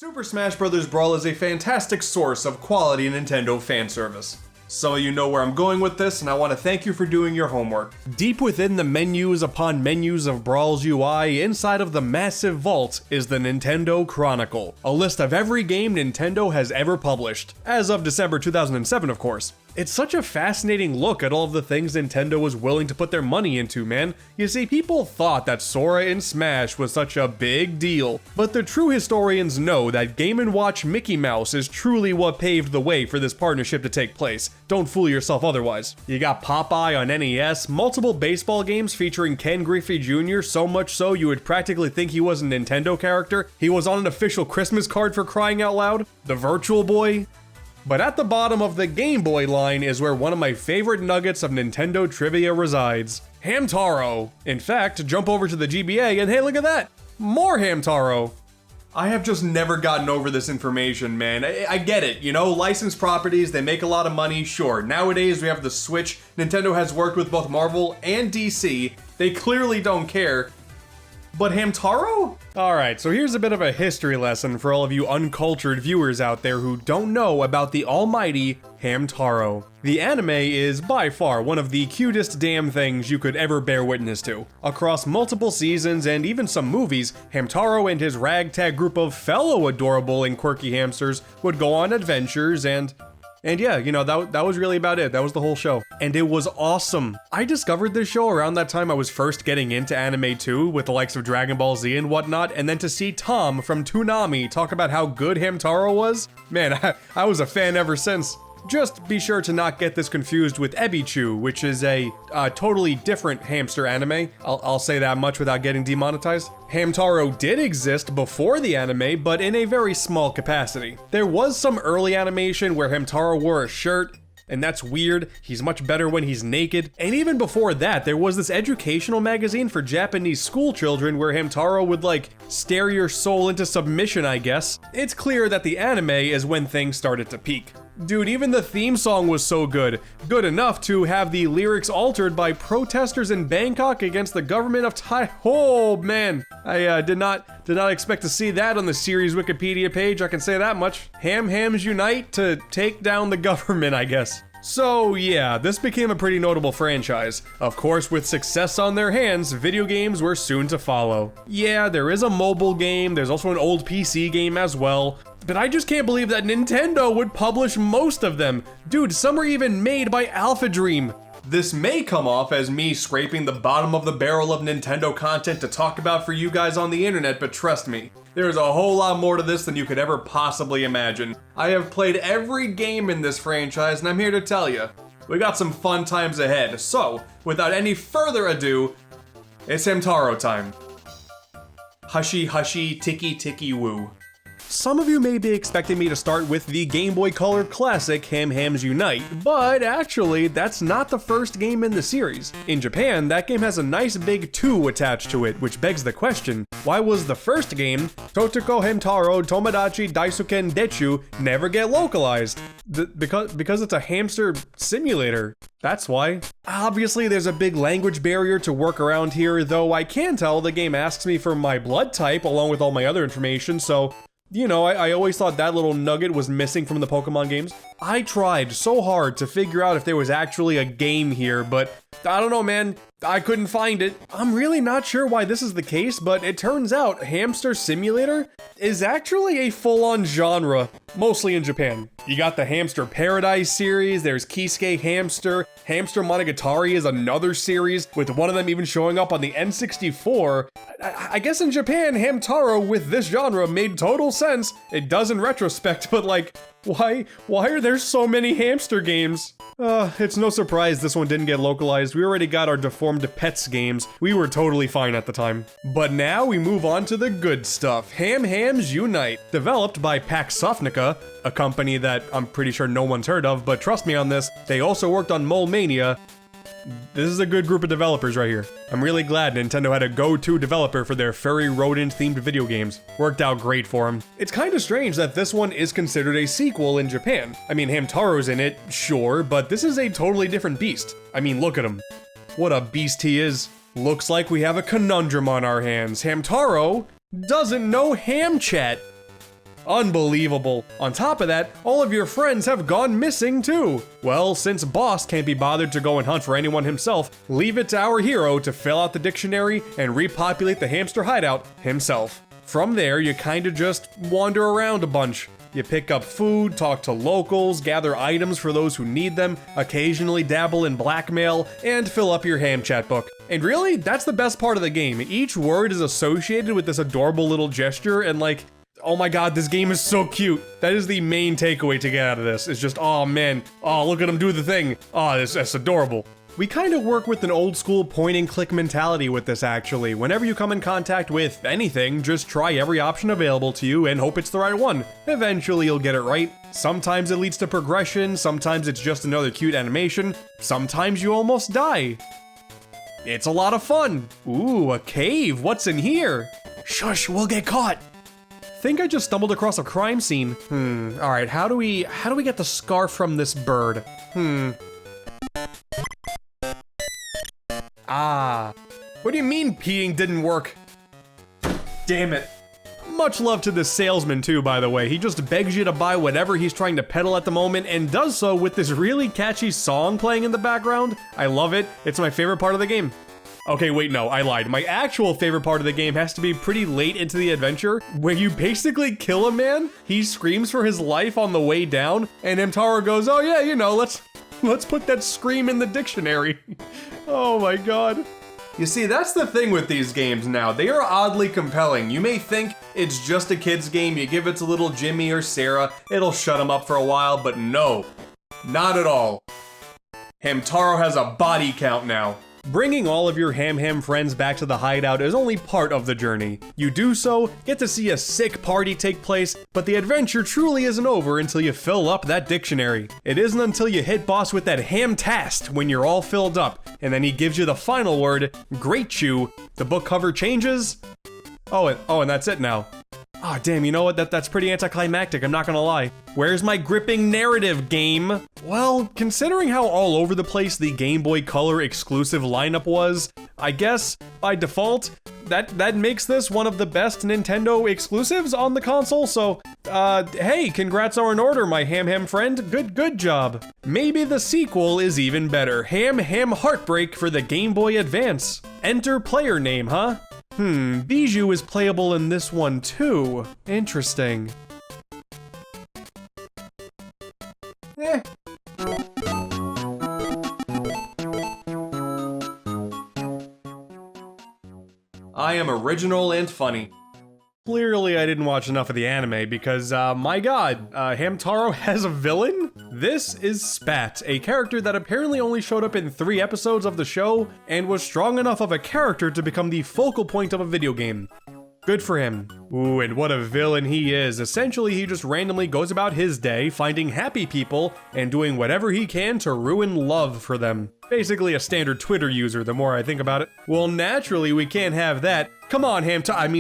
Super Smash Bros. Brawl is a fantastic source of quality Nintendo fan service. Some of you know where I'm going with this, and I want to thank you for doing your homework. Deep within the menus upon menus of Brawl's UI, inside of the massive vault, is the Nintendo Chronicle, a list of every game Nintendo has ever published, as of December 2007 of course. It's such a fascinating look at all of the things Nintendo was willing to put their money into, man. You see, people thought that Sora in Smash was such a big deal, but the true historians know that Game & Watch Mickey Mouse is truly what paved the way for this partnership to take place. Don't fool yourself otherwise. You got Popeye on NES, multiple baseball games featuring Ken Griffey Jr., so much so you would practically think he was a Nintendo character. He was on an official Christmas card for crying out loud. The Virtual Boy. But at the bottom of the Game Boy line is where one of my favorite nuggets of Nintendo trivia resides. Hamtaro. In fact, jump over to the GBA and hey, look at that! More Hamtaro. I have just never gotten over this information, man. I get it, you know, licensed properties, they make a lot of money, sure. Nowadays we have the Switch, Nintendo has worked with both Marvel and DC, they clearly don't care. But Hamtaro? Alright, so here's a bit of a history lesson for all of you uncultured viewers out there who don't know about the almighty Hamtaro. The anime is by far one of the cutest damn things you could ever bear witness to. Across multiple seasons and even some movies, Hamtaro and his ragtag group of fellow adorable and quirky hamsters would go on adventures and yeah, you know, that was really about it. That was the whole show. And it was awesome. I discovered this show around that time I was first getting into anime too, with the likes of Dragon Ball Z and whatnot, and then to see Tom from Toonami talk about how good Hamtaro was, man, I was a fan ever since. Just be sure to not get this confused with Ebichu, which is a totally different hamster anime. I'll say that much without getting demonetized. Hamtaro did exist before the anime, but in a very small capacity. There was some early animation where Hamtaro wore a shirt, and that's weird. He's much better when he's naked. And even before that, there was this educational magazine for Japanese school children where Hamtaro would like stare your soul into submission, I guess. It's clear that the anime is when things started to peak. Dude, even the theme song was so good. Good enough to have the lyrics altered by protesters in Bangkok against the government of Thailand. Oh man, I did not expect to see that on the series Wikipedia page, I can say that much. Hams unite to take down the government, I guess. So yeah, this became a pretty notable franchise. Of course, with success on their hands, video games were soon to follow. Yeah, there is a mobile game, there's also an old PC game as well, but I just can't believe that Nintendo would publish most of them. Dude, some are even made by Alpha Dream. This may come off as me scraping the bottom of the barrel of Nintendo content to talk about for you guys on the internet, but trust me, there's a whole lot more to this than you could ever possibly imagine. I have played every game in this franchise, and I'm here to tell you, we got some fun times ahead. So, without any further ado, it's Hamtaro time. Hushy hushy ticky ticky woo. Some of you may be expecting me to start with the Game Boy Color classic Hams Unite, but actually that's not the first game in the series. In Japan, that game has a nice big 2 attached to it, which begs the question, why was the first game, Totoko Hamtaro Tomodachi Daisuken Dechu, never get localized? Because it's a hamster simulator. That's why. Obviously, there's a big language barrier to work around here, though I can tell the game asks me for my blood type along with all my other information, so you know, I always thought that little nugget was missing from the Pokemon games. I tried so hard to figure out if there was actually a game here, but I don't know, man. I couldn't find it. I'm really not sure why this is the case, but it turns out Hamster Simulator is actually a full-on genre, mostly in Japan. You got the Hamster Paradise series, there's Kisuke Hamster, Hamster Monogatari is another series, with one of them even showing up on the N64. I guess in Japan, Hamtaro with this genre made total sense. It does in retrospect, but like, why are there so many hamster games? It's no surprise this one didn't get localized. We already got our deformed pets games. We were totally fine at the time. But now we move on to the good stuff. Hams Unite. Developed by Pax Sofnica, a company that I'm pretty sure no one's heard of, but trust me on this, they also worked on Mole Mania. This is a good group of developers right here. I'm really glad Nintendo had a go-to developer for their furry rodent-themed video games. Worked out great for them. It's kind of strange that this one is considered a sequel in Japan. I mean, Hamtaro's in it, sure, but this is a totally different beast. I mean, look at him. What a beast he is. Looks like we have a conundrum on our hands. Hamtaro doesn't know ham chat. Unbelievable. On top of that, all of your friends have gone missing too. Well, since Boss can't be bothered to go and hunt for anyone himself, leave it to our hero to fill out the dictionary and repopulate the hamster hideout himself. From there, you kinda just wander around a bunch. You pick up food, talk to locals, gather items for those who need them, occasionally dabble in blackmail, and fill up your ham chat book. And really, that's the best part of the game. Each word is associated with this adorable little gesture, and like, oh my god, this game is so cute. That is the main takeaway to get out of this. It's just, oh man, oh look at him do the thing. Oh, that's adorable. We kind of work with an old school point and click mentality with this actually. Whenever you come in contact with anything, just try every option available to you and hope it's the right one. Eventually you'll get it right. Sometimes it leads to progression, sometimes it's just another cute animation, sometimes you almost die. It's a lot of fun. Ooh, a cave, what's in here? Shush, we'll get caught. Think I just stumbled across a crime scene. Alright, how do we get the scarf from this bird? Ah. What do you mean peeing didn't work? Damn it. Much love to this salesman too, by the way. He just begs you to buy whatever he's trying to peddle at the moment and does so with this really catchy song playing in the background. I love it. It's my favorite part of the game. Okay, wait, no, I lied. My actual favorite part of the game has to be pretty late into the adventure, where you basically kill a man, he screams for his life on the way down, and Hamtaro goes, oh yeah, you know, let's put that scream in the dictionary. Oh my god. You see, that's the thing with these games now. They are oddly compelling. You may think it's just a kid's game, you give it to little Jimmy or Sarah, it'll shut them up for a while, but no, not at all. Hamtaro has a body count now. Bringing all of your ham friends back to the hideout is only part of the journey. You do so, get to see a sick party take place, but the adventure truly isn't over until you fill up that dictionary. It isn't until you hit boss with that ham tast when you're all filled up, and then he gives you the final word, Great Chew, the book cover changes. Oh, and that's it now. Ah, oh, damn, you know what? That's pretty anticlimactic, I'm not gonna lie. Where's my gripping narrative, game? Well, considering how all over the place the Game Boy Color exclusive lineup was, I guess, by default, that makes this one of the best Nintendo exclusives on the console, so, hey, congrats are in order, my ham friend. Good job. Maybe the sequel is even better. Ham Heartbreak for the Game Boy Advance. Enter player name, huh? Bijou is playable in this one too. Interesting. I am original and funny. Clearly I didn't watch enough of the anime because, my god, Hamtaro has a villain? This is Spat, a character that apparently only showed up in 3 episodes of the show and was strong enough of a character to become the focal point of a video game. Good for him. Ooh, and what a villain he is. Essentially, he just randomly goes about his day, finding happy people, and doing whatever he can to ruin love for them. Basically a standard Twitter user, the more I think about it. Well, naturally, we can't have that. Come on,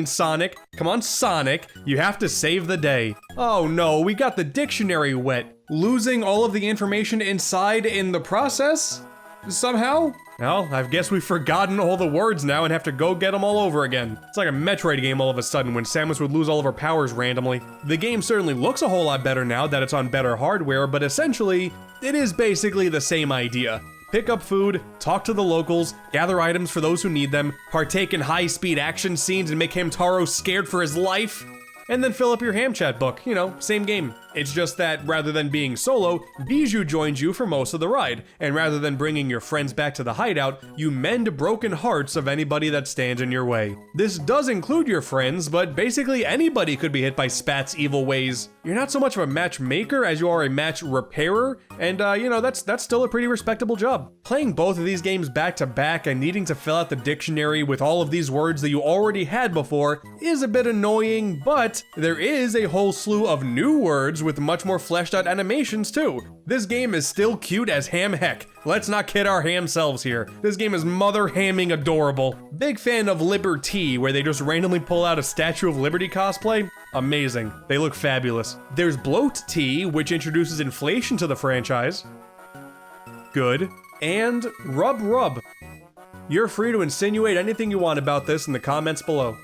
Sonic. Come on, Sonic. You have to save the day. Oh no, we got the dictionary wet. Losing all of the information inside in the process? Somehow? Well, I guess we've forgotten all the words now and have to go get them all over again. It's like a Metroid game all of a sudden when Samus would lose all of her powers randomly. The game certainly looks a whole lot better now that it's on better hardware, but essentially, it is basically the same idea. Pick up food, talk to the locals, gather items for those who need them, partake in high-speed action scenes and make Hamtaro scared for his life, and then fill up your ham chat book. You know, same game. It's just that rather than being solo, Bijou joins you for most of the ride, and rather than bringing your friends back to the hideout, you mend broken hearts of anybody that stands in your way. This does include your friends, but basically anybody could be hit by Spat's evil ways. You're not so much of a matchmaker as you are a match repairer, and you know, that's still a pretty respectable job. Playing both of these games back to back and needing to fill out the dictionary with all of these words that you already had before is a bit annoying, but there is a whole slew of new words with much more fleshed out animations too. This game is still cute as ham heck. Let's not kid our ham selves here. This game is mother hamming adorable. Big fan of Liberty, where they just randomly pull out a Statue of Liberty cosplay. Amazing. They look fabulous. There's Bloat Tea, which introduces inflation to the franchise. Good. And Rub. You're free to insinuate anything you want about this in the comments below.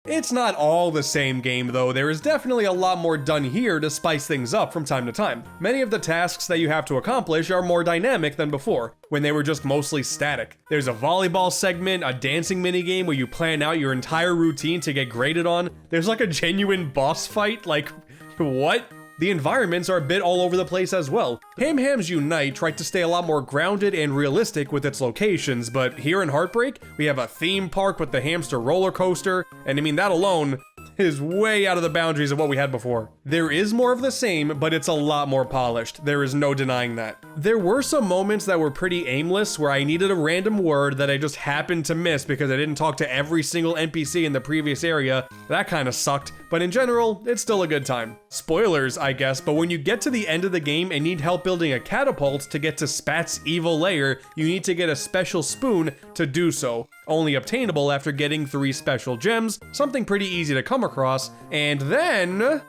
It's not all the same game though, there is definitely a lot more done here to spice things up from time to time. Many of the tasks that you have to accomplish are more dynamic than before, when they were just mostly static. There's a volleyball segment, a dancing minigame where you plan out your entire routine to get graded on. There's like a genuine boss fight, like, what? The environments are a bit all over the place as well. Ham's Unite tried to stay a lot more grounded and realistic with its locations, but here in Heartbreak, we have a theme park with the hamster roller coaster, and I mean, that alone is way out of the boundaries of what we had before. There is more of the same, but it's a lot more polished. There is no denying that. There were some moments that were pretty aimless where I needed a random word that I just happened to miss because I didn't talk to every single NPC in the previous area. That kind of sucked, but in general, it's still a good time. Spoilers, I guess, but when you get to the end of the game and need help building a catapult to get to Spat's evil lair, you need to get a special spoon to do so. Only obtainable after getting 3 special gems, something pretty easy to come across, and then...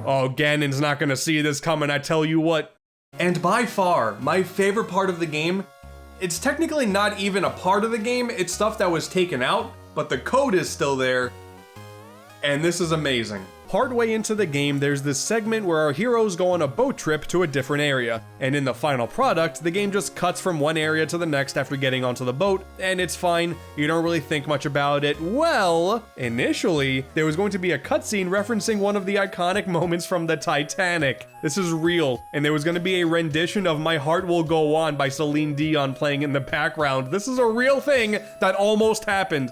Oh, Ganon's not gonna see this coming, I tell you what. And by far, my favorite part of the game, it's technically not even a part of the game, it's stuff that was taken out, but the code is still there, and this is amazing. Partway into the game, there's this segment where our heroes go on a boat trip to a different area, and in the final product, the game just cuts from one area to the next after getting onto the boat, and it's fine, you don't really think much about it. Well, initially, there was going to be a cutscene referencing one of the iconic moments from the Titanic. This is real, and there was going to be a rendition of My Heart Will Go On by Celine Dion playing in the background. This is a real thing that almost happened.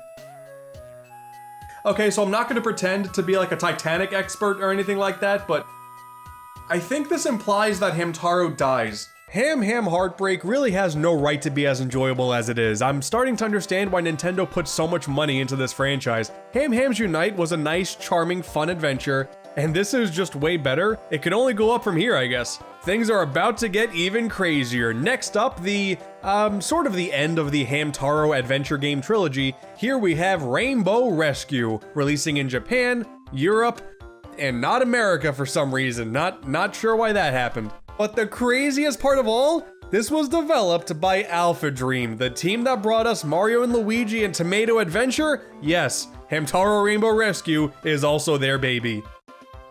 Okay, so I'm not gonna pretend to be like a Titanic expert or anything like that, but I think this implies that Hamtaro dies. Ham Heartbreak really has no right to be as enjoyable as it is. I'm starting to understand why Nintendo put so much money into this franchise. Ham's Unite was a nice, charming, fun adventure, and this is just way better. It can only go up from here, I guess. Things are about to get even crazier. Next up, the, sort of the end of the Hamtaro adventure game trilogy. Here we have Rainbow Rescue, releasing in Japan, Europe, and not America for some reason. Not sure why that happened. But the craziest part of all, this was developed by Alpha Dream, the team that brought us Mario and Luigi and Tomato Adventure. Yes, Hamtaro Rainbow Rescue is also their baby.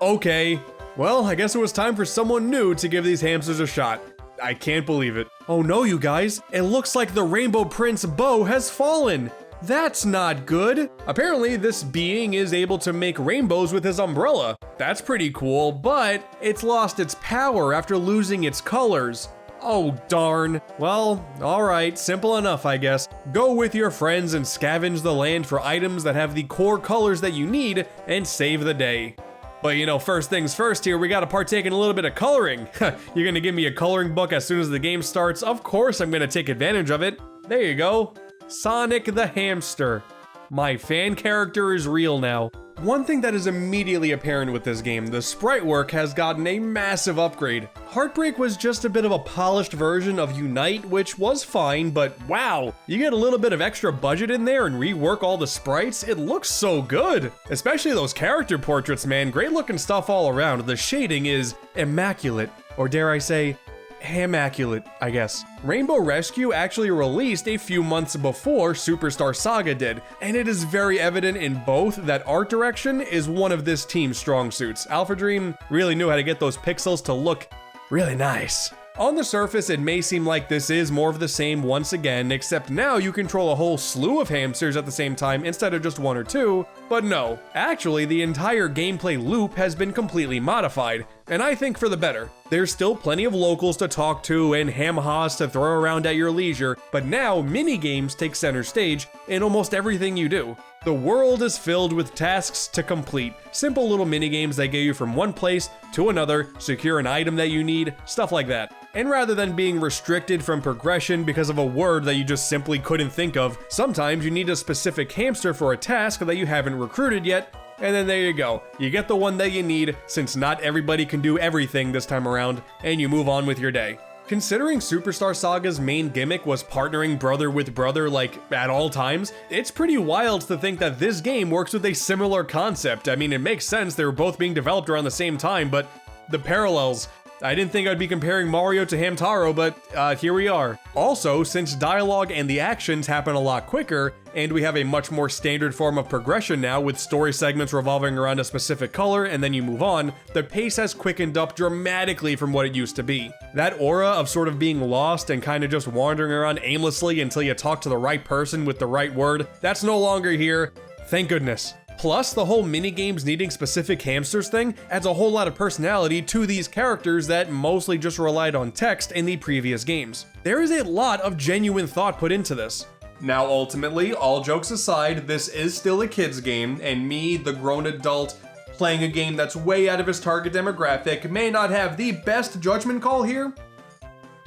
Okay, well, I guess it was time for someone new to give these hamsters a shot. I can't believe it. Oh no, you guys, it looks like the Rainbow Prince bow has fallen. That's not good. Apparently, this being is able to make rainbows with his umbrella. That's pretty cool, but it's lost its power after losing its colors. Oh darn. Well, alright, simple enough I guess. Go with your friends and scavenge the land for items that have the core colors that you need and save the day. But you know, first things first here, we gotta partake in a little bit of coloring. You're gonna give me a coloring book as soon as the game starts. Of course I'm gonna take advantage of it. There you go. Sonic the Hamster. My fan character is real now. One thing that is immediately apparent with this game, the sprite work has gotten a massive upgrade. Heartbreak was just a bit of a polished version of Unite, which was fine, but wow, you get a little bit of extra budget in there and rework all the sprites, it looks so good. Especially those character portraits, man, great looking stuff all around. The shading is immaculate, or dare I say, Hamaculate, I guess. Rainbow Rescue actually released a few months before Superstar Saga did, and it is very evident in both that art direction is one of this team's strong suits. Alpha Dream really knew how to get those pixels to look really nice. On the surface, it may seem like this is more of the same once again, except now you control a whole slew of hamsters at the same time instead of just 1 or 2, but no, actually the entire gameplay loop has been completely modified, and I think for the better. There's still plenty of locals to talk to and ham-has to throw around at your leisure, but now mini-games take center stage in almost everything you do. The world is filled with tasks to complete, simple little mini-games that get you from one place to another, secure an item that you need, stuff like that. And rather than being restricted from progression because of a word that you just simply couldn't think of, sometimes you need a specific hamster for a task that you haven't recruited yet, and then there you go. You get the one that you need, since not everybody can do everything this time around, and you move on with your day. Considering Superstar Saga's main gimmick was partnering brother with brother like at all times, it's pretty wild to think that this game works with a similar concept. I mean, it makes sense, they were both being developed around the same time, but the parallels, I didn't think I'd be comparing Mario to Hamtaro, but here we are. Also, since dialogue and the actions happen a lot quicker, and we have a much more standard form of progression now with story segments revolving around a specific color and then you move on, the pace has quickened up dramatically from what it used to be. That aura of sort of being lost and kind of just wandering around aimlessly until you talk to the right person with the right word, that's no longer here. Thank goodness. Plus, the whole minigames needing specific hamsters thing adds a whole lot of personality to these characters that mostly just relied on text in the previous games. There is a lot of genuine thought put into this. Now, ultimately, all jokes aside, this is still a kid's game, and me, the grown adult, playing a game that's way out of his target demographic may not have the best judgment call here,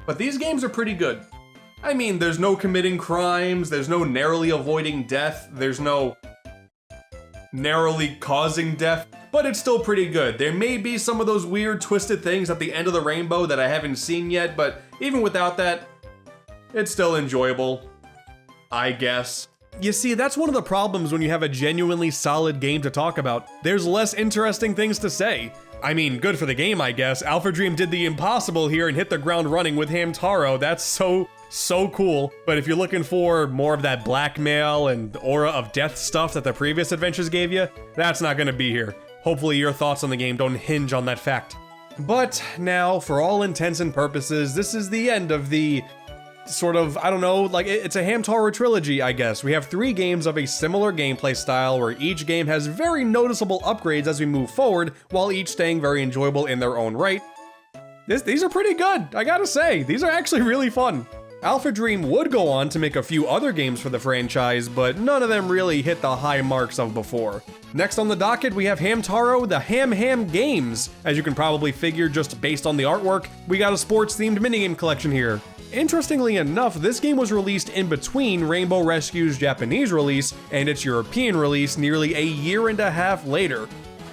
but these games are pretty good. I mean, there's no committing crimes, there's no narrowly avoiding death, there's no narrowly causing death, but it's still pretty good. There may be some of those weird twisted things at the end of the rainbow that I haven't seen yet, but even without that, it's still enjoyable, I guess. You see, that's one of the problems when you have a genuinely solid game to talk about. There's less interesting things to say. I mean, good for the game, I guess. Alpha Dream did the impossible here and hit the ground running with Hamtaro. That's so cool. But if you're looking for more of that blackmail and aura of death stuff that the previous adventures gave you, that's not gonna be here. Hopefully your thoughts on the game don't hinge on that fact. But now, for all intents and purposes, this is the end of the sort of, I don't know, like it's a Hamtaro trilogy, I guess. We have 3 games of a similar gameplay style where each game has very noticeable upgrades as we move forward, while each staying very enjoyable in their own right. These are pretty good, I gotta say. These are actually really fun. Alpha Dream would go on to make a few other games for the franchise, but none of them really hit the high marks of before. Next on the docket, we have Hamtaro, the Ham Games. As you can probably figure just based on the artwork, we got a sports-themed minigame collection here. Interestingly enough, this game was released in between Rainbow Rescue's Japanese release and its European release nearly a year and a half later.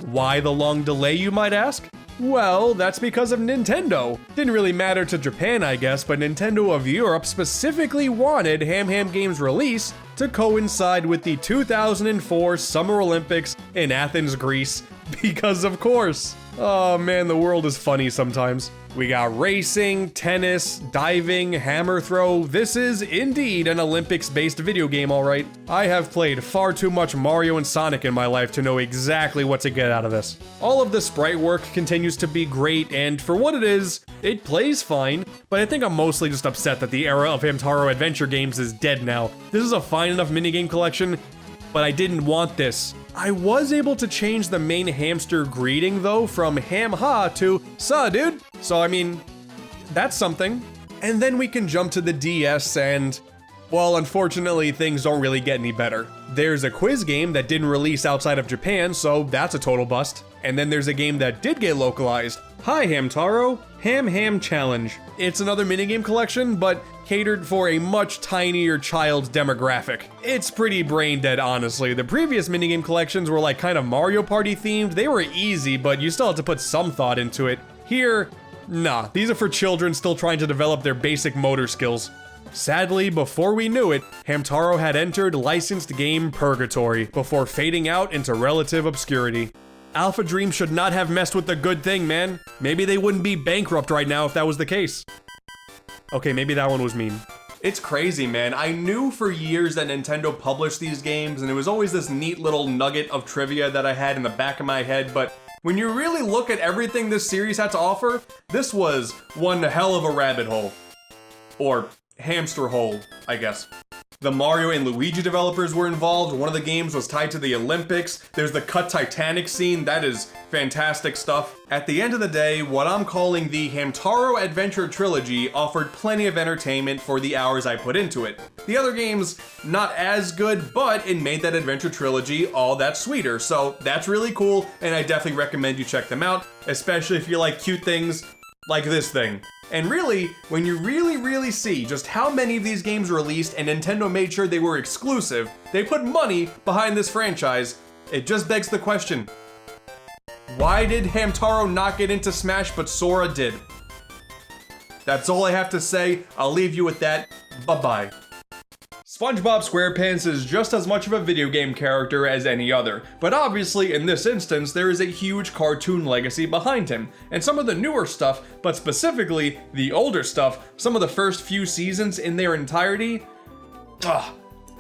Why the long delay, you might ask? Well, that's because of Nintendo. Didn't really matter to Japan, I guess, but Nintendo of Europe specifically wanted Ham Games' release to coincide with the 2004 Summer Olympics in Athens, Greece, because of course. Oh man, the world is funny sometimes. We got racing, tennis, diving, hammer throw. This is indeed an Olympics-based video game, alright. I have played far too much Mario and Sonic in my life to know exactly what to get out of this. All of the sprite work continues to be great, and for what it is, it plays fine, but I think I'm mostly just upset that the era of Hamtaro adventure games is dead now. This is a fine enough minigame collection, but I didn't want this. I was able to change the main hamster greeting though from ham ha to "Suh, dude." So I mean, that's something. And then we can jump to the DS and, well, unfortunately things don't really get any better. There's a quiz game that didn't release outside of Japan, so that's a total bust. And then there's a game that did get localized. Hi Hamtaro, Ham Challenge. It's another minigame collection, but catered for a much tinier child demographic. It's pretty brain dead, honestly. The previous minigame collections were like kind of Mario Party themed. They were easy, but you still had to put some thought into it. Here, nah, these are for children still trying to develop their basic motor skills. Sadly, before we knew it, Hamtaro had entered licensed game purgatory before fading out into relative obscurity. Alpha Dream should not have messed with the good thing, man. Maybe they wouldn't be bankrupt right now if that was the case. Okay, maybe that one was mean. It's crazy, man. I knew for years that Nintendo published these games, and it was always this neat little nugget of trivia that I had in the back of my head, but when you really look at everything this series had to offer, this was one hell of a rabbit hole. Or hamster hole, I guess. The Mario and Luigi developers were involved. One of the games was tied to the Olympics. There's the Cut Titanic scene. That is fantastic stuff. At the end of the day, what I'm calling the Hamtaro Adventure Trilogy offered plenty of entertainment for the hours I put into it. The other games, not as good, but it made that Adventure Trilogy all that sweeter. So that's really cool, and I definitely recommend you check them out, especially if you like cute things like this thing. And really, when you really see just how many of these games released and Nintendo made sure they were exclusive, they put money behind this franchise, it just begs the question, why did Hamtaro not get into Smash but Sora did? That's all I have to say. I'll leave you with that. Bye-bye. SpongeBob SquarePants is just as much of a video game character as any other, but obviously in this instance there is a huge cartoon legacy behind him, and some of the newer stuff, but specifically the older stuff, some of the first few seasons in their entirety,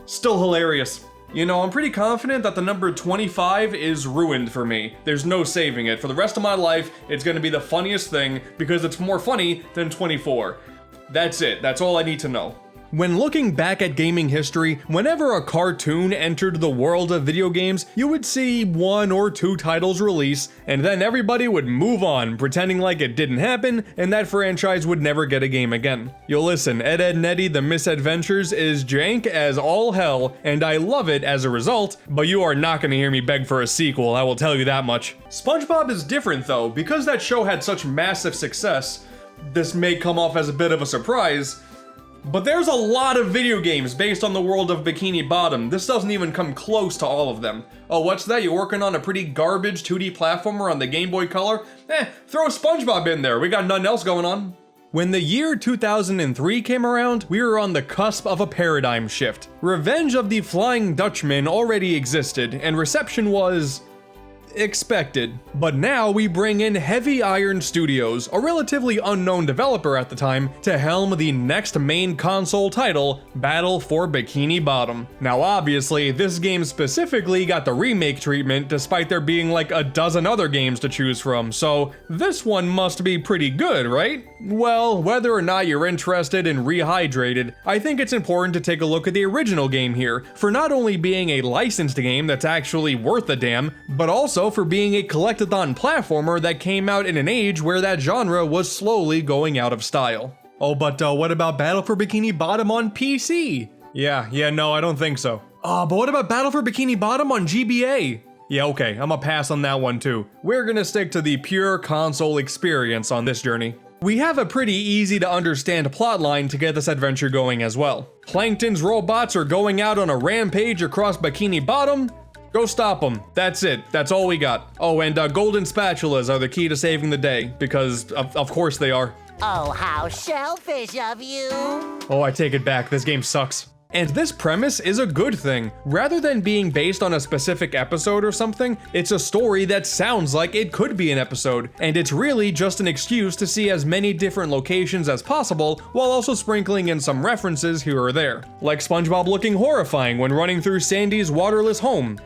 still hilarious. You know, I'm pretty confident that the number 25 is ruined for me. There's no saving it. For the rest of my life, it's gonna be the funniest thing because it's more funny than 24. That's it. That's all I need to know. When looking back at gaming history, whenever a cartoon entered the world of video games, you would see 1 or 2 titles release, and then everybody would move on, pretending like it didn't happen, and that franchise would never get a game again. Yo listen, Ed, Edd n Eddy The Misadventures is jank as all hell, and I love it as a result, but you are not gonna hear me beg for a sequel, I will tell you that much. SpongeBob is different though, because that show had such massive success. This may come off as a bit of a surprise, but there's a lot of video games based on the world of Bikini Bottom. This doesn't even come close to all of them. Oh, what's that? You're working on a pretty garbage 2D platformer on the Game Boy Color? Throw SpongeBob in there. We got nothing else going on. When the year 2003 came around, we were on the cusp of a paradigm shift. Revenge of the Flying Dutchman already existed, and reception was expected. But now we bring in Heavy Iron Studios, a relatively unknown developer at the time, to helm the next main console title, Battle for Bikini Bottom. Now obviously, this game specifically got the remake treatment despite there being like a dozen other games to choose from, so this one must be pretty good, right? Well, whether or not you're interested in Rehydrated, I think it's important to take a look at the original game here, for not only being a licensed game that's actually worth a damn, but also for being a collectathon platformer that came out in an age where that genre was slowly going out of style. Oh, but what about Battle for Bikini Bottom on PC? Yeah, no, I don't think so. But what about Battle for Bikini Bottom on GBA? Yeah, okay, I'm gonna pass on that one too. We're gonna stick to the pure console experience on this journey. We have a pretty easy to understand plotline to get this adventure going as well. Plankton's robots are going out on a rampage across Bikini Bottom. Go stop them. That's it. That's all we got. Oh, and golden spatulas are the key to saving the day, because of course they are. Oh, how shellfish of you! Oh, I take it back. This game sucks. And this premise is a good thing. Rather than being based on a specific episode or something, it's a story that sounds like it could be an episode, and it's really just an excuse to see as many different locations as possible, while also sprinkling in some references here or there. Like SpongeBob looking horrifying when running through Sandy's waterless home.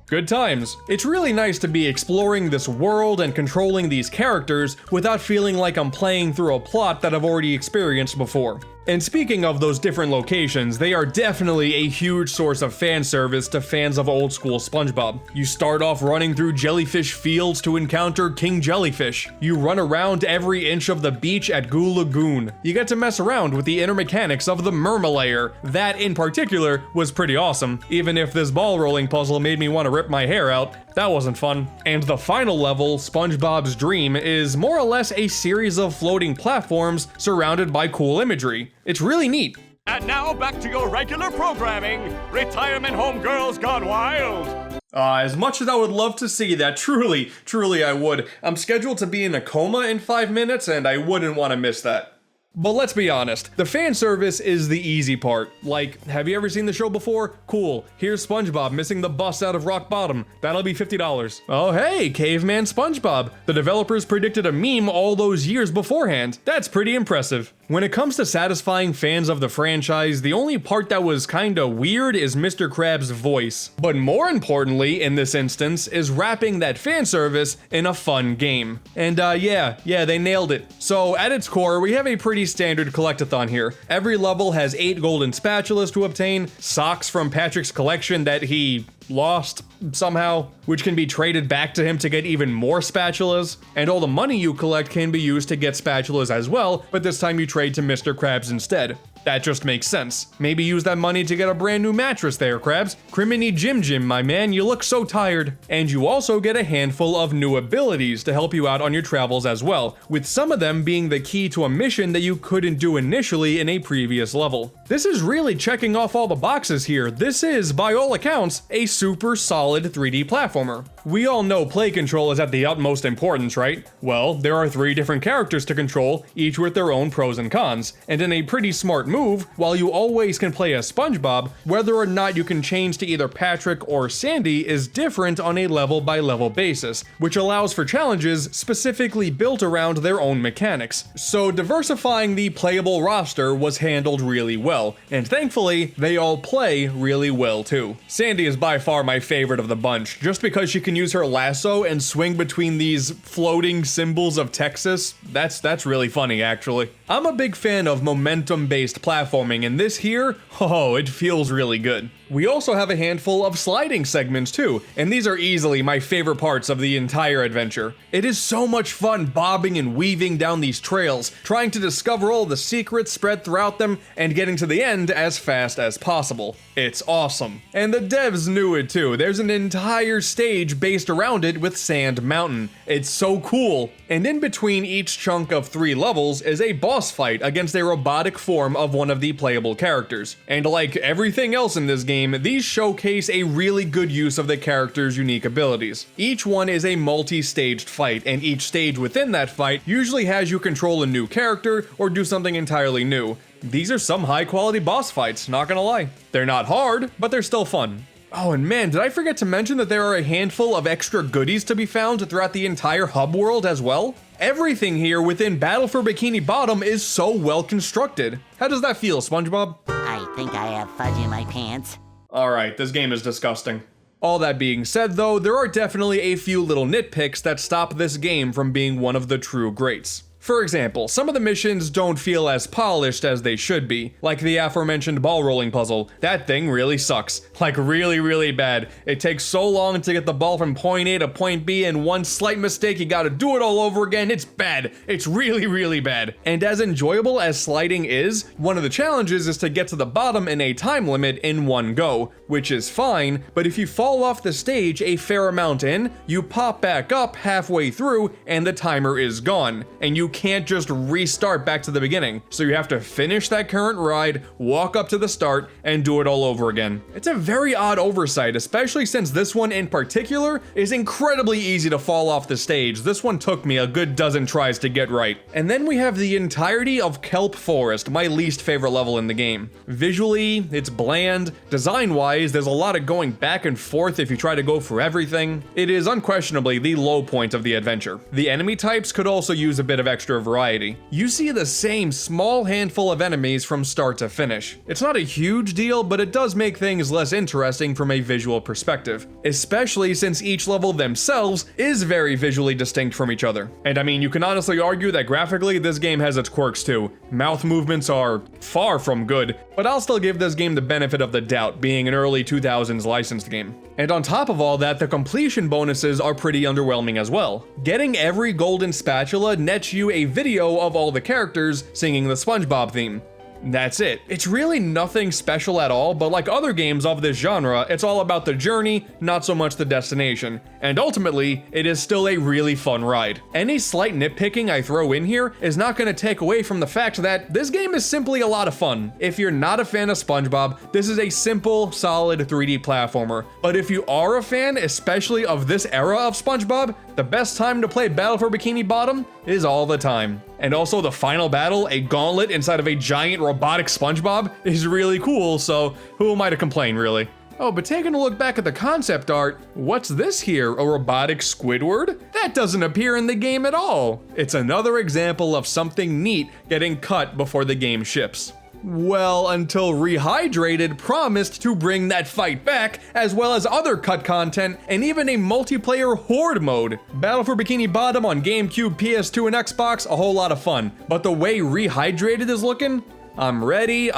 Good times. It's really nice to be exploring this world and controlling these characters without feeling like I'm playing through a plot that I've already experienced before. And speaking of those different locations, they are definitely a huge source of fan service to fans of old school SpongeBob. You start off running through jellyfish fields to encounter King Jellyfish. You run around every inch of the beach at Goo Lagoon. You get to mess around with the inner mechanics of the Mermalayer. That in particular was pretty awesome, even if this ball rolling puzzle made me want to rip my hair out. That wasn't fun. And the final level, SpongeBob's Dream, is more or less a series of floating platforms surrounded by cool imagery. It's really neat. And now back to your regular programming, Retirement Home Girls Gone Wild. As much as I would love to see that, truly I would. I'm scheduled to be in a coma in 5 minutes and I wouldn't want to miss that. But let's be honest, the fan service is the easy part. Like, have you ever seen the show before? Cool, here's SpongeBob missing the bus out of Rock Bottom. That'll be $50. Oh hey, Caveman SpongeBob. The developers predicted a meme all those years beforehand. That's pretty impressive. When it comes to satisfying fans of the franchise, the only part that was kinda weird is Mr. Krabs' voice. But more importantly, in this instance, is wrapping that fan service in a fun game. And yeah, they nailed it. So at its core, we have a pretty standard collectathon here. Every level has 8 golden spatulas to obtain, socks from Patrick's collection that he lost somehow, which can be traded back to him to get even more spatulas, and all the money you collect can be used to get spatulas as well, but this time you trade to Mr. Krabs instead. That just makes sense. Maybe use that money to get a brand new mattress there, Krabs. Criminy Jim, my man, you look so tired. And you also get a handful of new abilities to help you out on your travels as well, with some of them being the key to a mission that you couldn't do initially in a previous level. This is really checking off all the boxes here. This is, by all accounts, a super solid 3D platformer. We all know play control is at the utmost importance, right? Well, there are 3 different characters to control, each with their own pros and cons. And in a pretty smart move, while you always can play as SpongeBob, whether or not you can change to either Patrick or Sandy is different on a level-by-level basis, which allows for challenges specifically built around their own mechanics. So diversifying the playable roster was handled really well. And thankfully, they all play really well too. Sandy is by far my favorite of the bunch, just because she can use her lasso and swing between these floating symbols of Texas. That's really funny, actually. I'm a big fan of momentum-based platforming, and this here, oh, it feels really good. We also have a handful of sliding segments too, and these are easily my favorite parts of the entire adventure. It is so much fun bobbing and weaving down these trails, trying to discover all the secrets spread throughout them, and getting to the end as fast as possible. It's awesome. And the devs knew it too. There's an entire stage based around it with Sand Mountain. It's so cool. And in between each chunk of 3 levels is a boss fight against a robotic form of one of the playable characters. And like everything else in this game, these showcase a really good use of the character's unique abilities. Each one is a multi-staged fight, and each stage within that fight usually has you control a new character or do something entirely new. These are some high-quality boss fights, not gonna lie. They're not hard, but they're still fun. Oh, and man, did I forget to mention that there are a handful of extra goodies to be found throughout the entire hub world as well? Everything here within Battle for Bikini Bottom is so well constructed. How does that feel, SpongeBob? I think I have fudge in my pants. Alright, this game is disgusting. All that being said though, there are definitely a few little nitpicks that stop this game from being one of the true greats. For example, some of the missions don't feel as polished as they should be, like the aforementioned ball rolling puzzle. That thing really sucks. Like really bad. It takes so long to get the ball from point A to point B, and one slight mistake you gotta do it all over again. It's bad. It's really bad. And as enjoyable as sliding is, one of the challenges is to get to the bottom in a time limit in one go, which is fine, but if you fall off the stage a fair amount in, you pop back up halfway through and the timer is gone, and you can't just restart back to the beginning. So you have to finish that current ride, walk up to the start, and do it all over again. It's a very odd oversight, especially since this one in particular is incredibly easy to fall off the stage. This one took me a good dozen tries to get right. And then we have the entirety of Kelp Forest, my least favorite level in the game. Visually, it's bland. Design-wise, there's a lot of going back and forth if you try to go for everything. It is unquestionably the low point of the adventure. The enemy types could also use a bit of extra variety. You see the same small handful of enemies from start to finish. It's not a huge deal, but it does make things less interesting from a visual perspective, especially since each level themselves is very visually distinct from each other. And I mean, you can honestly argue that graphically this game has its quirks too. Mouth movements are far from good, but I'll still give this game the benefit of the doubt, being an early 2000s licensed game. And on top of all that, the completion bonuses are pretty underwhelming as well. Getting every golden spatula nets you a video of all the characters singing the SpongeBob theme. That's it. It's really nothing special at all, but like other games of this genre, it's all about the journey, not so much the destination. And ultimately, it is still a really fun ride. Any slight nitpicking I throw in here is not going to take away from the fact that this game is simply a lot of fun. If you're not a fan of SpongeBob, this is a simple, solid 3D platformer. But if you are a fan, especially of this era of SpongeBob, the best time to play Battle for Bikini Bottom is all the time. And also the final battle, a gauntlet inside of a giant robotic SpongeBob, is really cool, so who am I to complain, really? Oh, but taking a look back at the concept art, what's this here, a robotic Squidward? That doesn't appear in the game at all. It's another example of something neat getting cut before the game ships. Well, until Rehydrated promised to bring that fight back, as well as other cut content, and even a multiplayer horde mode. Battle for Bikini Bottom on GameCube, PS2, and Xbox, a whole lot of fun. But the way Rehydrated is looking, I'm ready.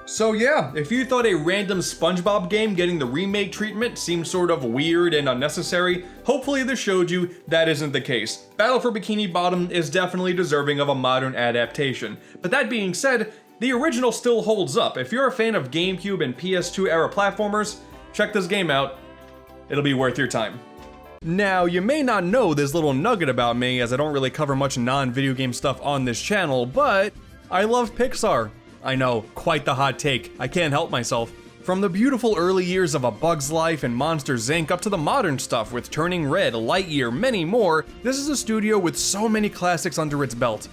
So yeah, if you thought a random SpongeBob game getting the remake treatment seemed sort of weird and unnecessary, hopefully this showed you that isn't the case. Battle for Bikini Bottom is definitely deserving of a modern adaptation. But that being said, the original still holds up. If you're a fan of GameCube and PS2 era platformers, check this game out. It'll be worth your time. Now, you may not know this little nugget about me, as I don't really cover much non-video game stuff on this channel, but I love Pixar. I know, quite the hot take. I can't help myself. From the beautiful early years of A Bug's Life and Monsters, Inc. up to the modern stuff with Turning Red, Lightyear, many more, this is a studio with so many classics under its belt.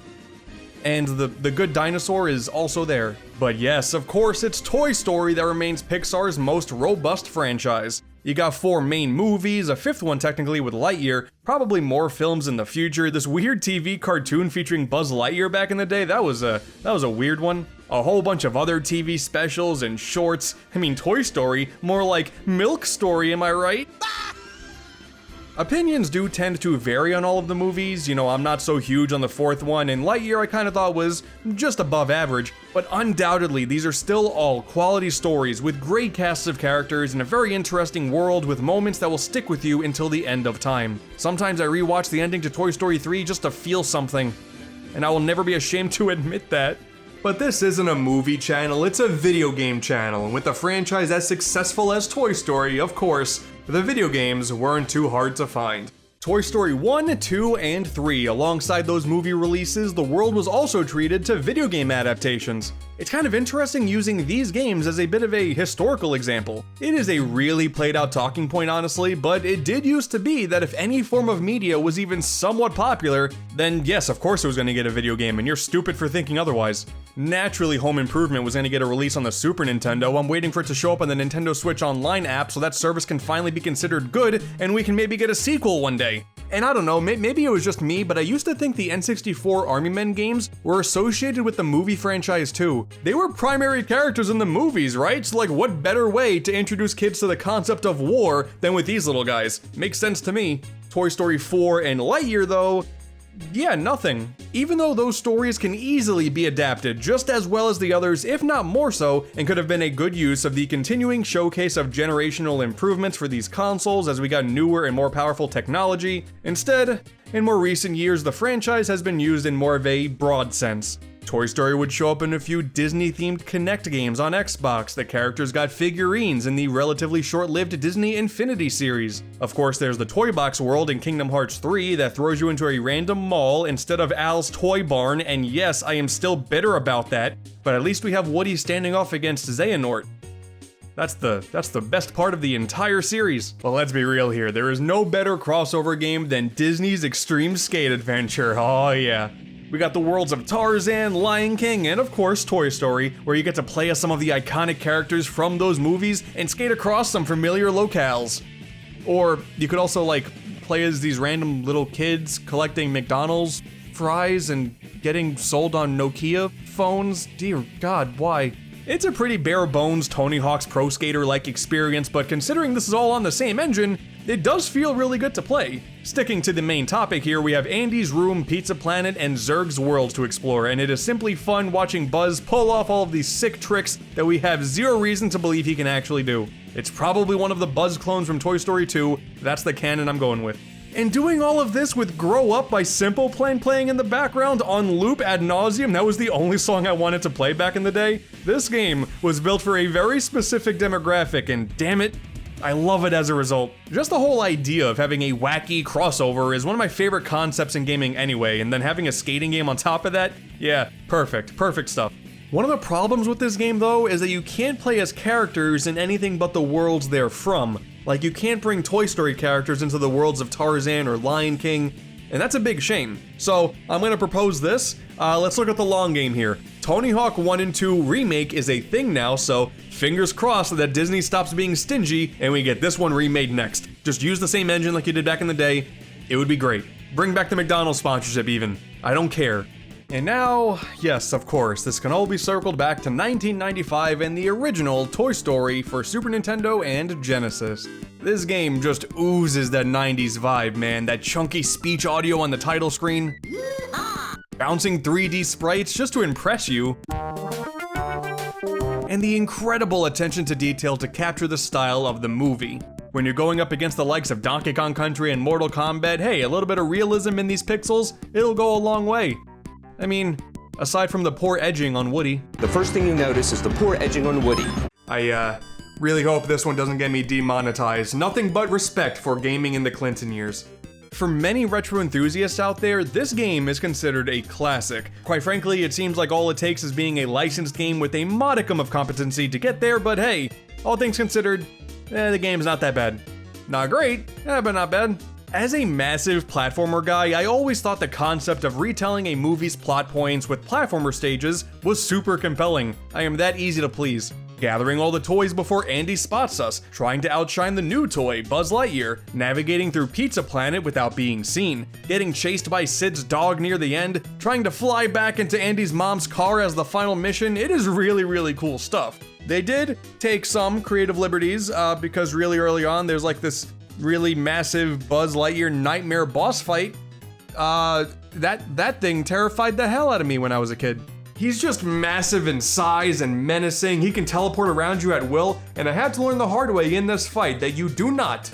And the Good Dinosaur is also there. But yes, of course, it's Toy Story that remains Pixar's most robust franchise. You got 4 main movies, a 5th one technically with Lightyear, probably more films in the future. This weird TV cartoon featuring Buzz Lightyear back in the day, that was a weird one. A whole bunch of other TV specials and shorts. I mean, Toy Story, more like Milk Story, am I right? Opinions do tend to vary on all of the movies. You know, I'm not so huge on the 4th one, and Lightyear I kind of thought was just above average, but undoubtedly these are still all quality stories with great casts of characters and a very interesting world with moments that will stick with you until the end of time. Sometimes I rewatch the ending to Toy Story 3 just to feel something, and I will never be ashamed to admit that. But this isn't a movie channel, it's a video game channel, and with a franchise as successful as Toy Story, of course, the video games weren't too hard to find. Toy Story 1, 2, and 3, alongside those movie releases, the world was also treated to video game adaptations. It's kind of interesting using these games as a bit of a historical example. It is a really played out talking point honestly, but it did used to be that if any form of media was even somewhat popular, then yes, of course it was going to get a video game, and you're stupid for thinking otherwise. Naturally, Home Improvement was going to get a release on the Super Nintendo. I'm waiting for it to show up on the Nintendo Switch Online app so that service can finally be considered good, and we can maybe get a sequel one day. And I don't know, maybe it was just me, but I used to think the N64 Army Men games were associated with the movie franchise too. They were primary characters in the movies, right? So like, what better way to introduce kids to the concept of war than with these little guys? Makes sense to me. Toy Story 4 and Lightyear though, yeah, nothing. Even though those stories can easily be adapted just as well as the others, if not more so, and could have been a good use of the continuing showcase of generational improvements for these consoles as we got newer and more powerful technology. Instead, in more recent years, the franchise has been used in more of a broad sense. Toy Story would show up in a few Disney-themed Kinect games on Xbox. The characters got figurines in the relatively short-lived Disney Infinity series. Of course, there's the Toy Box world in Kingdom Hearts 3 that throws you into a random mall instead of Al's Toy Barn, and yes, I am still bitter about that, but at least we have Woody standing off against Xehanort. That's the best part of the entire series. Well, let's be real here. There is no better crossover game than Disney's Extreme Skate Adventure. Oh yeah. We got the worlds of Tarzan, Lion King, and of course Toy Story, where you get to play as some of the iconic characters from those movies and skate across some familiar locales. Or you could also like play as these random little kids collecting McDonald's fries and getting sold on Nokia phones. Dear God, why? It's a pretty bare bones Tony Hawk's Pro Skater-like experience, but considering this is all on the same engine, it does feel really good to play. Sticking to the main topic here, we have Andy's Room, Pizza Planet, and Zurg's World to explore, and it is simply fun watching Buzz pull off all of these sick tricks that we have zero reason to believe he can actually do. It's probably one of the Buzz clones from Toy Story 2, that's the canon I'm going with. And doing all of this with Grow Up by Simple Plan playing in the background on loop ad nauseum, that was the only song I wanted to play back in the day. This game was built for a very specific demographic, and damn it, I love it as a result. Just the whole idea of having a wacky crossover is one of my favorite concepts in gaming anyway, and then having a skating game on top of that, yeah, perfect stuff. One of the problems with this game though is that you can't play as characters in anything but the worlds they're from. Like, you can't bring Toy Story characters into the worlds of Tarzan or Lion King, and that's a big shame. So, I'm gonna propose this. Let's look at the long game here. Tony Hawk 1 and 2 Remake is a thing now, so fingers crossed that Disney stops being stingy and we get this one remade next. Just use the same engine like you did back in the day. It would be great. Bring back the McDonald's sponsorship even. I don't care. And now, yes, of course, this can all be circled back to 1995 and the original Toy Story for Super Nintendo and Genesis. This game just oozes that 90s vibe, man. That chunky speech audio on the title screen. Bouncing 3D sprites just to impress you. And the incredible attention to detail to capture the style of the movie. When you're going up against the likes of Donkey Kong Country and Mortal Kombat, hey, a little bit of realism in these pixels, it'll go a long way. I mean, aside from the poor edging on Woody. The first thing you notice is the poor edging on Woody. I really hope this one doesn't get me demonetized. Nothing but respect for gaming in the Clinton years. For many retro enthusiasts out there, this game is considered a classic. Quite frankly, it seems like all it takes is being a licensed game with a modicum of competency to get there, but hey, all things considered, the game's not that bad. Not great, but not bad. As a massive platformer guy, I always thought the concept of retelling a movie's plot points with platformer stages was super compelling. I am that easy to please. Gathering all the toys before Andy spots us, trying to outshine the new toy, Buzz Lightyear, navigating through Pizza Planet without being seen, getting chased by Sid's dog near the end, trying to fly back into Andy's mom's car as the final mission. It is really cool stuff. They did take some creative liberties, because really early on there's like this really massive Buzz Lightyear nightmare boss fight. That thing terrified the hell out of me when I was a kid. He's just massive in size and menacing. He can teleport around you at will, and I had to learn the hard way in this fight that you do not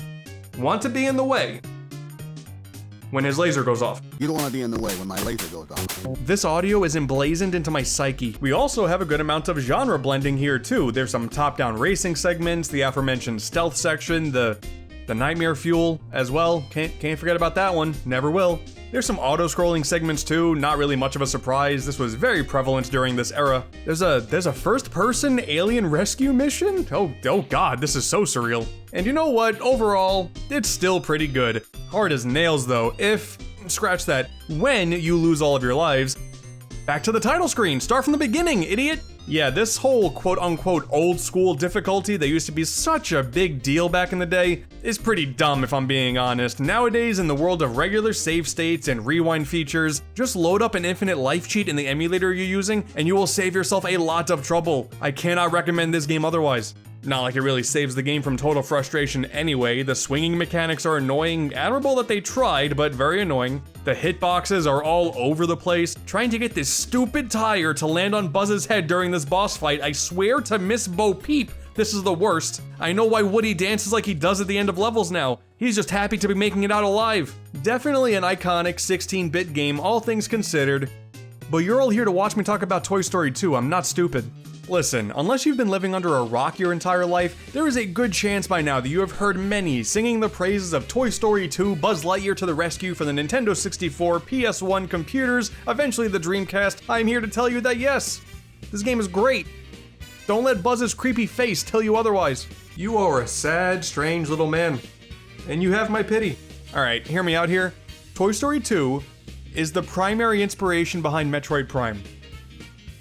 want to be in the way when his laser goes off. You don't want to be in the way when my laser goes off. This audio is emblazoned into my psyche. We also have a good amount of genre blending here too. There's some top-down racing segments, the aforementioned stealth section, the nightmare fuel as well. Can't forget about that one. Never will. There's some auto-scrolling segments too, not really much of a surprise. This was very prevalent during this era. There's a first-person alien rescue mission? Oh god, this is so surreal. And you know what? Overall, it's still pretty good. Hard as nails though, scratch that, when you lose all of your lives. Back to the title screen, start from the beginning, idiot! Yeah, this whole quote-unquote old-school difficulty that used to be such a big deal back in the day is pretty dumb if I'm being honest. Nowadays, in the world of regular save states and rewind features, just load up an infinite life cheat in the emulator you're using and you will save yourself a lot of trouble. I cannot recommend this game otherwise. Not like it really saves the game from total frustration anyway. The swinging mechanics are annoying, admirable that they tried, but very annoying. The hitboxes are all over the place. Trying to get this stupid tire to land on Buzz's head during this boss fight, I swear to Miss Bo Peep, this is the worst. I know why Woody dances like he does at the end of levels now. He's just happy to be making it out alive. Definitely an iconic 16-bit game, all things considered. But you're all here to watch me talk about Toy Story 2, I'm not stupid. Listen, unless you've been living under a rock your entire life, there is a good chance by now that you have heard many singing the praises of Toy Story 2, Buzz Lightyear to the rescue for the Nintendo 64, PS1 computers, eventually the Dreamcast. I'm here to tell you that yes, this game is great. Don't let Buzz's creepy face tell you otherwise. You are a sad, strange little man, and you have my pity. Alright, hear me out here. Toy Story 2 is the primary inspiration behind Metroid Prime.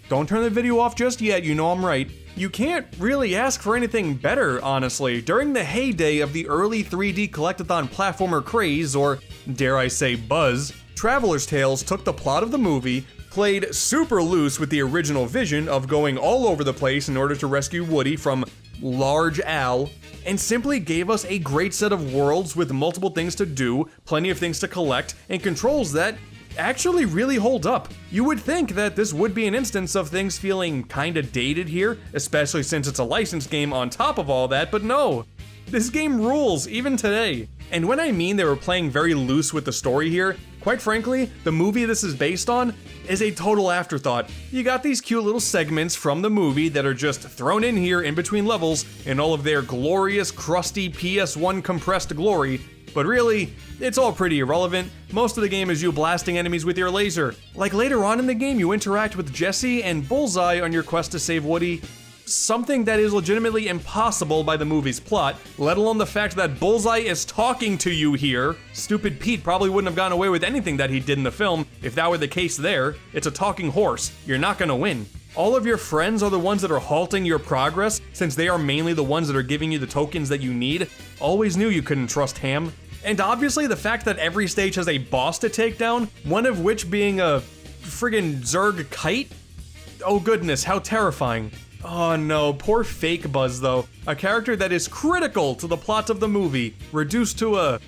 Don't turn the video off just yet, you know I'm right. You can't really ask for anything better, honestly. During the heyday of the early 3D collectathon platformer craze, or dare I say buzz, Traveler's Tales took the plot of the movie, played super loose with the original vision of going all over the place in order to rescue Woody from Large Al, and simply gave us a great set of worlds with multiple things to do, plenty of things to collect, and controls that actually really hold up. You would think that this would be an instance of things feeling kinda dated here, especially since it's a licensed game on top of all that, but no. This game rules, even today. And when I mean they were playing very loose with the story here, quite frankly, the movie this is based on is a total afterthought. You got these cute little segments from the movie that are just thrown in here in between levels in all of their glorious, crusty PS1 compressed glory, but really, it's all pretty irrelevant. Most of the game is you blasting enemies with your laser. Like later on in the game, you interact with Jessie and Bullseye on your quest to save Woody. Something that is legitimately impossible by the movie's plot, let alone the fact that Bullseye is talking to you here. Stupid Pete probably wouldn't have gotten away with anything that he did in the film if that were the case there. It's a talking horse. You're not gonna win. All of your friends are the ones that are halting your progress, since they are mainly the ones that are giving you the tokens that you need. Always knew you couldn't trust Ham. And obviously the fact that every stage has a boss to take down, one of which being a friggin' Zerg kite? Oh goodness, how terrifying. Oh no, poor fake Buzz though. A character that is critical to the plot of the movie, reduced to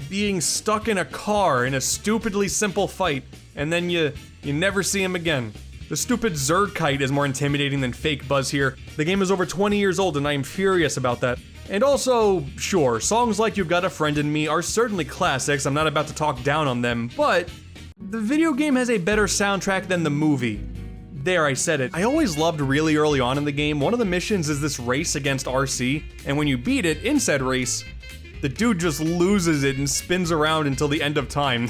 being stuck in a car in a stupidly simple fight, and then you never see him again. The stupid Zerg kite is more intimidating than fake Buzz here. The game is over 20 years old and I am furious about that. And also, sure, songs like You Got a Friend in Me are certainly classics, I'm not about to talk down on them, but the video game has a better soundtrack than the movie. There, I said it. I always loved really early on in the game, one of the missions is this race against RC, and when you beat it in said race, the dude just loses it and spins around until the end of time.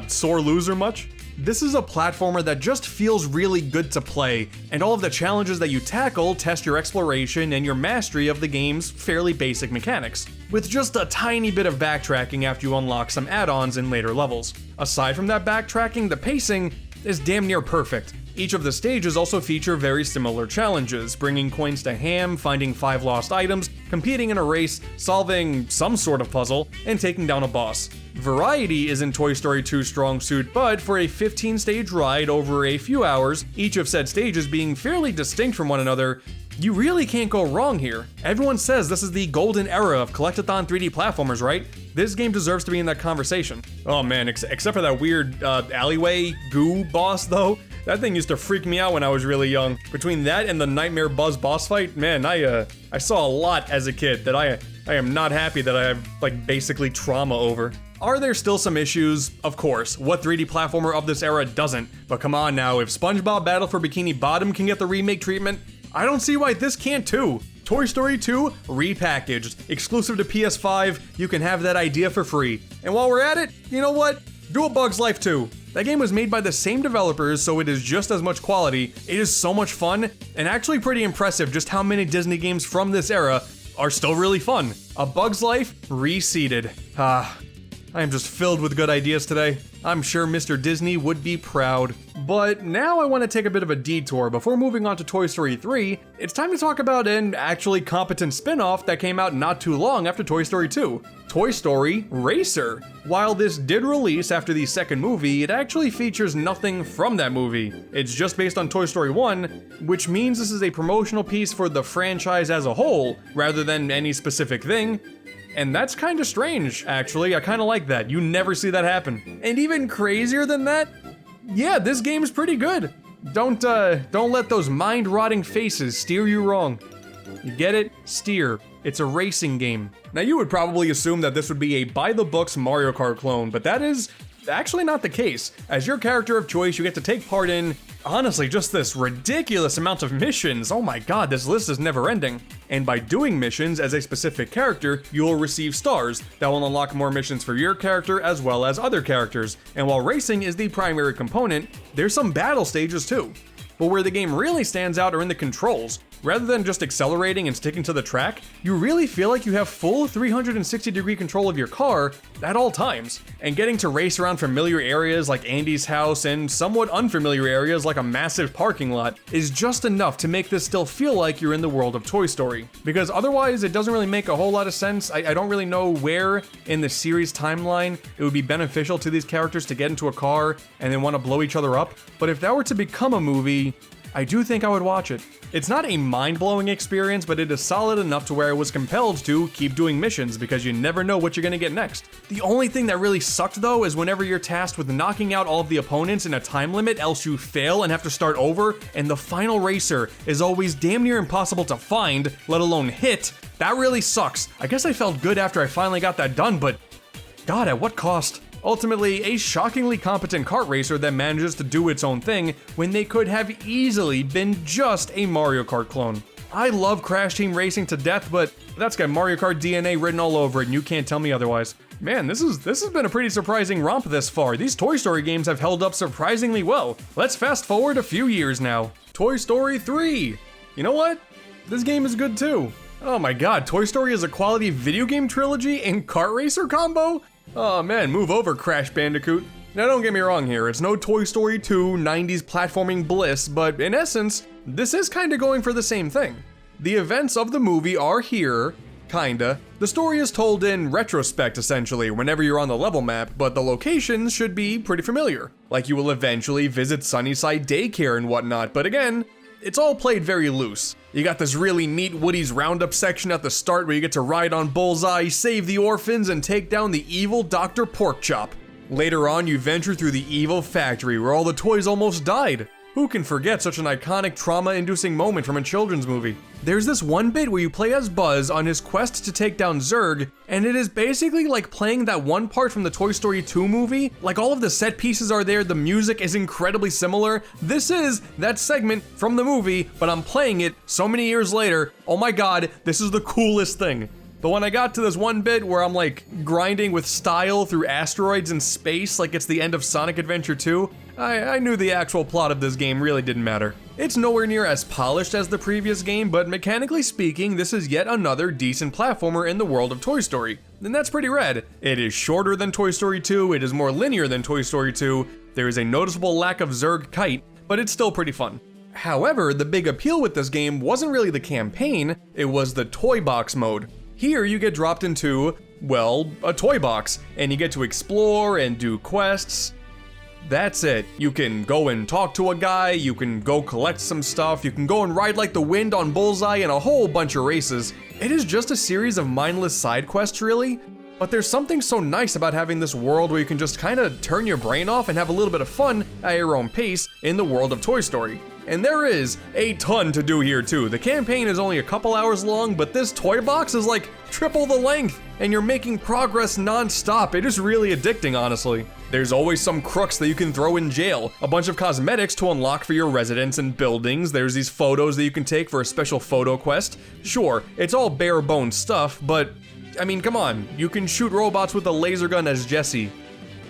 Sore loser much? This is a platformer that just feels really good to play, and all of the challenges that you tackle test your exploration and your mastery of the game's fairly basic mechanics, with just a tiny bit of backtracking after you unlock some add-ons in later levels. Aside from that backtracking, the pacing is damn near perfect. Each of the stages also feature very similar challenges, bringing coins to Ham, finding 5 lost items, competing in a race, solving some sort of puzzle, and taking down a boss. Variety isn't Toy Story 2's strong suit, but for a 15-stage ride over a few hours, each of said stages being fairly distinct from one another, you really can't go wrong here. Everyone says this is the golden era of collectathon 3D platformers, right? This game deserves to be in that conversation. Oh man, except for that weird alleyway goo boss though. That thing used to freak me out when I was really young. Between that and the Nightmare Buzz boss fight, man, I saw a lot as a kid that I am not happy that I have, like, basically trauma over. Are there still some issues? Of course. What 3D platformer of this era doesn't? But come on now, if SpongeBob Battle for Bikini Bottom can get the remake treatment, I don't see why this can't too. Toy Story 2 repackaged, exclusive to PS5, you can have that idea for free. And while we're at it, you know what? Do A Bug's Life 2. That game was made by the same developers, so it is just as much quality. It is so much fun, and actually pretty impressive just how many Disney games from this era are still really fun. A Bug's Life reseeded. I am just filled with good ideas today. I'm sure Mr. Disney would be proud. But now I want to take a bit of a detour. Before moving on to Toy Story 3, it's time to talk about an actually competent spin-off that came out not too long after Toy Story 2. Toy Story Racer. While this did release after the second movie, it actually features nothing from that movie. It's just based on Toy Story 1, which means this is a promotional piece for the franchise as a whole, rather than any specific thing. And that's kind of strange, actually. I kind of like that. You never see that happen. And even crazier than that, yeah, this game is pretty good. Don't let those mind-rotting faces steer you wrong. You get it? Steer. It's a racing game. Now you would probably assume that this would be a by-the-books Mario Kart clone, but that is actually not the case. As your character of choice, you get to take part in, honestly, just this ridiculous amount of missions. Oh my god, this list is never ending. And by doing missions as a specific character, you'll receive stars that will unlock more missions for your character as well as other characters. And while racing is the primary component, there's some battle stages too. But where the game really stands out are in the controls. Rather than just accelerating and sticking to the track, you really feel like you have full 360-degree control of your car at all times. And getting to race around familiar areas like Andy's house and somewhat unfamiliar areas like a massive parking lot is just enough to make this still feel like you're in the world of Toy Story. Because otherwise, it doesn't really make a whole lot of sense. I don't really know where in the series timeline it would be beneficial to these characters to get into a car and then want to blow each other up. But if that were to become a movie, I do think I would watch it. It's not a mind-blowing experience, but it is solid enough to where I was compelled to keep doing missions because you never know what you're gonna get next. The only thing that really sucked though is whenever you're tasked with knocking out all of the opponents in a time limit, else you fail and have to start over, and the final racer is always damn near impossible to find, let alone hit. That really sucks. I guess I felt good after I finally got that done, but god, at what cost? Ultimately, a shockingly competent kart racer that manages to do its own thing when they could have easily been just a Mario Kart clone. I love Crash Team Racing to death, but that's got Mario Kart DNA written all over it and you can't tell me otherwise. Man, this has been a pretty surprising romp this far. These Toy Story games have held up surprisingly well. Let's fast forward a few years now. Toy Story 3. You know what? This game is good too. Oh my god, Toy Story is a quality video game trilogy and kart racer combo? Oh man, move over, Crash Bandicoot. Now don't get me wrong here, it's no Toy Story 2 90s platforming bliss, but in essence, this is kinda going for the same thing. The events of the movie are here, kinda. The story is told in retrospect essentially, whenever you're on the level map, but the locations should be pretty familiar. Like you will eventually visit Sunnyside Daycare and whatnot, but again, it's all played very loose. You got this really neat Woody's Roundup section at the start where you get to ride on Bullseye, save the orphans, and take down the evil Dr. Porkchop. Later on, you venture through the evil factory where all the toys almost died. Who can forget such an iconic trauma-inducing moment from a children's movie? There's this one bit where you play as Buzz on his quest to take down Zurg, and it is basically like playing that one part from the Toy Story 2 movie. Like all of the set pieces are there, the music is incredibly similar. This is that segment from the movie, but I'm playing it so many years later. Oh my god, this is the coolest thing. But when I got to this one bit where I'm like grinding with style through asteroids in space like it's the end of Sonic Adventure 2, I knew the actual plot of this game really didn't matter. It's nowhere near as polished as the previous game, but mechanically speaking, this is yet another decent platformer in the world of Toy Story. And that's pretty rad. It is shorter than Toy Story 2, it is more linear than Toy Story 2, there is a noticeable lack of Zurg Kite, but it's still pretty fun. However, the big appeal with this game wasn't really the campaign, it was the toy box mode. Here you get dropped into, well, a toy box, and you get to explore and do quests. That's it. You can go and talk to a guy, you can go collect some stuff, you can go and ride like the wind on Bullseye and a whole bunch of races. It is just a series of mindless side quests, really. But there's something so nice about having this world where you can just kind of turn your brain off and have a little bit of fun at your own pace in the world of Toy Story. And there is a ton to do here too. The campaign is only a couple hours long, but this toy box is like triple the length, and you're making progress non-stop. It is really addicting, honestly. There's always some crooks that you can throw in jail, a bunch of cosmetics to unlock for your residents and buildings, there's these photos that you can take for a special photo quest. Sure, it's all bare bones stuff, but I mean, come on, you can shoot robots with a laser gun as Jessie.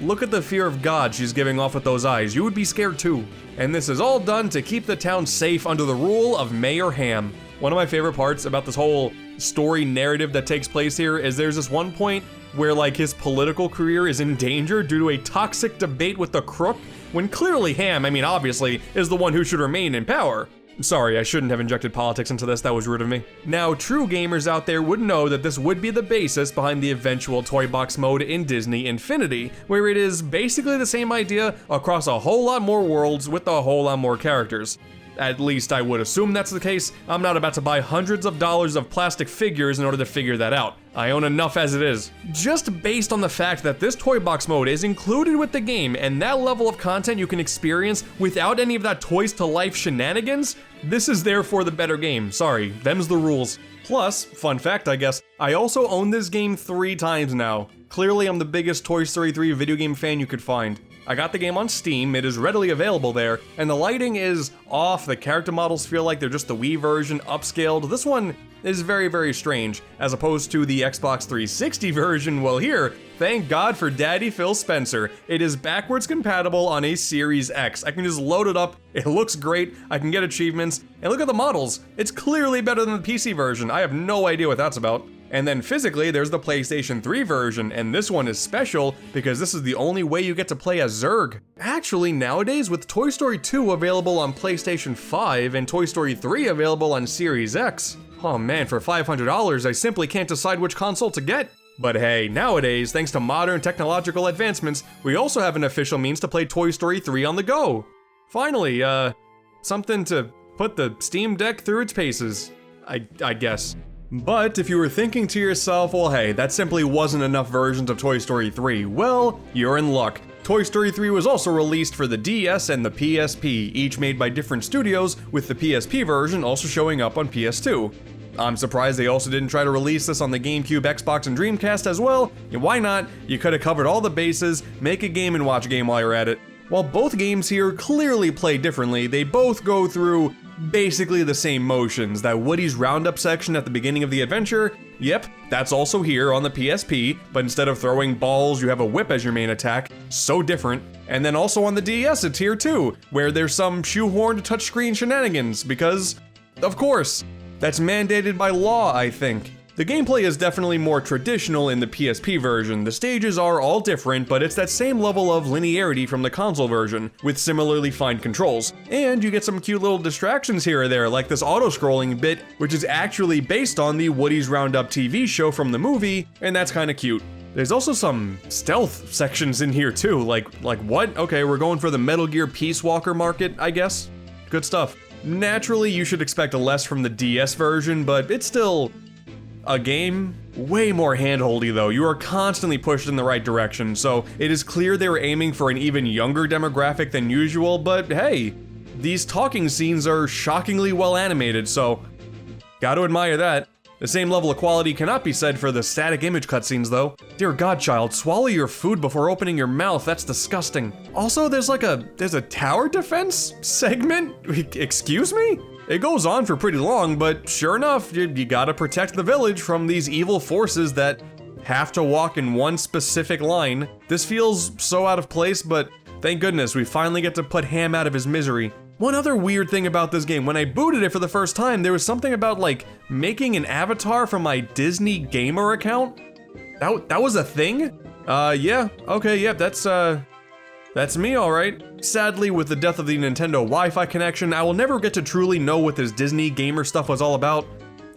Look at the fear of God she's giving off with those eyes, you would be scared too. And this is all done to keep the town safe under the rule of Mayor Ham. One of my favorite parts about this whole story narrative that takes place here is there's this one point where like his political career is in danger due to a toxic debate with the crook, when clearly Ham, I mean obviously, is the one who should remain in power. Sorry, I shouldn't have injected politics into this, that was rude of me. Now, true gamers out there would know that this would be the basis behind the eventual toy box mode in Disney Infinity, where it is basically the same idea across a whole lot more worlds with a whole lot more characters. At least I would assume that's the case. I'm not about to buy hundreds of dollars of plastic figures in order to figure that out. I own enough as it is. Just based on the fact that this toy box mode is included with the game and that level of content you can experience without any of that Toys to Life shenanigans, this is therefore the better game. Sorry, them's the rules. Plus, fun fact I guess, I also own this game 3 times now. Clearly I'm the biggest Toy Story 3 video game fan you could find. I got the game on Steam, it is readily available there, and the lighting is off, the character models feel like they're just the Wii version, upscaled. This one is very, very strange, as opposed to the Xbox 360 version. Well here, thank God for Daddy Phil Spencer. It is backwards compatible on a Series X. I can just load it up, it looks great, I can get achievements, and look at the models. It's clearly better than the PC version, I have no idea what that's about. And then physically, there's the PlayStation 3 version, and this one is special because this is the only way you get to play as Zurg. Actually, nowadays, with Toy Story 2 available on PlayStation 5 and Toy Story 3 available on Series X, oh man, for $500, I simply can't decide which console to get. But hey, nowadays, thanks to modern technological advancements, we also have an official means to play Toy Story 3 on the go. Finally, something to put the Steam Deck through its paces, I guess. But if you were thinking to yourself, well hey, that simply wasn't enough versions of Toy Story 3, well, you're in luck. Toy Story 3 was also released for the DS and the PSP, each made by different studios, with the PSP version also showing up on PS2. I'm surprised they also didn't try to release this on the GameCube, Xbox, and Dreamcast as well. Why not? You could have covered all the bases, make a Game & Watch game while you're at it. While both games here clearly play differently, they both go through basically the same motions. That Woody's Roundup section at the beginning of the adventure, yep, that's also here on the PSP, but instead of throwing balls, you have a whip as your main attack. So different. And then also on the DS, it's here too, where there's some shoehorned touchscreen shenanigans, because, of course, that's mandated by law, I think. The gameplay is definitely more traditional in the PSP version. The stages are all different, but it's that same level of linearity from the console version, with similarly fine controls. And you get some cute little distractions here or there, like this auto-scrolling bit, which is actually based on the Woody's Roundup TV show from the movie, and that's kinda cute. There's also some stealth sections in here too, like what? Okay, we're going for the Metal Gear Peace Walker market, I guess? Good stuff. Naturally, you should expect less from the DS version, but it's still a game. Way more handholdy though. You are constantly pushed in the right direction, so it is clear they were aiming for an even younger demographic than usual, but hey, these talking scenes are shockingly well animated, so gotta admire that. The same level of quality cannot be said for the static image cutscenes though. Dear Godchild, swallow your food before opening your mouth, that's disgusting. Also, there's a tower defense segment? Excuse me? It goes on for pretty long, but sure enough, you gotta protect the village from these evil forces that have to walk in one specific line. This feels so out of place, but thank goodness we finally get to put Ham out of his misery. One other weird thing about this game, when I booted it for the first time, there was something about like making an avatar from my Disney Gamer account. That was a thing? Yeah, okay, yep, that's me, alright. Sadly, with the death of the Nintendo Wi-Fi connection, I will never get to truly know what this Disney Gamer stuff was all about.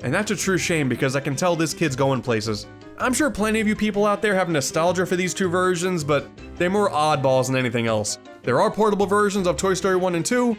And that's a true shame because I can tell this kid's going places. I'm sure plenty of you people out there have nostalgia for these two versions, but they're more oddballs than anything else. There are portable versions of Toy Story 1 and 2,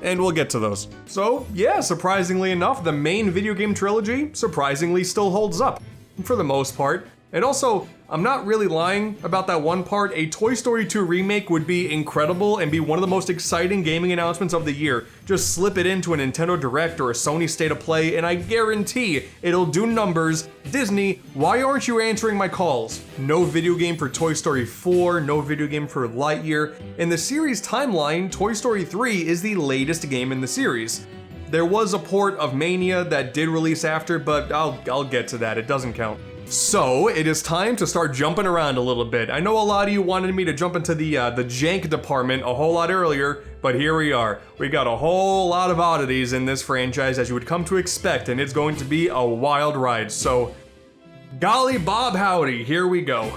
and we'll get to those. So, yeah, surprisingly enough, the main video game trilogy surprisingly still holds up, for the most part. And also, I'm not really lying about that one part. A Toy Story 2 remake would be incredible and be one of the most exciting gaming announcements of the year. Just slip it into a Nintendo Direct or a Sony State of Play, and I guarantee it'll do numbers. Disney, why aren't you answering my calls? No video game for Toy Story 4, no video game for Lightyear. In the series timeline, Toy Story 3 is the latest game in the series. There was a port of Mania that did release after, but I'll get to that, it doesn't count. So, it is time to start jumping around a little bit. I know a lot of you wanted me to jump into the jank department a whole lot earlier, but here we are. We got a whole lot of oddities in this franchise, as you would come to expect, and it's going to be a wild ride. So, golly bob howdy, here we go.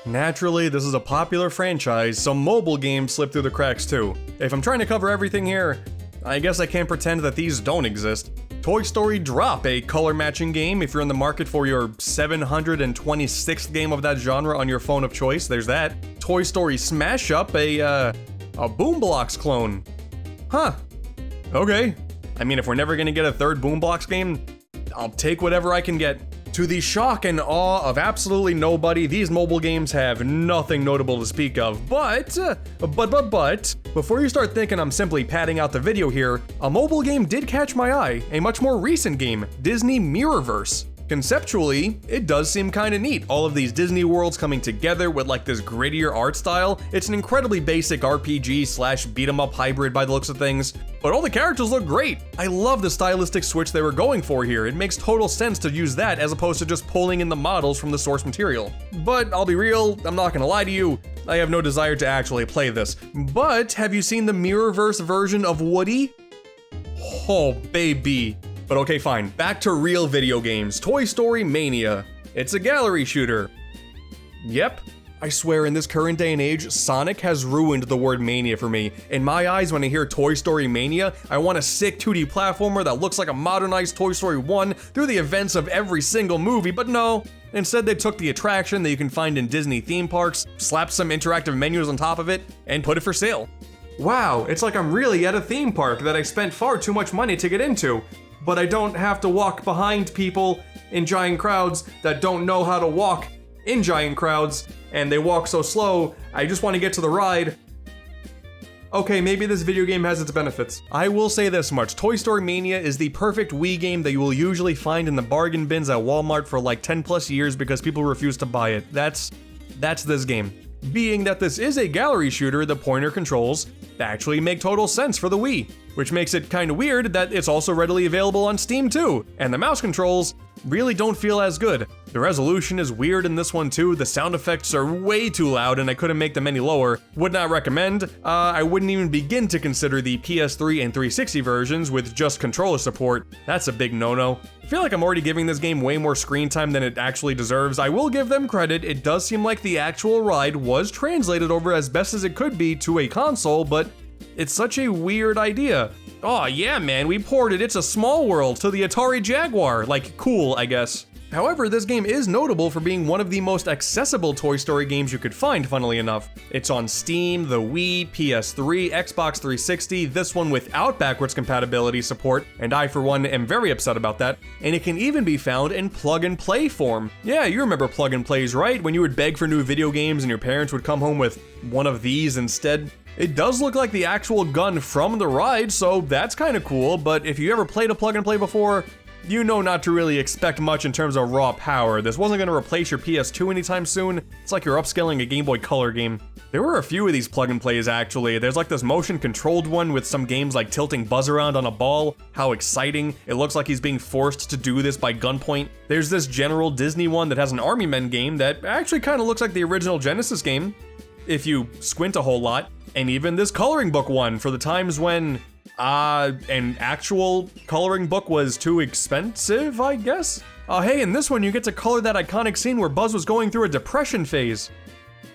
Naturally, this is a popular franchise, so mobile games slip through the cracks too. If I'm trying to cover everything here, I guess I can't pretend that these don't exist. Toy Story Drop, a color matching game if you're in the market for your 726th game of that genre on your phone of choice, there's that. Toy Story Smash Up, a Boomblocks clone. Huh. Okay. I mean, if we're never gonna get a third Boomblocks game, I'll take whatever I can get. To the shock and awe of absolutely nobody, these mobile games have nothing notable to speak of, but, before you start thinking I'm simply padding out the video here, a mobile game did catch my eye, a much more recent game, Disney Mirrorverse. Conceptually, it does seem kinda neat, all of these Disney worlds coming together with like this grittier art style. It's an incredibly basic RPG / beat 'em up hybrid by the looks of things, but all the characters look great. I love the stylistic switch they were going for here. It makes total sense to use that as opposed to just pulling in the models from the source material. But I'll be real, I'm not gonna lie to you, I have no desire to actually play this. But have you seen the Mirrorverse version of Woody? Oh baby. But okay, fine. Back to real video games. Toy Story Mania. It's a gallery shooter. Yep. I swear in this current day and age, Sonic has ruined the word mania for me. In my eyes, when I hear Toy Story Mania, I want a sick 2D platformer that looks like a modernized Toy Story 1 through the events of every single movie, but no. Instead, they took the attraction that you can find in Disney theme parks, slapped some interactive menus on top of it, and put it for sale. Wow, it's like I'm really at a theme park that I spent far too much money to get into. But I don't have to walk behind people in giant crowds that don't know how to walk in giant crowds, and they walk so slow, I just want to get to the ride. Okay, maybe this video game has its benefits. I will say this much, Toy Story Mania is the perfect Wii game that you will usually find in the bargain bins at Walmart for like 10 plus years because people refuse to buy it. That's this game. Being that this is a gallery shooter, the pointer controls actually make total sense for the Wii, which makes it kinda weird that it's also readily available on Steam too, and the mouse controls really don't feel as good. The resolution is weird in this one too, the sound effects are way too loud and I couldn't make them any lower. Would not recommend. I wouldn't even begin to consider the PS3 and 360 versions with just controller support. That's a big no-no. I feel like I'm already giving this game way more screen time than it actually deserves. I will give them credit, it does seem like the actual ride was translated over as best as it could be to a console, but it's such a weird idea. Oh yeah man, we ported It's a Small World to the Atari Jaguar. Like, cool, I guess. However, this game is notable for being one of the most accessible Toy Story games you could find, funnily enough. It's on Steam, the Wii, PS3, Xbox 360, this one without backwards compatibility support, and I for one am very upset about that, and it can even be found in plug-and-play form. Yeah, you remember plug-and-plays, right? When you would beg for new video games and your parents would come home with one of these instead. It does look like the actual gun from the ride, so that's kinda cool, but if you ever played a plug-and-play before, you know not to really expect much in terms of raw power. This wasn't going to replace your PS2 anytime soon. It's like you're upscaling a Game Boy Color game. There were a few of these plug and plays actually. There's like this motion controlled one with some games like tilting Buzz around on a ball. How exciting. It looks like he's being forced to do this by gunpoint. There's this general Disney one that has an Army Men game that actually kind of looks like the original Genesis game, if you squint a whole lot. And even this coloring book one for the times when an actual coloring book was too expensive, I guess? Hey, in this one you get to color that iconic scene where Buzz was going through a depression phase.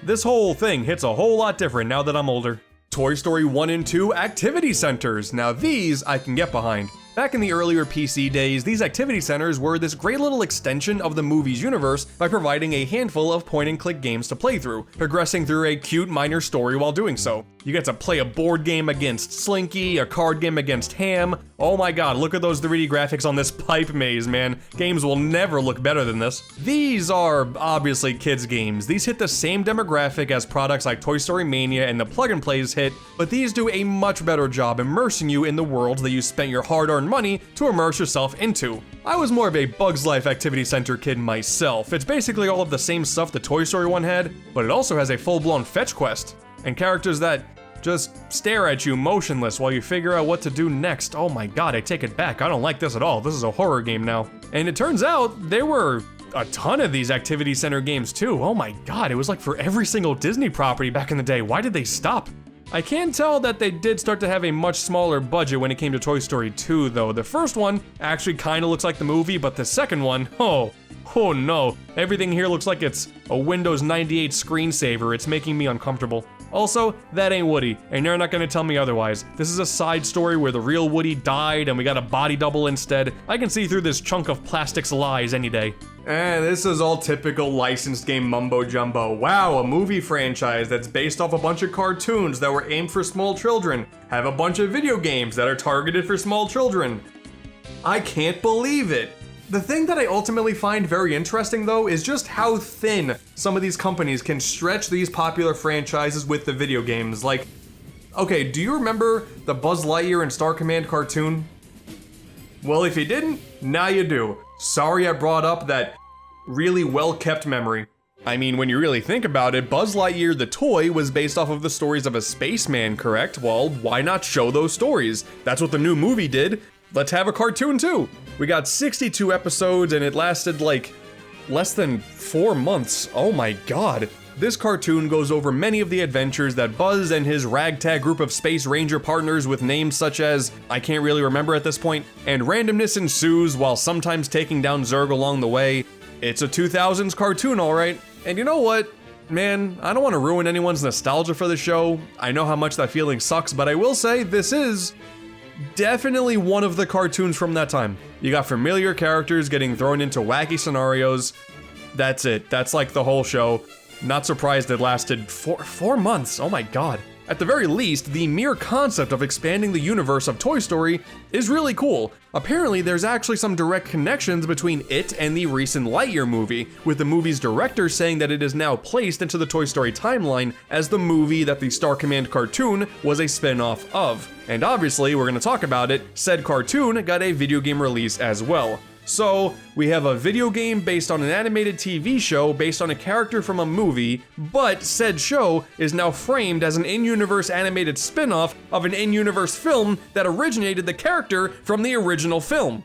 This whole thing hits a whole lot different now that I'm older. Toy Story 1 and 2 activity centers. Now these I can get behind. Back in the earlier PC days, these activity centers were this great little extension of the movie's universe by providing a handful of point-and-click games to play through, progressing through a cute minor story while doing so. You get to play a board game against Slinky, a card game against Ham. Oh my god, look at those 3D graphics on this pipe maze, man. Games will never look better than this. These are obviously kids games. These hit the same demographic as products like Toy Story Mania and the plug and plays hit, but these do a much better job immersing you in the worlds that you spent your hard-earned money to immerse yourself into. I was more of a Bugs Life Activity Center kid myself. It's basically all of the same stuff the Toy Story one had, but it also has a full-blown fetch quest, and characters that just stare at you motionless while you figure out what to do next. Oh my god, I take it back. I don't like this at all. This is a horror game now. And it turns out there were a ton of these activity center games too. Oh my god, it was like for every single Disney property back in the day. Why did they stop? I can tell that they did start to have a much smaller budget when it came to Toy Story 2 though. The first one actually kind of looks like the movie, but the second one, oh no. Everything here looks like it's a Windows 98 screensaver. It's making me uncomfortable. Also, that ain't Woody, and you're not gonna tell me otherwise. This is a side story where the real Woody died and we got a body double instead. I can see through this chunk of plastic's lies any day. This is all typical licensed game mumbo jumbo. Wow, a movie franchise that's based off a bunch of cartoons that were aimed for small children, have a bunch of video games that are targeted for small children. I can't believe it. The thing that I ultimately find very interesting though is just how thin some of these companies can stretch these popular franchises with the video games. Like, okay, do you remember the Buzz Lightyear and Star Command cartoon? Well, if you didn't, now you do. Sorry I brought up that really well-kept memory. I mean, when you really think about it, Buzz Lightyear the toy was based off of the stories of a spaceman, correct? Well, why not show those stories? That's what the new movie did. Let's have a cartoon too. We got 62 episodes and it lasted like less than 4 months. Oh my god. This cartoon goes over many of the adventures that Buzz and his ragtag group of Space Ranger partners with names such as, I can't really remember at this point, and randomness ensues while sometimes taking down Zurg along the way. It's a 2000s cartoon, alright. And you know what? Man, I don't want to ruin anyone's nostalgia for the show. I know how much that feeling sucks, but I will say this is definitely one of the cartoons from that time. You got familiar characters getting thrown into wacky scenarios. That's it. That's like the whole show. Not surprised it lasted four months. Oh my god. At the very least, the mere concept of expanding the universe of Toy Story is really cool. Apparently, there's actually some direct connections between it and the recent Lightyear movie, with the movie's director saying that it is now placed into the Toy Story timeline as the movie that the Star Command cartoon was a spin-off of. And obviously, we're gonna talk about it, said cartoon got a video game release as well. So, we have a video game based on an animated TV show based on a character from a movie, but said show is now framed as an in-universe animated spin-off of an in-universe film that originated the character from the original film.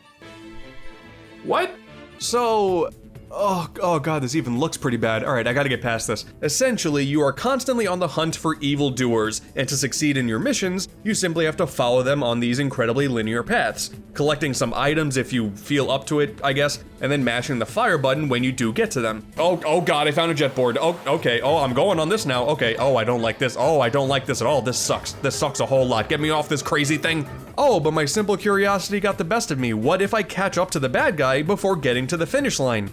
What? So, oh god, this even looks pretty bad. Alright, I gotta get past this. Essentially, you are constantly on the hunt for evildoers, and to succeed in your missions, you simply have to follow them on these incredibly linear paths, collecting some items if you feel up to it, I guess, and then mashing the fire button when you do get to them. Oh god, I found a jet board. Oh, okay, I'm going on this now. Okay, I don't like this. I don't like this at all. This sucks. This sucks a whole lot. Get me off this crazy thing. Oh, but my simple curiosity got the best of me. What if I catch up to the bad guy before getting to the finish line?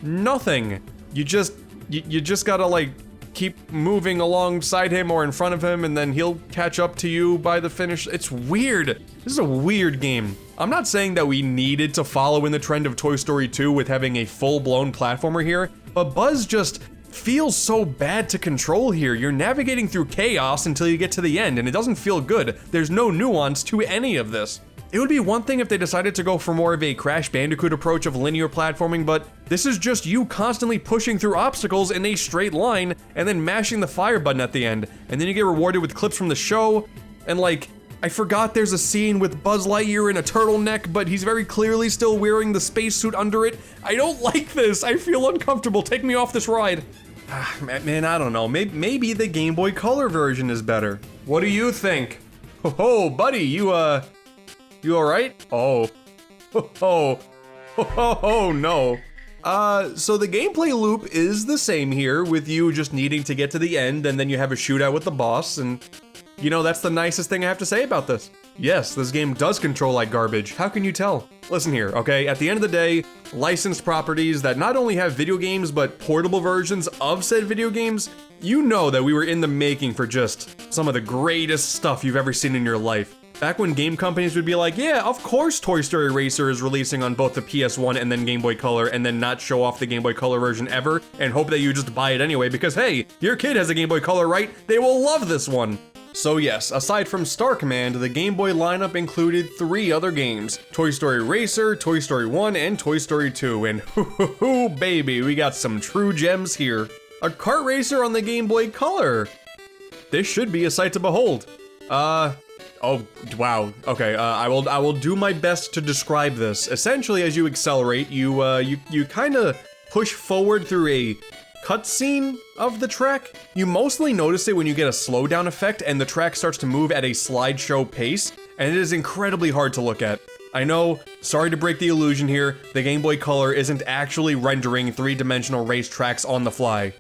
Nothing. You just gotta like keep moving alongside him or in front of him and then he'll catch up to you by the finish. It's weird. This is a weird game. I'm not saying that we needed to follow in the trend of Toy Story 2 with having a full-blown platformer here, but Buzz just feels so bad to control here. You're navigating through chaos until you get to the end and it doesn't feel good. There's no nuance to any of this. It would be one thing if they decided to go for more of a Crash Bandicoot approach of linear platforming, but this is just you constantly pushing through obstacles in a straight line and then mashing the fire button at the end, and then you get rewarded with clips from the show, and like, I forgot there's a scene with Buzz Lightyear in a turtleneck, but he's very clearly still wearing the spacesuit under it. I don't like this. I feel uncomfortable. Take me off this ride. Man, I don't know. Maybe the Game Boy Color version is better. What do you think? Oh, buddy, you alright? Oh, no. So the gameplay loop is the same here, with you just needing to get to the end, and then you have a shootout with the boss, and you know, that's the nicest thing I have to say about this. Yes, this game does control like garbage. How can you tell? Listen here, okay? At the end of the day, licensed properties that not only have video games, but portable versions of said video games, you know that we were in the making for just some of the greatest stuff you've ever seen in your life. Back when game companies would be like, yeah, of course Toy Story Racer is releasing on both the PS1 and then Game Boy Color, and then not show off the Game Boy Color version ever, and hope that you just buy it anyway because, hey, your kid has a Game Boy Color, right? They will love this one. So yes, aside from Star Command, the Game Boy lineup included 3 other games: Toy Story Racer, Toy Story 1, and Toy Story 2, and hoo baby, we got some true gems here. A kart racer on the Game Boy Color. This should be a sight to behold. Oh, wow. Okay, I will do my best to describe this. Essentially, as you accelerate, you kind of push forward through a cutscene of the track. You mostly notice it when you get a slowdown effect and the track starts to move at a slideshow pace, and it is incredibly hard to look at. I know, sorry to break the illusion here, the Game Boy Color isn't actually rendering 3-dimensional race tracks on the fly.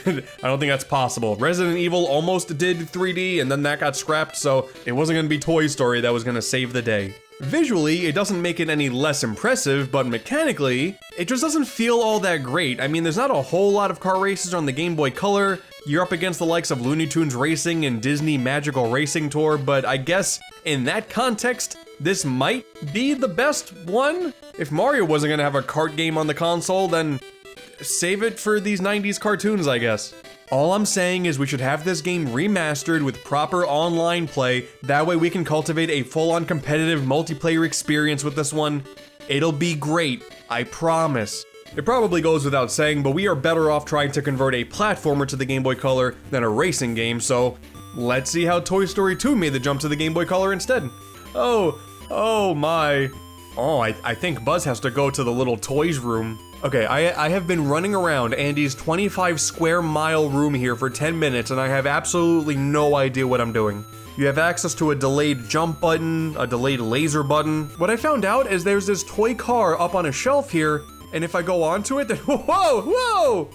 I don't think that's possible. Resident Evil almost did 3D and then that got scrapped, so it wasn't gonna be Toy Story that was gonna save the day. Visually, it doesn't make it any less impressive, but mechanically, it just doesn't feel all that great. I mean, there's not a whole lot of car races on the Game Boy Color. You're up against the likes of Looney Tunes Racing and Disney Magical Racing Tour, but I guess in that context, this might be the best one. If Mario wasn't gonna have a kart game on the console, then save it for these 90s cartoons, I guess. All I'm saying is we should have this game remastered with proper online play. That way we can cultivate a full-on competitive multiplayer experience with this one. It'll be great, I promise. It probably goes without saying, but we are better off trying to convert a platformer to the Game Boy Color than a racing game, so let's see how Toy Story 2 made the jump to the Game Boy Color instead. Oh my. Oh, I think Buzz has to go to the little toys room. Okay, I have been running around Andy's 25 square mile room here for 10 minutes and I have absolutely no idea what I'm doing. You have access to a delayed jump button, a delayed laser button. What I found out is there's this toy car up on a shelf here, and if I go onto it, then whoa!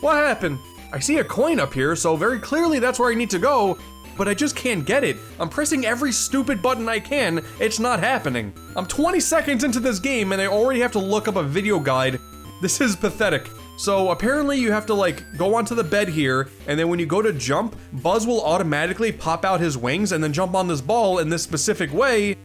What happened? I see a coin up here, so very clearly that's where I need to go, but I just can't get it. I'm pressing every stupid button I can, it's not happening. I'm 20 seconds into this game and I already have to look up a video guide. This is pathetic. So apparently you have to like go onto the bed here, and then when you go to jump, Buzz will automatically pop out his wings and then jump on this ball in this specific way.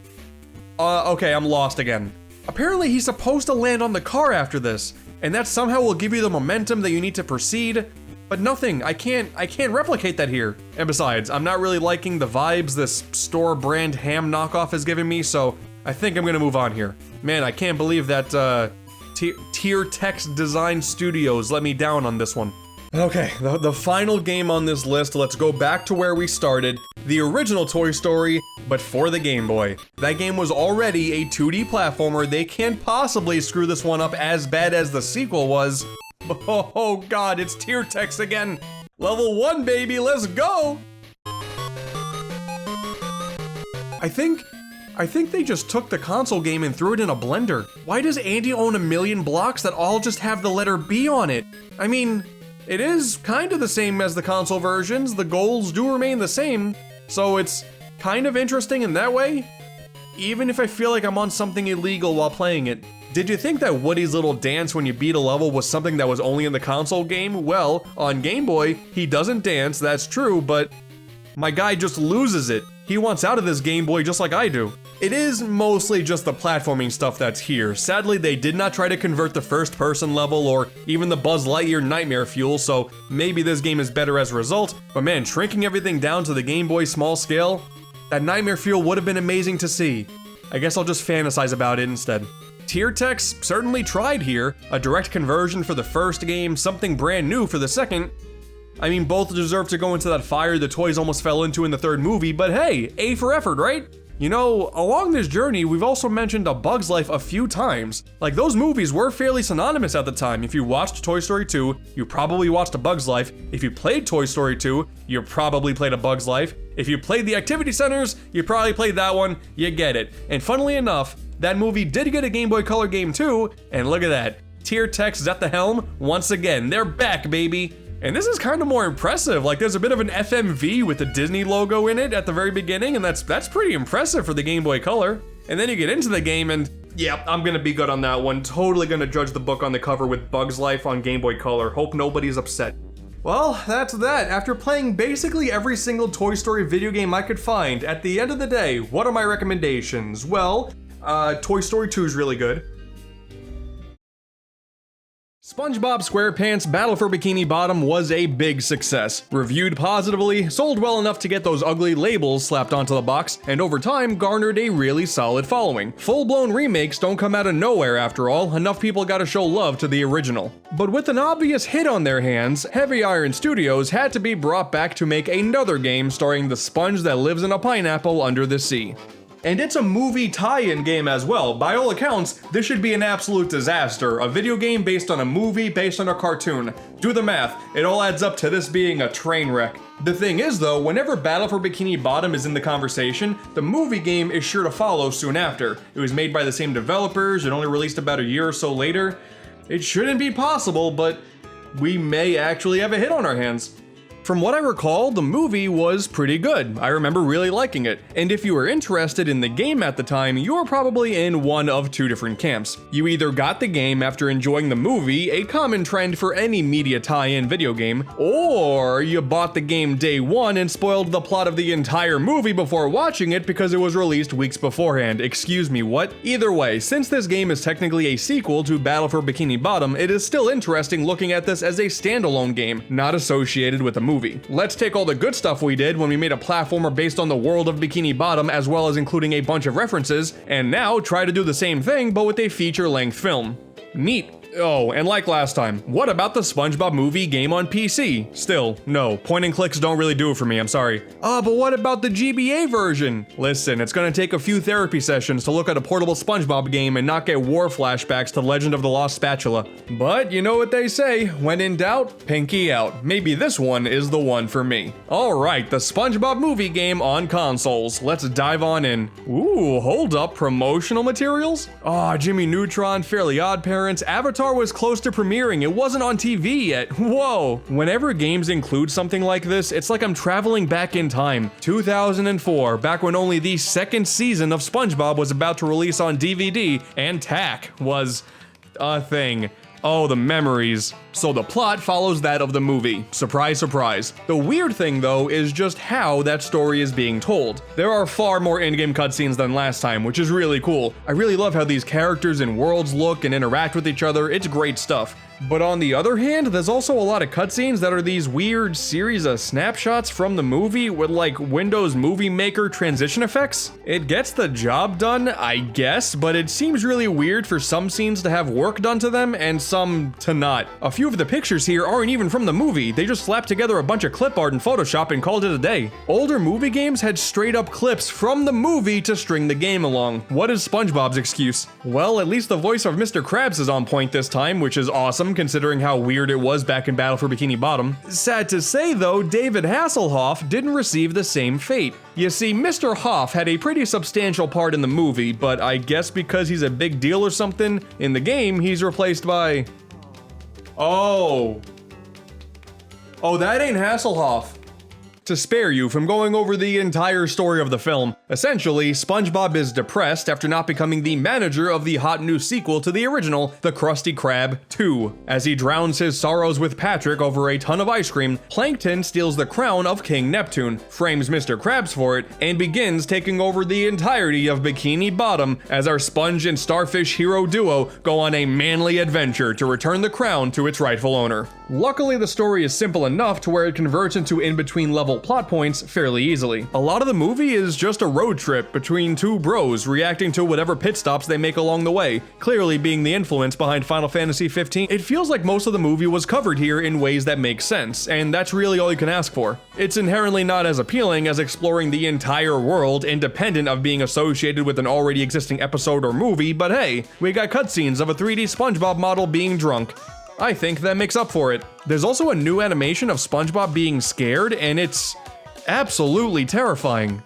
Okay, I'm lost again. Apparently he's supposed to land on the car after this, and that somehow will give you the momentum that you need to proceed. But nothing, I can't replicate that here. And besides, I'm not really liking the vibes this store brand ham knockoff is giving me, so I think I'm gonna move on here. Man, I can't believe that Tier Text Design Studios let me down on this one. Okay, the final game on this list, let's go back to where we started. The original Toy Story, but for the Game Boy. That game was already a 2D platformer. They can't possibly screw this one up as bad as the sequel was. Oh god, it's Tier Text again. Level 1, baby, let's go! I think they just took the console game and threw it in a blender. Why does Andy own a million blocks that all just have the letter B on it? I mean, it is kind of the same as the console versions. The goals do remain the same, so it's kind of interesting in that way. Even if I feel like I'm on something illegal while playing it. Did you think that Woody's little dance when you beat a level was something that was only in the console game? Well, on Game Boy, he doesn't dance, that's true, but my guy just loses it. He wants out of this Game Boy just like I do. It is mostly just the platforming stuff that's here. Sadly, they did not try to convert the first-person level or even the Buzz Lightyear Nightmare Fuel, so maybe this game is better as a result, but man, shrinking everything down to the Game Boy small scale, that Nightmare Fuel would have been amazing to see. I guess I'll just fantasize about it instead. Tier text certainly tried here, a direct conversion for the first game, something brand new for the second. I mean, both deserve to go into that fire the toys almost fell into in the third movie, but hey, A for effort, right? You know, along this journey, we've also mentioned A Bug's Life a few times. Like, those movies were fairly synonymous at the time. If you watched Toy Story 2, you probably watched A Bug's Life. If you played Toy Story 2, you probably played A Bug's Life. If you played the activity centers, you probably played that one. You get it. And funnily enough, that movie did get a Game Boy Color game too, and look at that. Tier text is at the helm once again. They're back, baby. And this is kind of more impressive. Like, there's a bit of an FMV with the Disney logo in it at the very beginning, and that's pretty impressive for the Game Boy Color. And then you get into the game and, yeah, I'm gonna be good on that one. Totally gonna judge the book on the cover with Bug's Life on Game Boy Color. Hope nobody's upset. Well, that's that. After playing basically every single Toy Story video game I could find, at the end of the day, what are my recommendations? Well, Toy Story 2 is really good. SpongeBob SquarePants Battle for Bikini Bottom was a big success. Reviewed positively, sold well enough to get those ugly labels slapped onto the box, and over time garnered a really solid following. Full-blown remakes don't come out of nowhere after all, enough people gotta show love to the original. But with an obvious hit on their hands, Heavy Iron Studios had to be brought back to make another game starring the sponge that lives in a pineapple under the sea. And it's a movie tie-in game as well. By all accounts, this should be an absolute disaster. A video game based on a movie based on a cartoon. Do the math, it all adds up to this being a train wreck. The thing is though, whenever Battle for Bikini Bottom is in the conversation, the movie game is sure to follow soon after. It was made by the same developers, it only released about a year or so later. It shouldn't be possible, but we may actually have a hit on our hands. From what I recall, the movie was pretty good. I remember really liking it. And if you were interested in the game at the time, you were probably in one of two different camps. You either got the game after enjoying the movie, a common trend for any media tie-in video game, or you bought the game day one and spoiled the plot of the entire movie before watching it because it was released weeks beforehand. Excuse me, what? Either way, since this game is technically a sequel to Battle for Bikini Bottom, it is still interesting looking at this as a standalone game, not associated with a movie. Let's take all the good stuff we did when we made a platformer based on the world of Bikini Bottom, as well as including a bunch of references, and now try to do the same thing but with a feature-length film. Neat. Oh, and like last time, what about the SpongeBob movie game on PC? Still, no, point and clicks don't really do it for me, I'm sorry. But what about the GBA version? Listen, it's gonna take a few therapy sessions to look at a portable SpongeBob game and not get war flashbacks to Legend of the Lost Spatula. But you know what they say, when in doubt, pinky out. Maybe this one is the one for me. Alright, the SpongeBob movie game on consoles. Let's dive on in. Ooh, hold up, promotional materials? Jimmy Neutron, Fairly Odd Parents, Avatar was close to premiering, it wasn't on TV yet. Whoa! Whenever games include something like this, it's like I'm traveling back in time. 2004, back when only the second season of SpongeBob was about to release on DVD, and TAC was a thing. Oh, the memories. So the plot follows that of the movie. Surprise, surprise. The weird thing though is just how that story is being told. There are far more in-game cutscenes than last time, which is really cool. I really love how these characters and worlds look and interact with each other. It's great stuff. But on the other hand, there's also a lot of cutscenes that are these weird series of snapshots from the movie with like Windows Movie Maker transition effects. It gets the job done, I guess, but it seems really weird for some scenes to have work done to them and some to not. A few of the pictures here aren't even from the movie, they just slapped together a bunch of clip art in Photoshop and called it a day. Older movie games had straight up clips from the movie to string the game along. What is SpongeBob's excuse? Well, at least the voice of Mr. Krabs is on point this time, which is awesome considering how weird it was back in Battle for Bikini Bottom. Sad to say though, David Hasselhoff didn't receive the same fate. You see, Mr. Hoff had a pretty substantial part in the movie, but I guess because he's a big deal or something, in the game he's replaced by... Oh, that ain't Hasselhoff. To spare you from going over the entire story of the film, essentially, SpongeBob is depressed after not becoming the manager of the hot new sequel to the original, The Krusty Krab 2. As he drowns his sorrows with Patrick over a ton of ice cream, Plankton steals the crown of King Neptune, frames Mr. Krabs for it, and begins taking over the entirety of Bikini Bottom as our Sponge and Starfish hero duo go on a manly adventure to return the crown to its rightful owner. Luckily, the story is simple enough to where it converts into in-between level plot points fairly easily. A lot of the movie is just a road trip between two bros reacting to whatever pit stops they make along the way, clearly being the influence behind Final Fantasy XV. It feels like most of the movie was covered here in ways that make sense, and that's really all you can ask for. It's inherently not as appealing as exploring the entire world independent of being associated with an already existing episode or movie, but hey, we got cutscenes of a 3D SpongeBob model being drunk. I think that makes up for it. There's also a new animation of SpongeBob being scared, and it's absolutely terrifying.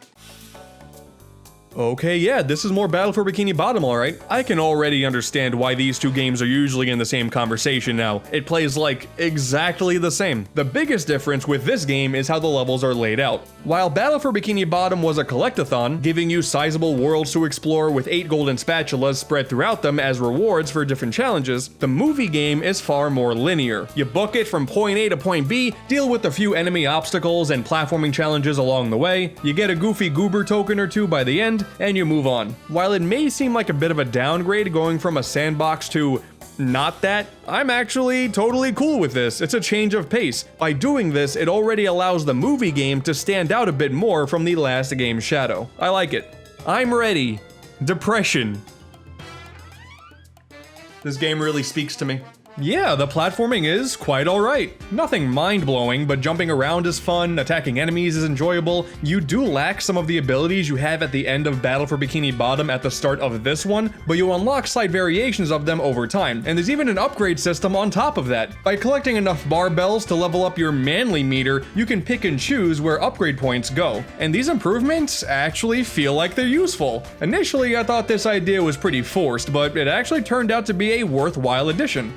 Okay, yeah, this is more Battle for Bikini Bottom, alright. I can already understand why these two games are usually in the same conversation now. It plays like exactly the same. The biggest difference with this game is how the levels are laid out. While Battle for Bikini Bottom was a collectathon, giving you sizable worlds to explore with 8 golden spatulas spread throughout them as rewards for different challenges, the movie game is far more linear. You book it from point A to point B, deal with a few enemy obstacles and platforming challenges along the way, you get a goofy goober token or two by the end, and you move on. While it may seem like a bit of a downgrade going from a sandbox to not that, I'm actually totally cool with this. It's a change of pace. By doing this, it already allows the movie game to stand out a bit more from the last game's shadow. I like it. I'm ready. Depression. This game really speaks to me. Yeah, the platforming is quite alright. Nothing mind-blowing, but jumping around is fun, attacking enemies is enjoyable. You do lack some of the abilities you have at the end of Battle for Bikini Bottom at the start of this one, but you unlock slight variations of them over time, and there's even an upgrade system on top of that. By collecting enough barbells to level up your manly meter, you can pick and choose where upgrade points go, and these improvements actually feel like they're useful. Initially, I thought this idea was pretty forced, but it actually turned out to be a worthwhile addition.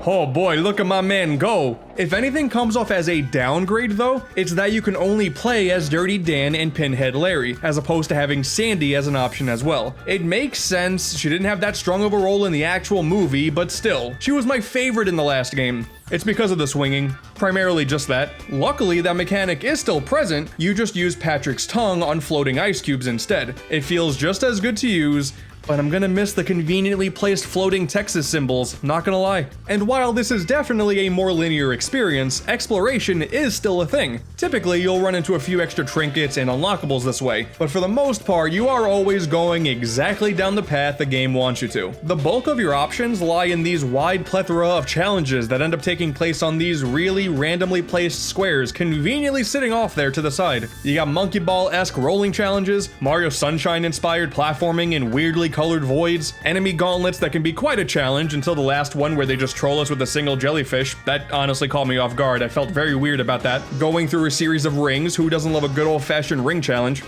Oh boy, look at my man go. If anything comes off as a downgrade though, it's that you can only play as Dirty Dan and Pinhead Larry, as opposed to having Sandy as an option as well. It makes sense, she didn't have that strong of a role in the actual movie, but still, she was my favorite in the last game. It's because of the swinging, primarily just that. Luckily, that mechanic is still present, you just use Patrick's tongue on floating ice cubes instead. It feels just as good to use, but I'm gonna miss the conveniently placed floating Texas symbols, not gonna lie. And while this is definitely a more linear experience, exploration is still a thing. Typically, you'll run into a few extra trinkets and unlockables this way, but for the most part, you are always going exactly down the path the game wants you to. The bulk of your options lie in these wide plethora of challenges that end up taking place on these really randomly placed squares conveniently sitting off there to the side. You got Monkey Ball-esque rolling challenges, Mario Sunshine-inspired platforming in weirdly colored voids, enemy gauntlets that can be quite a challenge until the last one where they just troll us with a single jellyfish. That honestly caught me off guard. I felt very weird about that. Going through a series of rings. Who doesn't love a good old-fashioned ring challenge?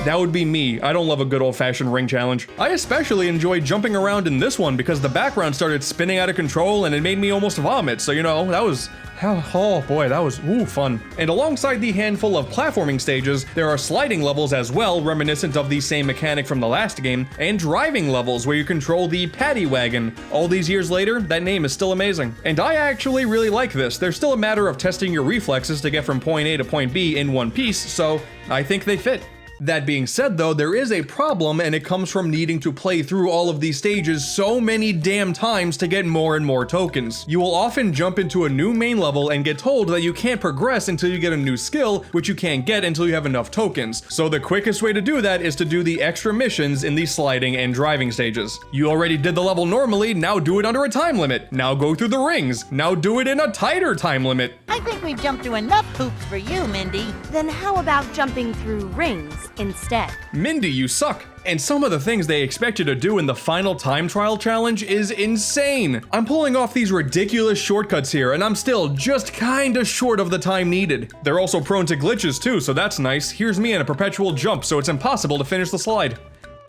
That would be me. I don't love a good old-fashioned ring challenge. I especially enjoyed jumping around in this one because the background started spinning out of control and it made me almost vomit. So, you know, that was... oh boy, that was fun. And alongside the handful of platforming stages, there are sliding levels as well, reminiscent of the same mechanic from the last game, and driving levels where you control the paddy wagon. All these years later, that name is still amazing. And I actually really like this. There's still a matter of testing your reflexes to get from point A to point B in one piece, so I think they fit. That being said though, there is a problem, and it comes from needing to play through all of these stages so many damn times to get more and more tokens. You will often jump into a new main level and get told that you can't progress until you get a new skill, which you can't get until you have enough tokens. So the quickest way to do that is to do the extra missions in the sliding and driving stages. You already did the level normally, now do it under a time limit. Now go through the rings, now do it in a tighter time limit. I think we've jumped through enough hoops for you, Mindy. Then how about jumping through rings instead? Mindy, you suck. And some of the things they expect you to do in the final time trial challenge is insane. I'm pulling off these ridiculous shortcuts here, and I'm still just kinda short of the time needed. They're also prone to glitches too, so that's nice. Here's me in a perpetual jump, so it's impossible to finish the slide.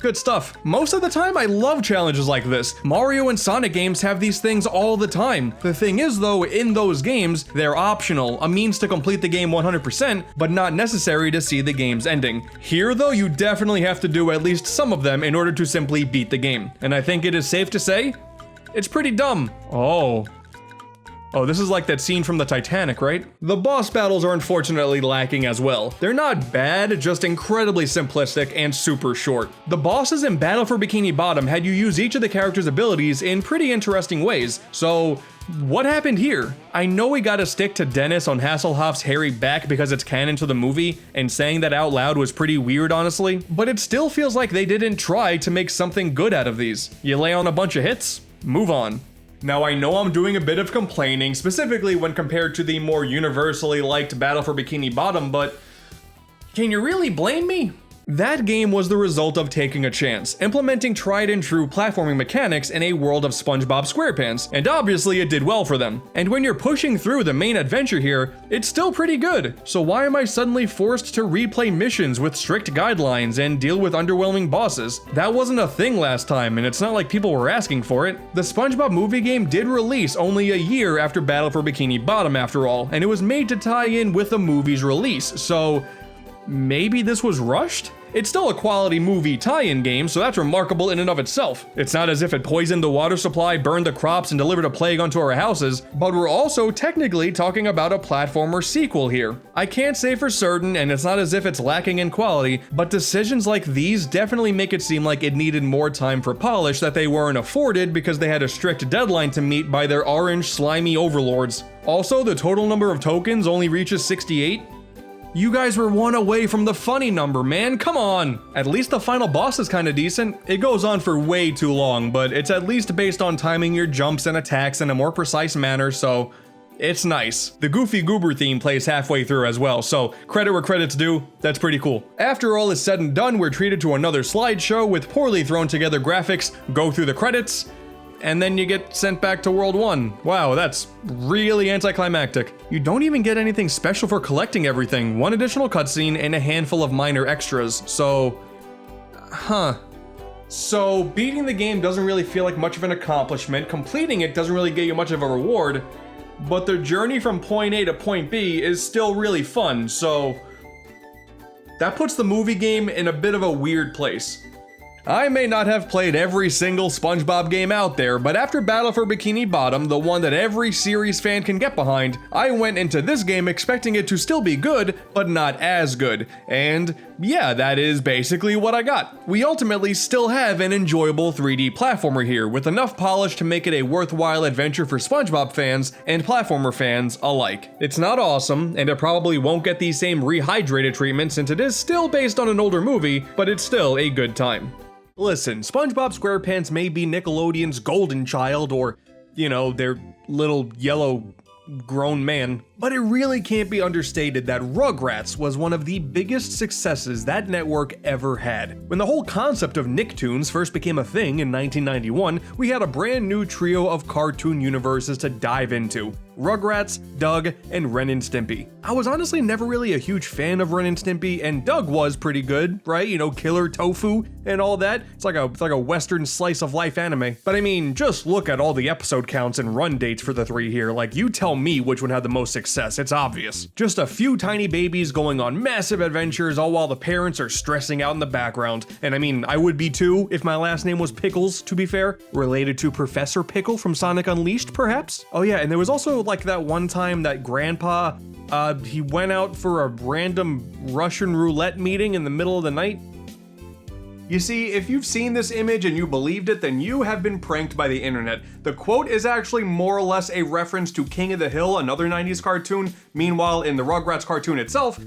Good stuff. Most of the time, I love challenges like this. Mario and Sonic games have these things all the time. The thing is though, in those games, they're optional, a means to complete the game 100%, but not necessary to see the game's ending. Here though, you definitely have to do at least some of them in order to simply beat the game. And I think it is safe to say, it's pretty dumb. Oh. Oh, this is like that scene from the Titanic, right? The boss battles are unfortunately lacking as well. They're not bad, just incredibly simplistic and super short. The bosses in Battle for Bikini Bottom had you use each of the characters' abilities in pretty interesting ways, so what happened here? I know we gotta stick to Dennis on Hasselhoff's hairy back because it's canon to the movie, and saying that out loud was pretty weird honestly, but it still feels like they didn't try to make something good out of these. You lay on a bunch of hits, move on. Now I know I'm doing a bit of complaining, specifically when compared to the more universally liked Battle for Bikini Bottom, but can you really blame me? That game was the result of taking a chance, implementing tried and true platforming mechanics in a world of SpongeBob SquarePants, and obviously it did well for them. And when you're pushing through the main adventure here, it's still pretty good. So why am I suddenly forced to replay missions with strict guidelines and deal with underwhelming bosses? That wasn't a thing last time, and it's not like people were asking for it. The SpongeBob movie game did release only a year after Battle for Bikini Bottom after all, and it was made to tie in with the movie's release, so maybe this was rushed? It's still a quality movie tie-in game, so that's remarkable in and of itself. It's not as if it poisoned the water supply, burned the crops, and delivered a plague onto our houses, but we're also technically talking about a platformer sequel here. I can't say for certain, and it's not as if it's lacking in quality, but decisions like these definitely make it seem like it needed more time for polish that they weren't afforded because they had a strict deadline to meet by their orange slimy overlords. Also, the total number of tokens only reaches 68. You guys were one away from the funny number, man, come on! At least the final boss is kinda decent. It goes on for way too long, but it's at least based on timing your jumps and attacks in a more precise manner, so it's nice. The Goofy Goober theme plays halfway through as well, so credit where credit's due, that's pretty cool. After all is said and done, we're treated to another slideshow with poorly thrown together graphics, go through the credits, and then you get sent back to World 1. Wow, that's really anticlimactic. You don't even get anything special for collecting everything, one additional cutscene and a handful of minor extras, so So beating the game doesn't really feel like much of an accomplishment, completing it doesn't really get you much of a reward, but the journey from point A to point B is still really fun, so that puts the movie game in a bit of a weird place. I may not have played every single SpongeBob game out there, but after Battle for Bikini Bottom, the one that every series fan can get behind, I went into this game expecting it to still be good, but not as good. And yeah, that is basically what I got. We ultimately still have an enjoyable 3D platformer here, with enough polish to make it a worthwhile adventure for SpongeBob fans and platformer fans alike. It's not awesome, and it probably won't get the same Rehydrated treatment since it is still based on an older movie, but it's still a good time. Listen, SpongeBob SquarePants may be Nickelodeon's golden child or, you know, their little yellow grown man, but it really can't be understated that Rugrats was one of the biggest successes that network ever had. When the whole concept of Nicktoons first became a thing in 1991, we had a brand new trio of cartoon universes to dive into. Rugrats, Doug, and Ren and Stimpy. I was honestly never really a huge fan of Ren and Stimpy, and Doug was pretty good, right? You know, killer tofu and all that. It's like a western slice of life anime. But I mean, just look at all the episode counts and run dates for the three here. Like, you tell me which one had the most success, it's obvious. Just a few tiny babies going on massive adventures, all while the parents are stressing out in the background. And I mean, I would be too if my last name was Pickles, to be fair. Related to Professor Pickle from Sonic Unleashed, perhaps? Oh yeah, and there was also like that one time that grandpa, he went out for a random Russian roulette meeting in the middle of the night. You see, if you've seen this image and you believed it, then you have been pranked by the internet. The quote is actually more or less a reference to King of the Hill, another 90s cartoon. Meanwhile, in the Rugrats cartoon itself,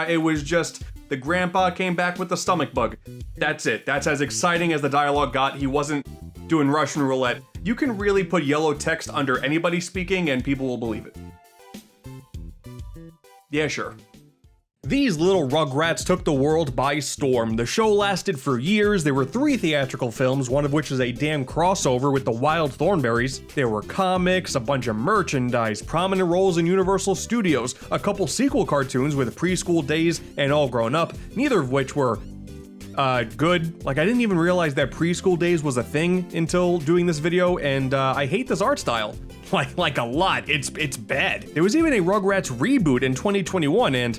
it was just the grandpa came back with the stomach bug. That's it. That's as exciting as the dialogue got. He wasn't doing Russian roulette. You can really put yellow text under anybody speaking and people will believe it. Yeah, sure. These little Rugrats took the world by storm. The show lasted for years. There were 3 theatrical films, one of which is a damn crossover with the Wild Thornberrys. There were comics, a bunch of merchandise, prominent roles in Universal Studios, a couple sequel cartoons with Preschool Days and All Grown Up, neither of which were good. Like, I didn't even realize that Preschool Days was a thing until doing this video, and I hate this art style. Like a lot. It's bad. There was even a Rugrats reboot in 2021, and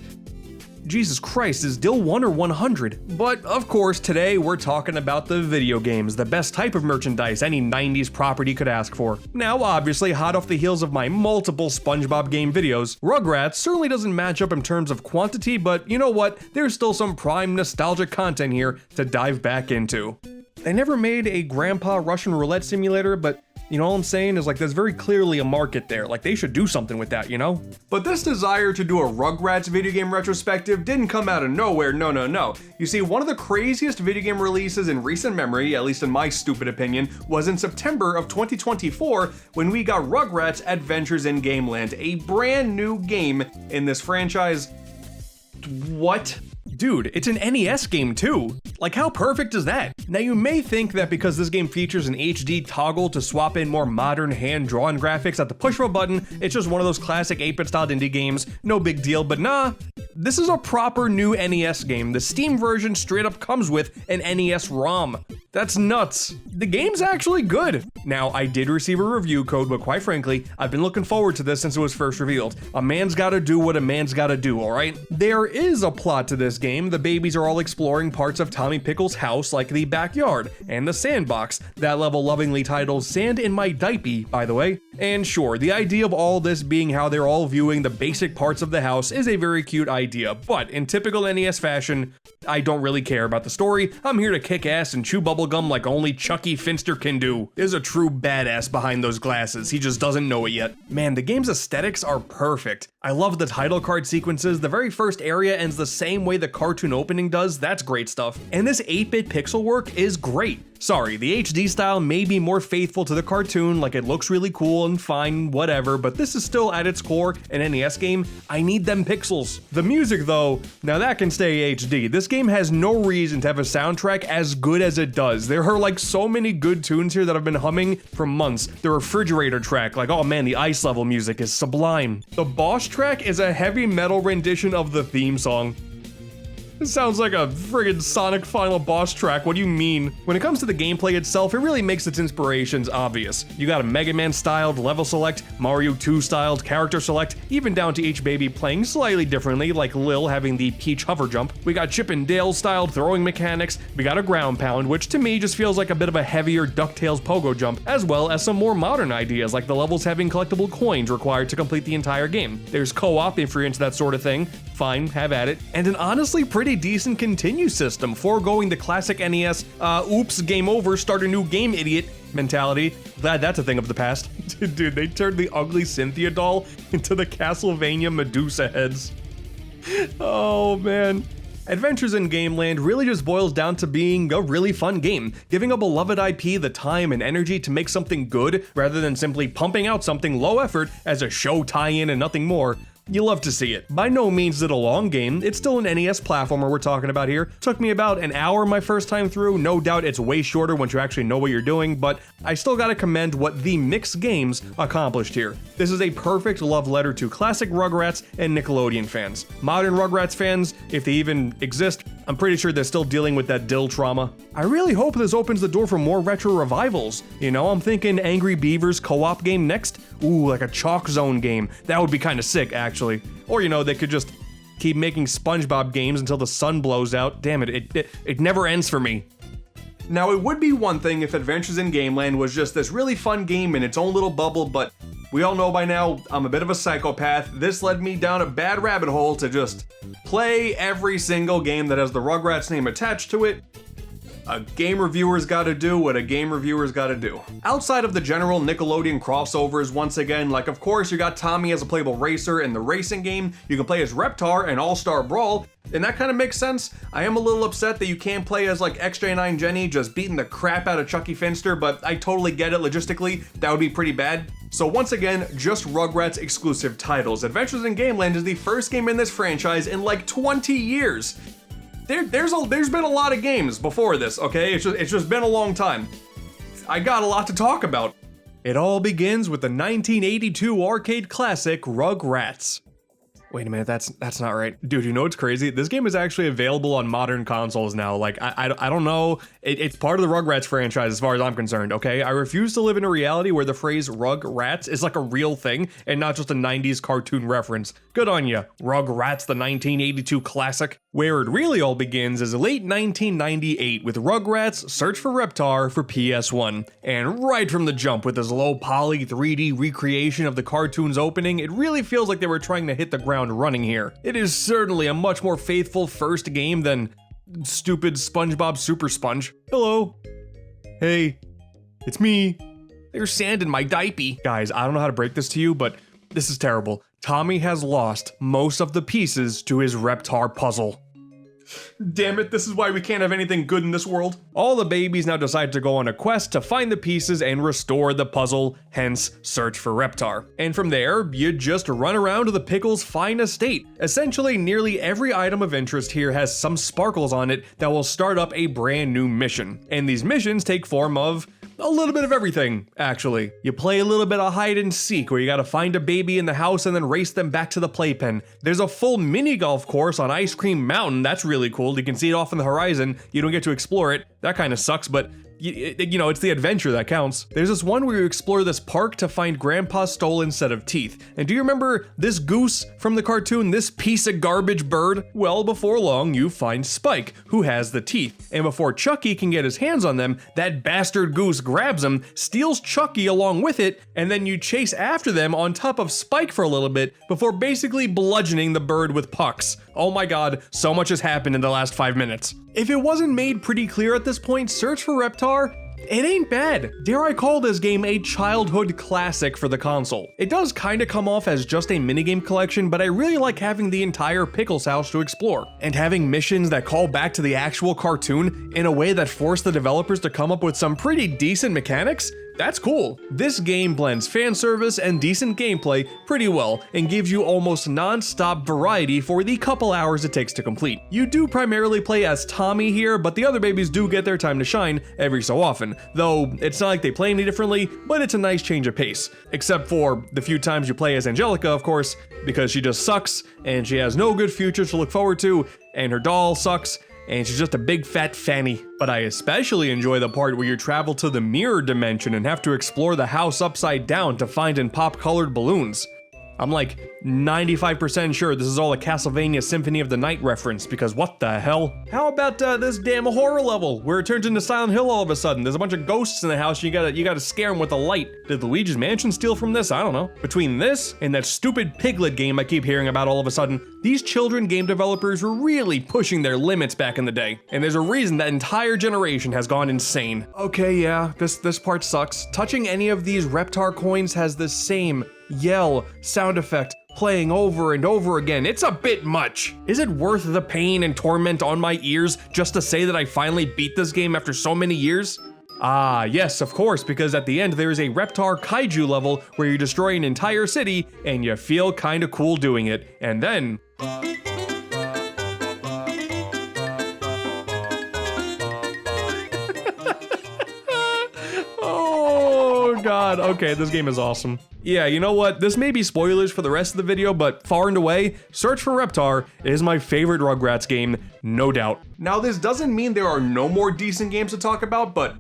Jesus Christ, is Dill 1 or 100? But of course, today we're talking about the video games, the best type of merchandise any 90s property could ask for. Now, obviously, hot off the heels of my multiple SpongeBob game videos, Rugrats certainly doesn't match up in terms of quantity, but you know what? There's still some prime nostalgic content here to dive back into. They never made a Grandpa Russian roulette simulator, but you know all I'm saying is like there's very clearly a market there, like they should do something with that, you know? But this desire to do a Rugrats video game retrospective didn't come out of nowhere, no. You see, one of the craziest video game releases in recent memory, at least in my stupid opinion, was in September of 2024 when we got Rugrats Adventures in Gameland, a brand new game in this franchise. What? Dude, it's an NES game too. Like, how perfect is that? Now, you may think that because this game features an HD toggle to swap in more modern hand-drawn graphics at the push of a button, it's just one of those classic 8-bit styled indie games, no big deal, but nah. This is a proper new NES game. The Steam version straight up comes with an NES ROM. That's nuts. The game's actually good. Now, I did receive a review code, but quite frankly, I've been looking forward to this since it was first revealed. A man's gotta do what a man's gotta do, alright? There is a plot to this game. The babies are all exploring parts of Tommy Pickle's house, like the backyard and the sandbox. That level lovingly titled Sand in My Diaper, by the way. And sure, the idea of all this being how they're all viewing the basic parts of the house is a very cute idea, but in typical NES fashion, I don't really care about the story. I'm here to kick ass and chew bubblegum like only Chucky Finster can do. There's a true badass behind those glasses, he just doesn't know it yet. Man, the game's aesthetics are perfect. I love the title card sequences. The very first area ends the same way the cartoon opening does. That's great stuff. And this 8-bit pixel work is great. Sorry, the HD style may be more faithful to the cartoon, like it looks really cool and fine, whatever, but this is still at its core an NES game. I need them pixels. The music though, now that can stay HD. This game has no reason to have a soundtrack as good as it does. There are like so many good tunes here that I've been humming for months. The refrigerator track, like oh man, the ice level music is sublime. The boss track is a heavy metal rendition of the theme song. This sounds like a friggin' Sonic Final Boss track, what do you mean? When it comes to the gameplay itself, it really makes its inspirations obvious. You got a Mega Man styled level select, Mario 2 styled character select, even down to each baby playing slightly differently, like Lil having the Peach hover jump. We got Chip and Dale styled throwing mechanics, we got a ground pound, which to me just feels like a bit of a heavier DuckTales pogo jump, as well as some more modern ideas like the levels having collectible coins required to complete the entire game. There's co-op if you're into that sort of thing, fine, have at it, and an honestly pretty decent continue system, foregoing the classic NES, oops, game over, start a new game idiot mentality. Glad that's a thing of the past. Dude, they turned the ugly Cynthia doll into the Castlevania Medusa heads. Oh man. Adventures in Gameland really just boils down to being a really fun game, giving a beloved IP the time and energy to make something good rather than simply pumping out something low effort as a show tie-in and nothing more. You love to see it. By no means is it a long game, it's still an NES platformer we're talking about here. Took me about an hour my first time through, no doubt it's way shorter once you actually know what you're doing, but I still gotta commend what the Mix Games accomplished here. This is a perfect love letter to classic Rugrats and Nickelodeon fans. Modern Rugrats fans, if they even exist, I'm pretty sure they're still dealing with that Dill trauma. I really hope this opens the door for more retro revivals. You know, I'm thinking Angry Beavers co-op game next. Ooh, like a Chalk Zone game. That would be kind of sick, actually. Or, you know, they could just keep making SpongeBob games until the sun blows out. Damn it, it never ends for me. Now, it would be one thing if Adventures in Gameland was just this really fun game in its own little bubble, but we all know by now I'm a bit of a psychopath. This led me down a bad rabbit hole to just play every single game that has the Rugrats name attached to it. A game reviewer's gotta do what a game reviewer's gotta do. Outside of the general Nickelodeon crossovers, once again, like of course you got Tommy as a playable racer in the racing game, you can play as Reptar in All-Star Brawl, and that kind of makes sense. I am a little upset that you can't play as like XJ9 Jenny just beating the crap out of Chucky Finster, but I totally get it logistically, that would be pretty bad. So once again, just Rugrats exclusive titles. Adventures in Gameland is the first game in this franchise in like 20 years. There's been a lot of games before this, okay? It's just been a long time. I got a lot to talk about. It all begins with the 1982 arcade classic Rugrats. Wait a minute, that's not right. Dude, you know what's crazy? This game is actually available on modern consoles now. Like, I don't know. It's part of the Rugrats franchise as far as I'm concerned, okay? I refuse to live in a reality where the phrase Rugrats is like a real thing and not just a 90s cartoon reference. Good on ya, Rugrats, the 1982 classic. Where it really all begins is late 1998 with Rugrats Search for Reptar for PS1. And right from the jump with this low poly 3D recreation of the cartoon's opening, it really feels like they were trying to hit the ground running here. It is certainly a much more faithful first game than stupid SpongeBob Super Sponge. Hello. Hey. It's me. There's sand in my diaper. Guys, I don't know how to break this to you, but this is terrible. Tommy has lost most of the pieces to his Reptar puzzle. Damn it, this is why we can't have anything good in this world. All the babies now decide to go on a quest to find the pieces and restore the puzzle, hence Search for Reptar. And from there, you just run around to the Pickle's fine estate. Essentially, nearly every item of interest here has some sparkles on it that will start up a brand new mission. And these missions take form of a little bit of everything, actually. You play a little bit of hide and seek where you gotta find a baby in the house and then race them back to the playpen. There's a full mini golf course on Ice Cream Mountain. That's really cool. You can see it off in the horizon. You don't get to explore it. That kind of sucks, but you know, it's the adventure that counts. There's this one where you explore this park to find Grandpa's stolen set of teeth. And do you remember this goose from the cartoon, this piece of garbage bird? Well, before long, you find Spike, who has the teeth. And before Chucky can get his hands on them, that bastard goose grabs him, steals Chucky along with it, and then you chase after them on top of Spike for a little bit before basically bludgeoning the bird with pucks. Oh my god, so much has happened in the last 5 minutes. If it wasn't made pretty clear at this point, Search for Reptar, it ain't bad. Dare I call this game a childhood classic for the console. It does kinda come off as just a minigame collection, but I really like having the entire Pickles house to explore, and having missions that call back to the actual cartoon in a way that force the developers to come up with some pretty decent mechanics. That's cool. This game blends fan service and decent gameplay pretty well and gives you almost non-stop variety for the couple hours it takes to complete. You do primarily play as Tommy here, but the other babies do get their time to shine every so often, though it's not like they play any differently, but it's a nice change of pace. Except for the few times you play as Angelica, of course, because she just sucks and she has no good future to look forward to, and her doll sucks, and she's just a big fat fanny. But I especially enjoy the part where you travel to the mirror dimension and have to explore the house upside down to find and pop colored balloons. I'm like 95% sure this is all a Castlevania Symphony of the Night reference, because what the hell? How about this damn horror level where it turns into Silent Hill all of a sudden? There's a bunch of ghosts in the house and you gotta scare them with a light. Did Luigi's Mansion steal from this? I don't know. Between this and that stupid Piglet game I keep hearing about all of a sudden, these children game developers were really pushing their limits back in the day. And there's a reason that entire generation has gone insane. Okay, yeah, this part sucks. Touching any of these Reptar coins has the same yell sound effect playing over and over again. It's a bit much. Is it worth the pain and torment on my ears just to say that I finally beat this game after so many years? Ah, yes, of course, because at the end there is a Reptar kaiju level where you destroy an entire city and you feel kinda cool doing it. And then God, okay, this game is awesome. Yeah, you know what? This may be spoilers for the rest of the video, but far and away, Search for Reptar is my favorite Rugrats game, no doubt. Now, this doesn't mean there are no more decent games to talk about, but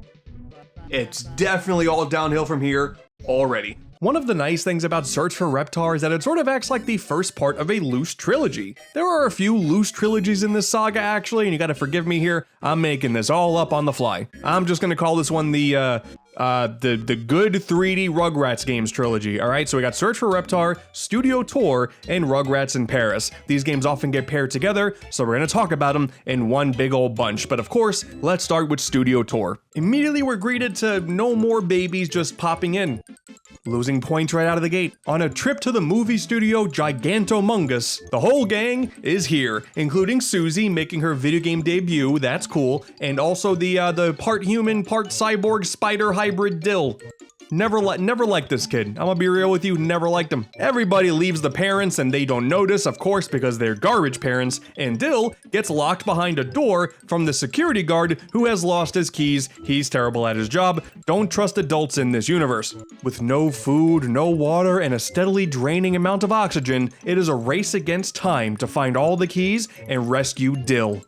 it's definitely all downhill from here already. One of the nice things about Search for Reptar is that it sort of acts like the first part of a loose trilogy. There are a few loose trilogies in this saga actually, and you gotta forgive me here, I'm making this all up on the fly. I'm just gonna call this one the good 3D Rugrats games trilogy, alright? So we got Search for Reptar, Studio Tour, and Rugrats in Paris. These games often get paired together, so we're gonna talk about them in one big old bunch. But of course, let's start with Studio Tour. Immediately we're greeted to no more babies just popping in. Losing points right out of the gate. On a trip to the movie studio Gigantomungus, the whole gang is here, including Susie making her video game debut, that's cool, and also the part human, part cyborg spider hybrid Dill. Never liked this kid. I'm gonna be real with you, never liked him. Everybody leaves the parents and they don't notice, of course, because they're garbage parents, and Dill gets locked behind a door from the security guard who has lost his keys. He's terrible at his job. Don't trust adults in this universe. With no food, no water, and a steadily draining amount of oxygen, it is a race against time to find all the keys and rescue Dill.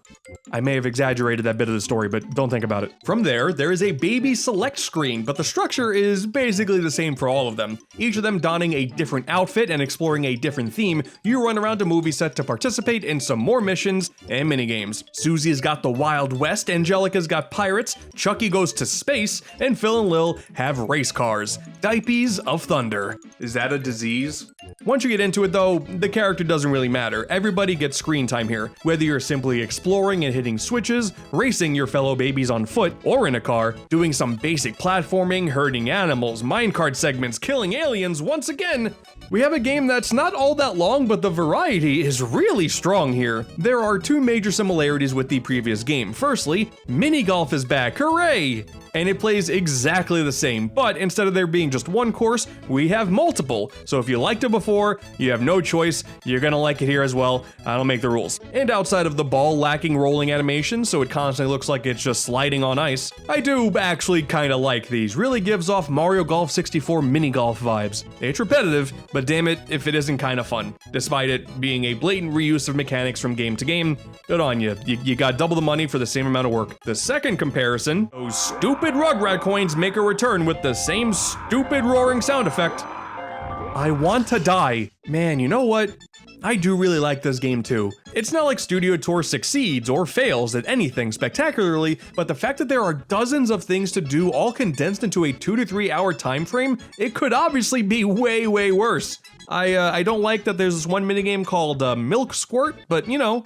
I may have exaggerated that bit of the story, but don't think about it. From there is a baby select screen, but the structure is basically the same for all of them. Each of them donning a different outfit and exploring a different theme. You run around a movie set to participate in some more missions and minigames. Susie's got the Wild West, Angelica's got pirates, Chucky goes to space, and Phil and Lil have race cars. Diapies of Thunder. Is that a disease? Once you get into it though, the character doesn't really matter. Everybody gets screen time here. Whether you're simply exploring and hitting switches, racing your fellow babies on foot or in a car, doing some basic platforming, herding animals, minecart segments, killing aliens, once again, we have a game that's not all that long, but the variety is really strong here. There are two major similarities with the previous game. Firstly, mini golf is back, hooray! And it plays exactly the same, but instead of there being just one course, we have multiple. So if you liked it before, you have no choice, you're gonna like it here as well. I don't make the rules. And outside of the ball lacking rolling animation, so it constantly looks like it's just sliding on ice, I do actually kinda like these. Really gives off Mario Golf 64 mini golf vibes. It's repetitive, but damn it if it isn't kinda fun. Despite it being a blatant reuse of mechanics from game to game, good on you. You got double the money for the same amount of work. The second comparison, those stupid Rugrat coins make a return with the same stupid roaring sound effect. I want to die. Man, you know what? I do really like this game too. It's not like Studio Tour succeeds or fails at anything spectacularly, but the fact that there are dozens of things to do all condensed into a 2 to 3 hour time frame, it could obviously be way worse. I don't like that there's this one minigame called Milk Squirt, but you know,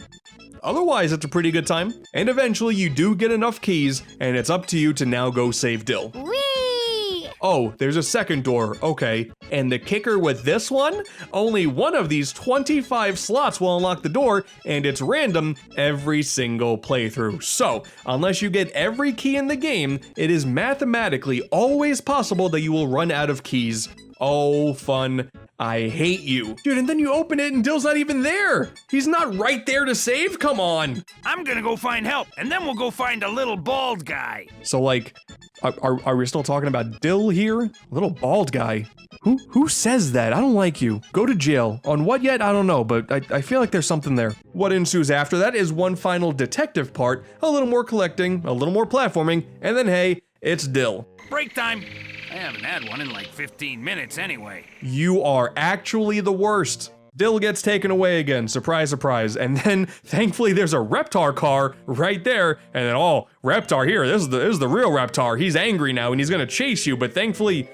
otherwise it's a pretty good time. And eventually you do get enough keys, and it's up to you to now go save Dill. Whee! Oh, there's a second door, okay. And the kicker with this one, only one of these 25 slots will unlock the door, and it's random every single playthrough. So, unless you get every key in the game, it is mathematically always possible that you will run out of keys. Oh, fun. I hate you. Dude, and then you open it and Dill's not even there. He's not right there to save, come on. I'm gonna go find help, and then we'll go find a little bald guy. So like, are we still talking about Dill here? Little bald guy. Who says that? I don't like you. Go to jail. On what yet? I don't know, but I feel like there's something there. What ensues after that is one final detective part, a little more collecting, a little more platforming, and then hey, it's Dill. Break time. I haven't had one in like 15 minutes anyway. You are actually the worst. Dill gets taken away again, surprise, surprise. And then, thankfully, there's a Reptar car right there. And then, oh, Reptar here, this is the real Reptar. He's angry now and he's gonna chase you, but thankfully,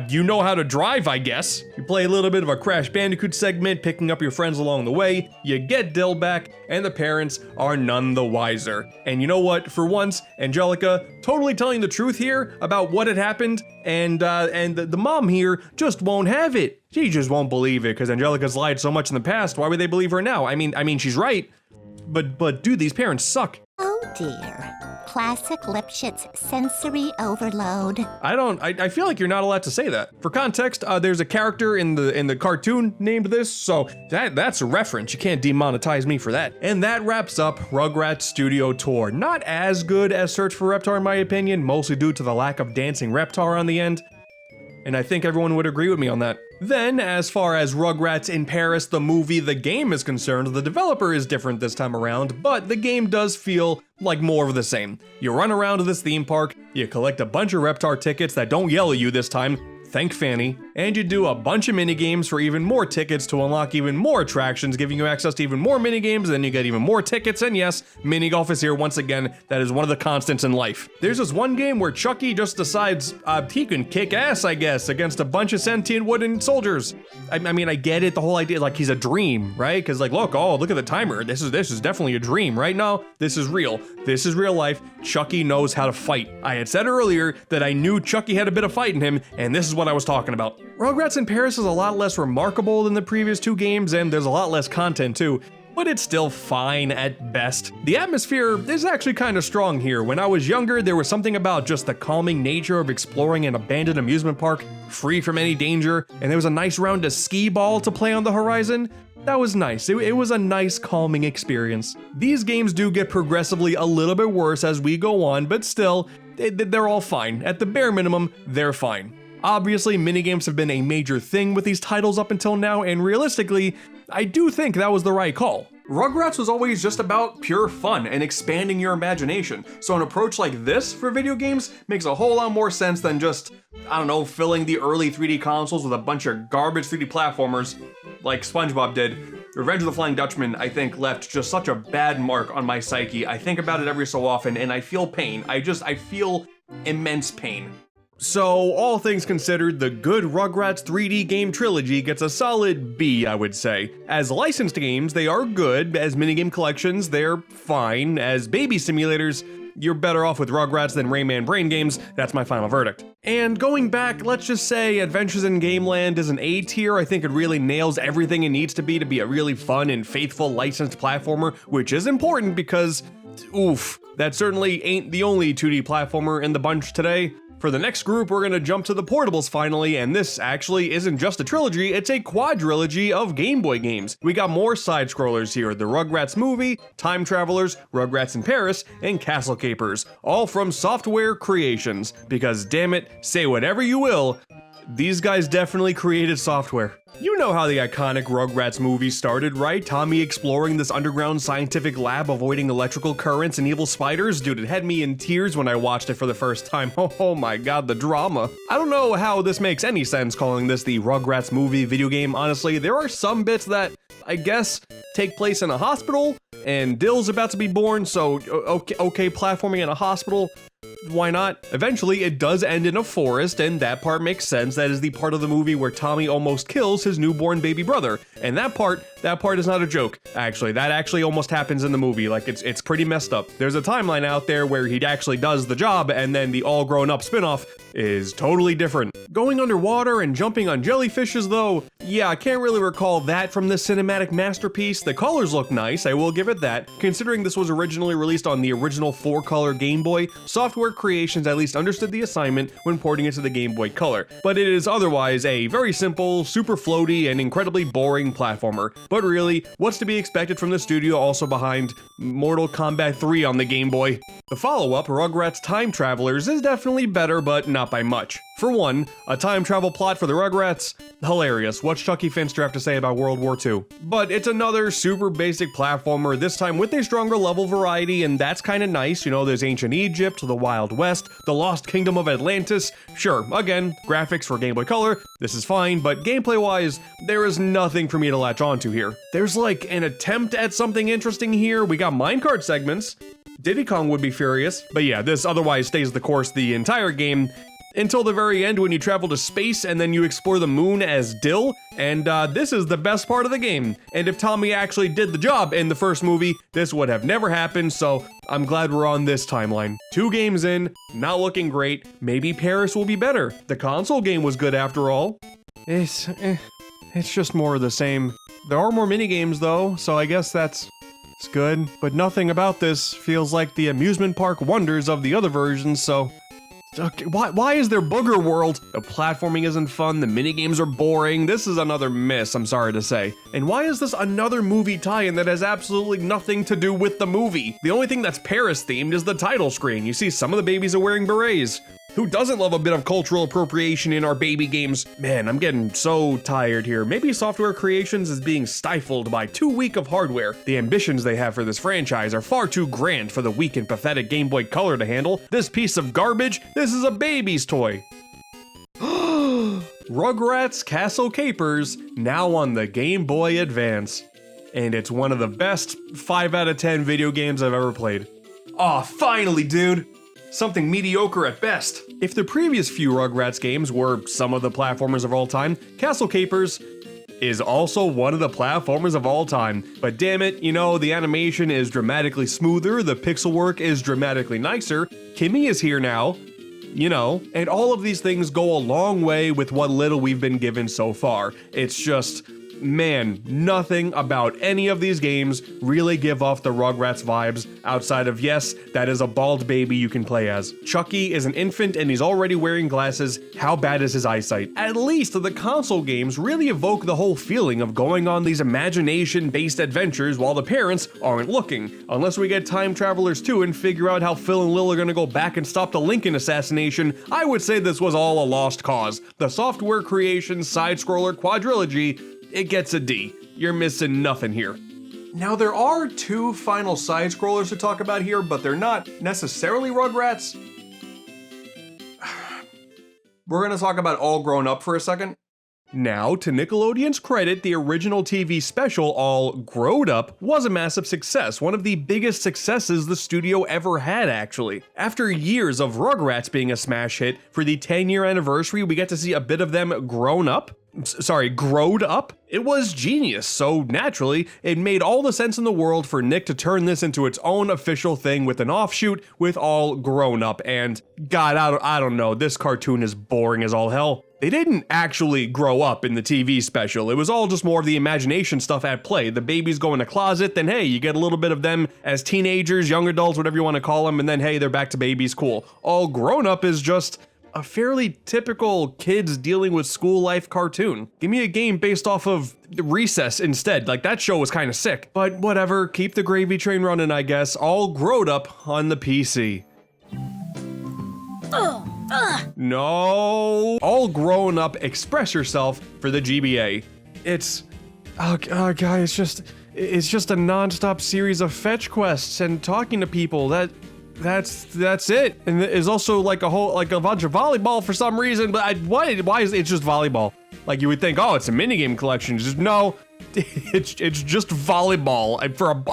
you know how to drive, I guess. You play a little bit of a Crash Bandicoot segment, picking up your friends along the way, you get Dill back, and the parents are none the wiser. And you know what? For once, Angelica totally telling the truth here about what had happened, and the mom here just won't have it. She just won't believe it, because Angelica's lied so much in the past, why would they believe her now? I mean, she's right, but dude, these parents suck. Oh dear. Classic Lipschitz sensory overload. I feel like you're not allowed to say that. For context, there's a character in the cartoon named this, so that's a reference. You can't demonetize me for that. And that wraps up Rugrats Studio Tour. Not as good as Search for Reptar in my opinion, mostly due to the lack of dancing Reptar on the end. And I think everyone would agree with me on that. Then, as far as Rugrats in Paris, the movie, the game is concerned, the developer is different this time around, but the game does feel like more of the same. You run around to this theme park, you collect a bunch of Reptar tickets that don't yell at you this time, thank Fanny, and you do a bunch of minigames for even more tickets to unlock even more attractions, giving you access to even more minigames, then you get even more tickets, and yes, mini golf is here once again. That is one of the constants in life. There's this one game where Chucky just decides he can kick ass, I guess, against a bunch of sentient wooden soldiers. I mean, I get it, the whole idea, like he's a dream, right? Because like, look at the timer. This is definitely a dream, right? No, this is real. This is real life. Chucky knows how to fight. I had said earlier that I knew Chucky had a bit of fight in him, and this is what I was talking about. Rugrats in Paris is a lot less remarkable than the previous two games, and there's a lot less content too. but it's still fine at best. The atmosphere is actually kind of strong here. When I was younger, there was something about just the calming nature of exploring an abandoned amusement park, free from any danger, and there was a nice round of skee ball to play on the horizon. That was nice. It was a nice calming experience. These games do get progressively a little bit worse as we go on, but still, they're all fine. At the bare minimum, they're fine. Obviously, minigames have been a major thing with these titles up until now, and realistically, I do think that was the right call. Rugrats was always just about pure fun and expanding your imagination, so an approach like this for video games makes a whole lot more sense than just, I don't know, filling the early 3D consoles with a bunch of garbage 3D platformers like SpongeBob did. Revenge of the Flying Dutchman, I think, left just such a bad mark on my psyche. I think about it every so often and I feel pain. I feel immense pain. So, all things considered, the good Rugrats 3D game trilogy gets a solid B, I would say. As licensed games, they are good. As minigame collections, they're fine. As baby simulators, you're better off with Rugrats than Rayman Brain games. That's my final verdict. And going back, let's just say Adventures in Gameland is an A tier. I think it really nails everything it needs to be a really fun and faithful licensed platformer, which is important because, oof, that certainly ain't the only 2D platformer in the bunch today. For the next group, we're gonna jump to the portables finally, and this actually isn't just a trilogy, it's a quadrilogy of Game Boy games. We got more side-scrollers here, the Rugrats movie, Time Travelers, Rugrats in Paris, and Castle Capers, all from Software Creations, because damn it, say whatever you will, these guys definitely created software. You know how the iconic Rugrats movie started, right? Tommy exploring this underground scientific lab, avoiding electrical currents and evil spiders? Dude, it had me in tears when I watched it for the first time. Oh my god, the drama. I don't know how this makes any sense calling this the Rugrats movie video game, honestly. There are some bits that, I guess, take place in a hospital, and Dill's about to be born, so okay, platforming in a hospital, why not? Eventually, it does end in a forest, and that part makes sense. That is the part of the movie where Tommy almost kills his newborn baby brother. And that part is not a joke, actually. That actually almost happens in the movie. Like, it's pretty messed up. There's a timeline out there where he actually does the job, and then the all-grown-up spin-off is totally different. Going underwater and jumping on jellyfishes, though, yeah, I can't really recall that from this cinematic masterpiece. The colors look nice, I will give it that. Considering this was originally released on the original 4-color Game Boy, Software Creations at least understood the assignment when porting it to the Game Boy Color. But it is otherwise a very simple, super floaty, and incredibly boring platformer. But really, what's to be expected from the studio also behind Mortal Kombat 3 on the Game Boy? The follow-up, Rugrats Time Travelers, is definitely better, but not by much. For one, a time travel plot for the Rugrats? Hilarious. What's Chucky Finster have to say about World War II? But it's another super basic platformer, this time with a stronger level variety, and that's kinda nice. You know, there's Ancient Egypt, the Wild West, the Lost Kingdom of Atlantis. Sure, again, graphics for Game Boy Color, this is fine, but gameplay-wise, there is nothing for me to latch onto here. There's like an attempt at something interesting here. We got minecart segments. Diddy Kong would be furious, but yeah, this otherwise stays the course the entire game, until the very end when you travel to space and then you explore the moon as Dill, and this is the best part of the game. And if Tommy actually did the job in the first movie, this would have never happened, so I'm glad we're on this timeline. 2 games in, not looking great, maybe Paris will be better. The console game was good after all. It's just more of the same. There are more minigames though, so I guess it's good, but nothing about this feels like the amusement park wonders of the other versions, so... Okay, why is there Booger World? The platforming isn't fun, the minigames are boring, this is another miss, I'm sorry to say. And why is this another movie tie-in that has absolutely nothing to do with the movie? The only thing that's Paris-themed is the title screen. You see some of the babies are wearing berets. Who doesn't love a bit of cultural appropriation in our baby games? Man, I'm getting so tired here. Maybe Software Creations is being stifled by too weak of hardware. The ambitions they have for this franchise are far too grand for the weak and pathetic Game Boy Color to handle. This piece of garbage, this is a baby's toy. Rugrats Castle Capers, now on the Game Boy Advance. And it's one of the best 5 out of 10 video games I've ever played. Aw, finally, dude! Something mediocre at best. If the previous few Rugrats games were some of the platformers of all time, Castle Capers is also one of the platformers of all time. But damn it, you know, the animation is dramatically smoother, the pixel work is dramatically nicer, Kimmy is here now, you know, and all of these things go a long way with what little we've been given so far. It's just man, nothing about any of these games really give off the Rugrats vibes outside of, yes, that is a bald baby you can play as. Chucky is an infant and he's already wearing glasses. How bad is his eyesight? At least the console games really evoke the whole feeling of going on these imagination-based adventures while the parents aren't looking. Unless we get Time Travelers 2 and figure out how Phil and Lil are gonna go back and stop the Lincoln assassination, I would say this was all a lost cause. The software creation side-scroller quadrilogy, it gets a D. You're missing nothing here. Now there are 2 final side-scrollers to talk about here, but they're not necessarily Rugrats. We're gonna talk about All Grown Up for a second. Now, to Nickelodeon's credit, the original TV special, All Growed Up, was a massive success, one of the biggest successes the studio ever had, actually. After years of Rugrats being a smash hit, for the 10-year anniversary, we get to see a bit of them growed up. It was genius, so naturally, it made all the sense in the world for Nick to turn this into its own official thing with an offshoot with All Grown Up, and God, I don't know, this cartoon is boring as all hell. They didn't actually grow up in the TV special. It was all just more of the imagination stuff at play. The babies go in a closet, then hey, you get a little bit of them as teenagers, young adults, whatever you want to call them, and then hey, they're back to babies, cool. All Grown Up is just a fairly typical kids dealing with school life cartoon. Give me a game based off of Recess instead. Like, that show was kind of sick. But whatever, keep the gravy train running, I guess. All Growed Up on the PC. No. All Grown Up Express Yourself for the GBA. It's, oh God, it's just a non-stop series of fetch quests and talking to people. That's it. And there's also like a bunch of volleyball for some reason, but why is it just volleyball? Like, you would think, oh, it's a minigame collection. Just no. It's just volleyball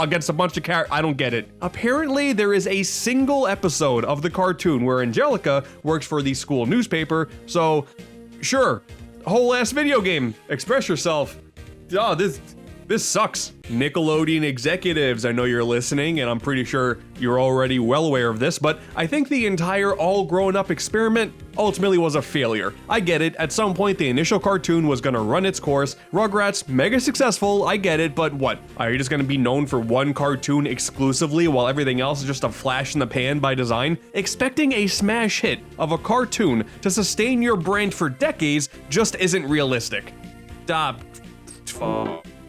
against a bunch of characters. I don't get it. Apparently, there is a single episode of the cartoon where Angelica works for the school newspaper. So, sure, whole ass video game. Express yourself. Oh, this sucks. Nickelodeon executives, I know you're listening, and I'm pretty sure you're already well aware of this, but I think the entire All Grown Up experiment ultimately was a failure. I get it, at some point the initial cartoon was gonna run its course. Rugrats, mega successful, I get it, but what? Are you just gonna be known for one cartoon exclusively while everything else is just a flash in the pan by design? Expecting a smash hit of a cartoon to sustain your brand for decades just isn't realistic.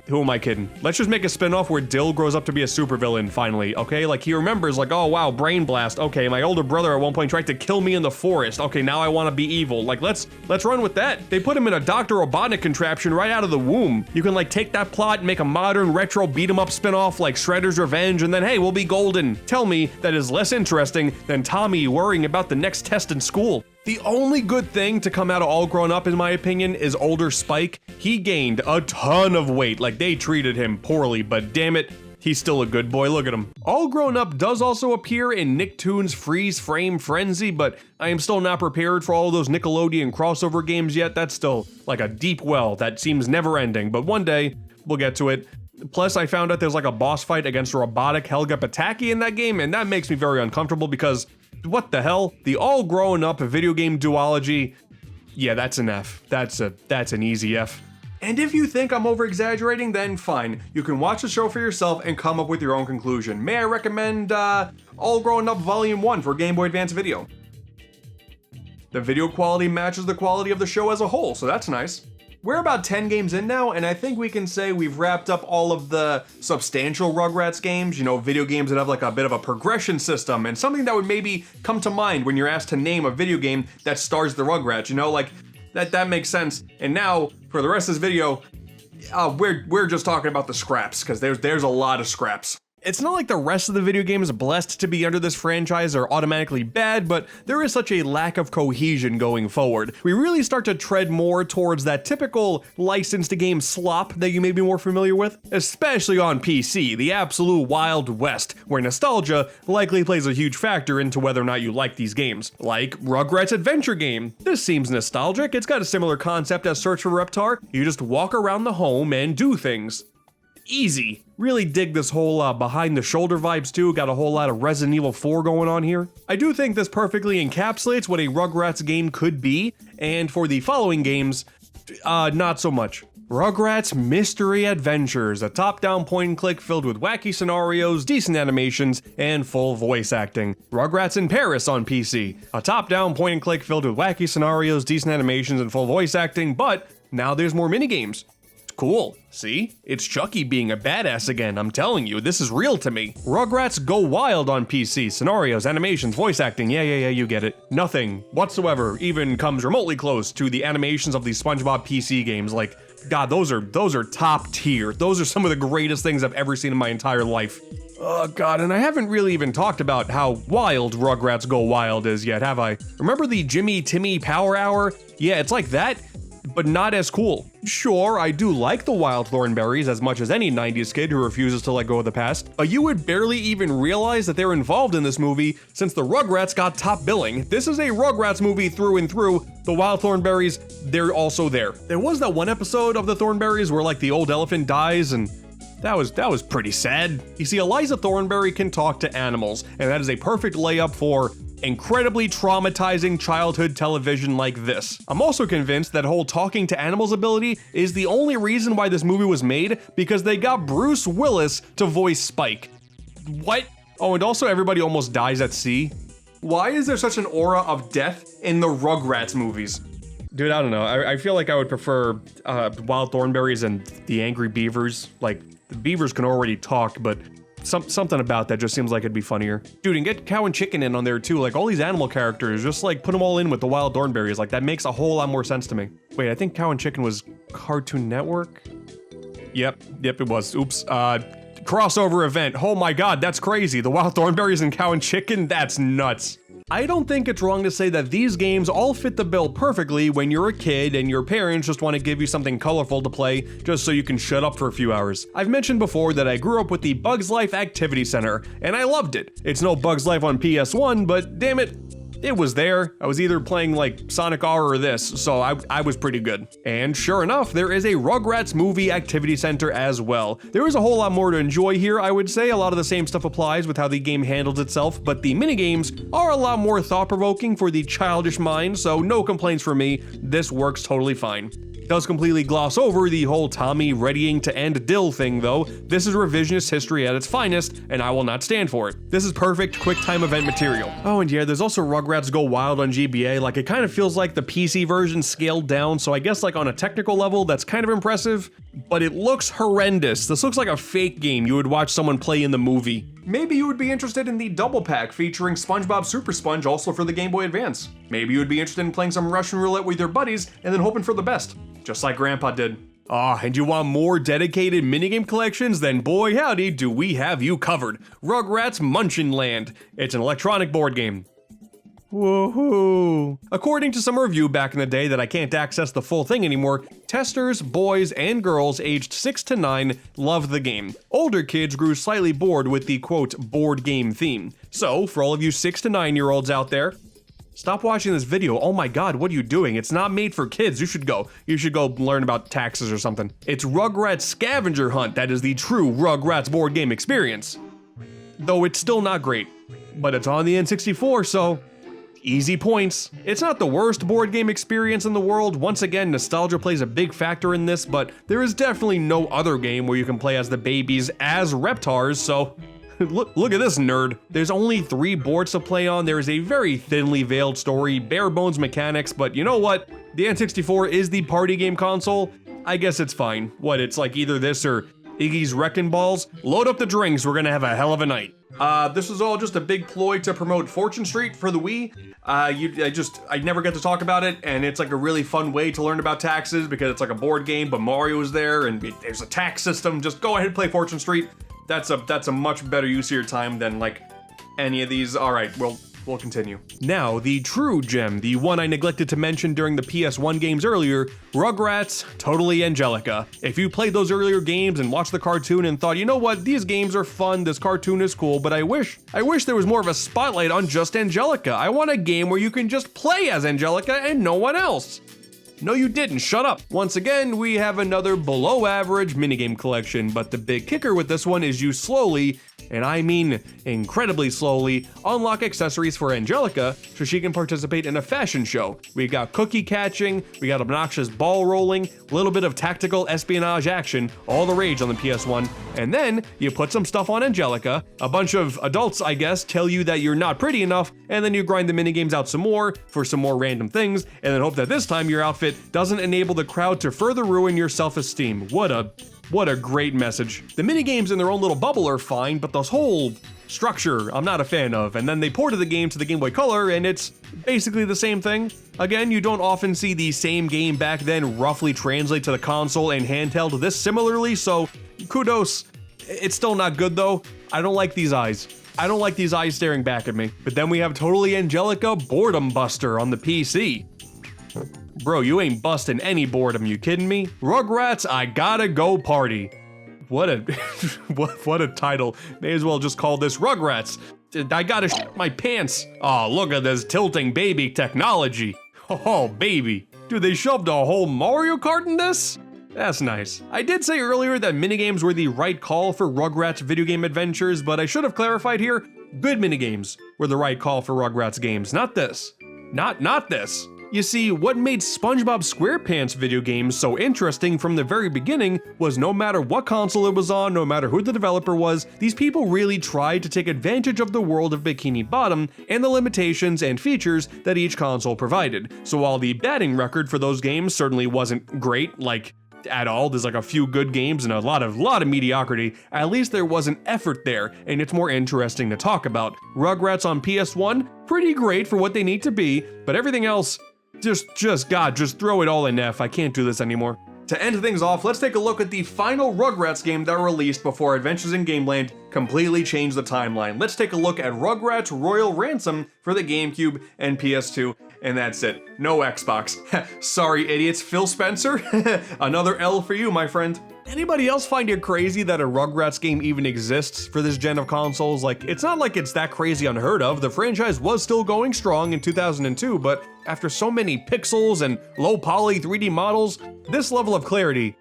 Who am I kidding? Let's just make a spin-off where Dill grows up to be a supervillain, finally, okay? Like, he remembers, like, oh wow, brain blast. Okay, my older brother at one point tried to kill me in the forest. Okay, now I want to be evil. Like, let's run with that. They put him in a Dr. Robotnik contraption right out of the womb. You can, like, take that plot and make a modern, retro, beat-em-up spin-off like Shredder's Revenge, and then, hey, we'll be golden. Tell me that is less interesting than Tommy worrying about the next test in school. The only good thing to come out of All Grown Up, in my opinion, is older Spike. He gained a ton of weight, like they treated him poorly, but damn it, he's still a good boy, look at him. All Grown Up does also appear in Nicktoons Freeze Frame Frenzy, but I am still not prepared for all of those Nickelodeon crossover games yet. That's still like a deep well that seems never ending, but one day, we'll get to it. Plus, I found out there's like a boss fight against robotic Helga Pataki in that game, and that makes me very uncomfortable because what the hell? The All Grown Up video game duology, yeah, that's an F. That's an easy F. And if you think I'm over-exaggerating, then fine. You can watch the show for yourself and come up with your own conclusion. May I recommend All Grown Up Volume 1 for Game Boy Advance Video. The video quality matches the quality of the show as a whole, so that's nice. We're about 10 games in now, and I think we can say we've wrapped up all of the substantial Rugrats games, you know, video games that have like a bit of a progression system, and something that would maybe come to mind when you're asked to name a video game that stars the Rugrats, you know, like, that makes sense. And now, for the rest of this video, we're just talking about the scraps, because there's a lot of scraps. It's not like the rest of the video games blessed to be under this franchise are automatically bad, but there is such a lack of cohesion going forward. We really start to tread more towards that typical licensed game slop that you may be more familiar with, especially on PC, the absolute Wild West, where nostalgia likely plays a huge factor into whether or not you like these games. Like Rugrats Adventure Game. This seems nostalgic. It's got a similar concept as Search for Reptar. You just walk around the home and do things. Easy. Really dig this whole behind the shoulder vibes too. Got a whole lot of Resident Evil 4 going on here. I do think this perfectly encapsulates what a Rugrats game could be, and for the following games, not so much. Rugrats Mystery Adventures, a top-down point-and-click filled with wacky scenarios, decent animations, and full voice acting. Rugrats in Paris on PC, a top-down point-and-click filled with wacky scenarios, decent animations, and full voice acting, but now there's more minigames. Cool. See? It's Chucky being a badass again, I'm telling you, this is real to me. Rugrats Go Wild on PC, scenarios, animations, voice acting, yeah, you get it. Nothing whatsoever even comes remotely close to the animations of these SpongeBob PC games. Like, God, those are top tier. Those are some of the greatest things I've ever seen in my entire life. Oh God, and I haven't really even talked about how wild Rugrats Go Wild is yet, have I? Remember the Jimmy Timmy Power Hour? Yeah, it's like that, but not as cool. Sure, I do like the Wild Thornberrys as much as any 90s kid who refuses to let go of the past, but you would barely even realize that they're involved in this movie since the Rugrats got top billing. This is a Rugrats movie through and through. The Wild Thornberrys, they're also there. There was that one episode of the Thornberrys where like the old elephant dies, and that was pretty sad. You see, Eliza Thornberry can talk to animals, and that is a perfect layup for incredibly traumatizing childhood television like this. I'm also convinced that whole talking to animals ability is the only reason why this movie was made, because they got Bruce Willis to voice Spike. What? Oh, and also everybody almost dies at sea. Why is there such an aura of death in the Rugrats movies? Dude, I don't know. I feel like I would prefer Wild Thornberrys and the Angry Beavers. Like, the beavers can already talk, but something about that just seems like it'd be funnier. Dude, and get Cow and Chicken in on there too. Like, all these animal characters, just like put them all in with the Wild Thornberrys. Like, that makes a whole lot more sense to me. Wait, I think Cow and Chicken was Cartoon Network? Yep, it was. Oops. Crossover event. Oh my God, that's crazy. The Wild Thornberrys and Cow and Chicken? That's nuts. I don't think it's wrong to say that these games all fit the bill perfectly when you're a kid and your parents just want to give you something colorful to play just so you can shut up for a few hours. I've mentioned before that I grew up with the Bugs Life Activity Center, and I loved it. It's no Bugs Life on PS1, but damn it, it was there. I was either playing like Sonic R or this, so I was pretty good. And sure enough, there is a Rugrats Movie Activity Center as well. There is a whole lot more to enjoy here, I would say. A lot of the same stuff applies with how the game handles itself, but the minigames are a lot more thought-provoking for the childish mind, so no complaints from me. This works totally fine. Does completely gloss over the whole Tommy readying to end Dill thing though. This is revisionist history at its finest, and I will not stand for it. This is perfect quick time event material. Oh, and yeah, there's also Rugrats Go Wild on GBA. Like, it kind of feels like the PC version scaled down, so I guess like on a technical level, that's kind of impressive, but it looks horrendous. This looks like a fake game you would watch someone play in the movie. Maybe you would be interested in the double pack featuring SpongeBob Super Sponge also for the Game Boy Advance. Maybe you would be interested in playing some Russian roulette with your buddies and then hoping for the best, just like Grandpa did. And you want more dedicated minigame collections? Then boy howdy do we have you covered. Rugrats Munchin Land. It's an electronic board game. Woohoo! According to some review back in the day that I can't access the full thing anymore, testers, boys, and girls aged 6 to 9 loved the game. Older kids grew slightly bored with the quote board game theme. So, for all of you 6 to 9-year-olds out there, stop watching this video. Oh my God, what are you doing? It's not made for kids. You should go learn about taxes or something. It's Rugrats Scavenger Hunt that is the true Rugrats board game experience. Though it's still not great, but it's on the N64, so easy points. It's not the worst board game experience in the world. Once again, nostalgia plays a big factor in this, but there is definitely no other game where you can play as the babies as Reptars, so look at this nerd. There's only 3 boards to play on. There is a very thinly veiled story, bare bones mechanics, but you know what? The N64 is the party game console. I guess it's fine. What, it's like either this or Iggy's Wrecking Balls? Load up the drinks, we're gonna have a hell of a night. This was all just a big ploy to promote Fortune Street for the Wii. I never get to talk about it, and it's like a really fun way to learn about taxes because it's like a board game, but Mario's there, and there's a tax system. Just go ahead and play Fortune Street. That's a much better use of your time than like any of these. All right, we'll continue. Now, the true gem, the one I neglected to mention during the PS1 games earlier, Rugrats Totally Angelica. If you played those earlier games and watched the cartoon and thought, you know what, these games are fun, this cartoon is cool, but I wish there was more of a spotlight on just Angelica. I want a game where you can just play as Angelica and no one else. No, you didn't. Shut up. Once again, we have another below average minigame collection, but the big kicker with this one is you slowly and I mean incredibly slowly, unlock accessories for Angelica so she can participate in a fashion show. We got cookie catching, we got obnoxious ball rolling, a little bit of tactical espionage action, all the rage on the PS1, and then you put some stuff on Angelica, a bunch of adults, I guess, tell you that you're not pretty enough, and then you grind the minigames out some more for some more random things, and then hope that this time your outfit doesn't enable the crowd to further ruin your self-esteem. What a great message. The minigames in their own little bubble are fine, but this whole structure I'm not a fan of. And then they ported the game to the Game Boy Color, and it's basically the same thing. Again, you don't often see the same game back then roughly translate to the console and handheld this similarly, so kudos. It's still not good though. I don't like these eyes. I don't like these eyes staring back at me. But then we have Totally Angelica Boredom Buster on the PC. Bro, you ain't busting any boredom, you kidding me? Rugrats, I gotta go party. What a what a title. May as well just call this Rugrats. I gotta shit my pants. Oh, look at this tilting baby technology. Oh, baby. Dude, they shoved a whole Mario Kart in this? That's nice. I did say earlier that minigames were the right call for Rugrats video game adventures, but I should have clarified here, good minigames were the right call for Rugrats games, not this. Not this. You see, what made SpongeBob SquarePants video games so interesting from the very beginning was no matter what console it was on, no matter who the developer was, these people really tried to take advantage of the world of Bikini Bottom and the limitations and features that each console provided. So while the batting record for those games certainly wasn't great, like at all, there's like a few good games and a lot of mediocrity, at least there was an effort there, and it's more interesting to talk about. Rugrats on PS1, pretty great for what they need to be, but everything else, just throw it all in F. I can't do this anymore. To end things off, let's take a look at the final Rugrats game that released before Adventures in Gameland completely changed the timeline. Let's take a look at Rugrats Royal Ransom for the GameCube and PS2, and that's it. No Xbox. Sorry, idiots. Phil Spencer? Another L for you, my friend. Anybody else find it crazy that a Rugrats game even exists for this gen of consoles? Like, it's not like it's that crazy unheard of. The franchise was still going strong in 2002, but after so many pixels and low poly 3D models, this level of clarity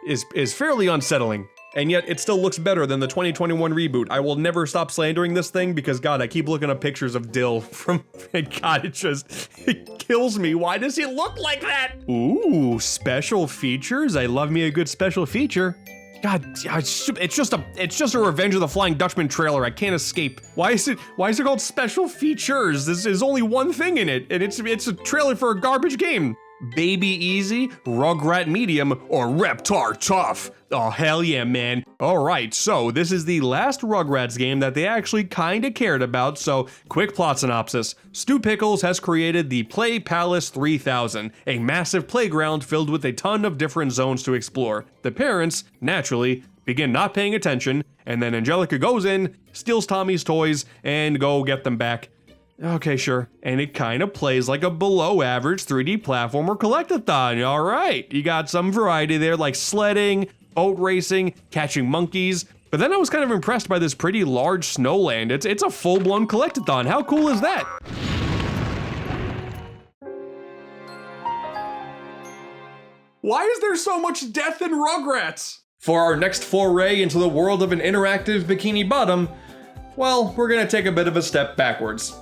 is fairly unsettling. And yet it still looks better than the 2021 reboot. I will never stop slandering this thing because, God, I keep looking up pictures of Dill from, God, it kills me. Why does he look like that? Ooh, special features. I love me a good special feature. God, it's just a Revenge of the Flying Dutchman trailer. I can't escape. Why is it called special features? This is only one thing in it, and it's a trailer for a garbage game. Baby Easy, Rugrat Medium, or Reptar Tough. Oh, hell yeah, man. Alright, so this is the last Rugrats game that they actually kinda cared about, so quick plot synopsis. Stu Pickles has created the Play Palace 3000, a massive playground filled with a ton of different zones to explore. The parents, naturally, begin not paying attention, and then Angelica goes in, steals Tommy's toys, and go get them back. Okay, sure. And it kind of plays like a below average 3D platformer collectathon. All right, you got some variety there, like sledding, boat racing, catching monkeys. But then I was kind of impressed by this pretty large snowland. It's a full-blown collectathon. How cool is that? Why is there so much death in Rugrats? For our next foray into the world of an interactive Bikini Bottom, well, we're gonna take a bit of a step backwards.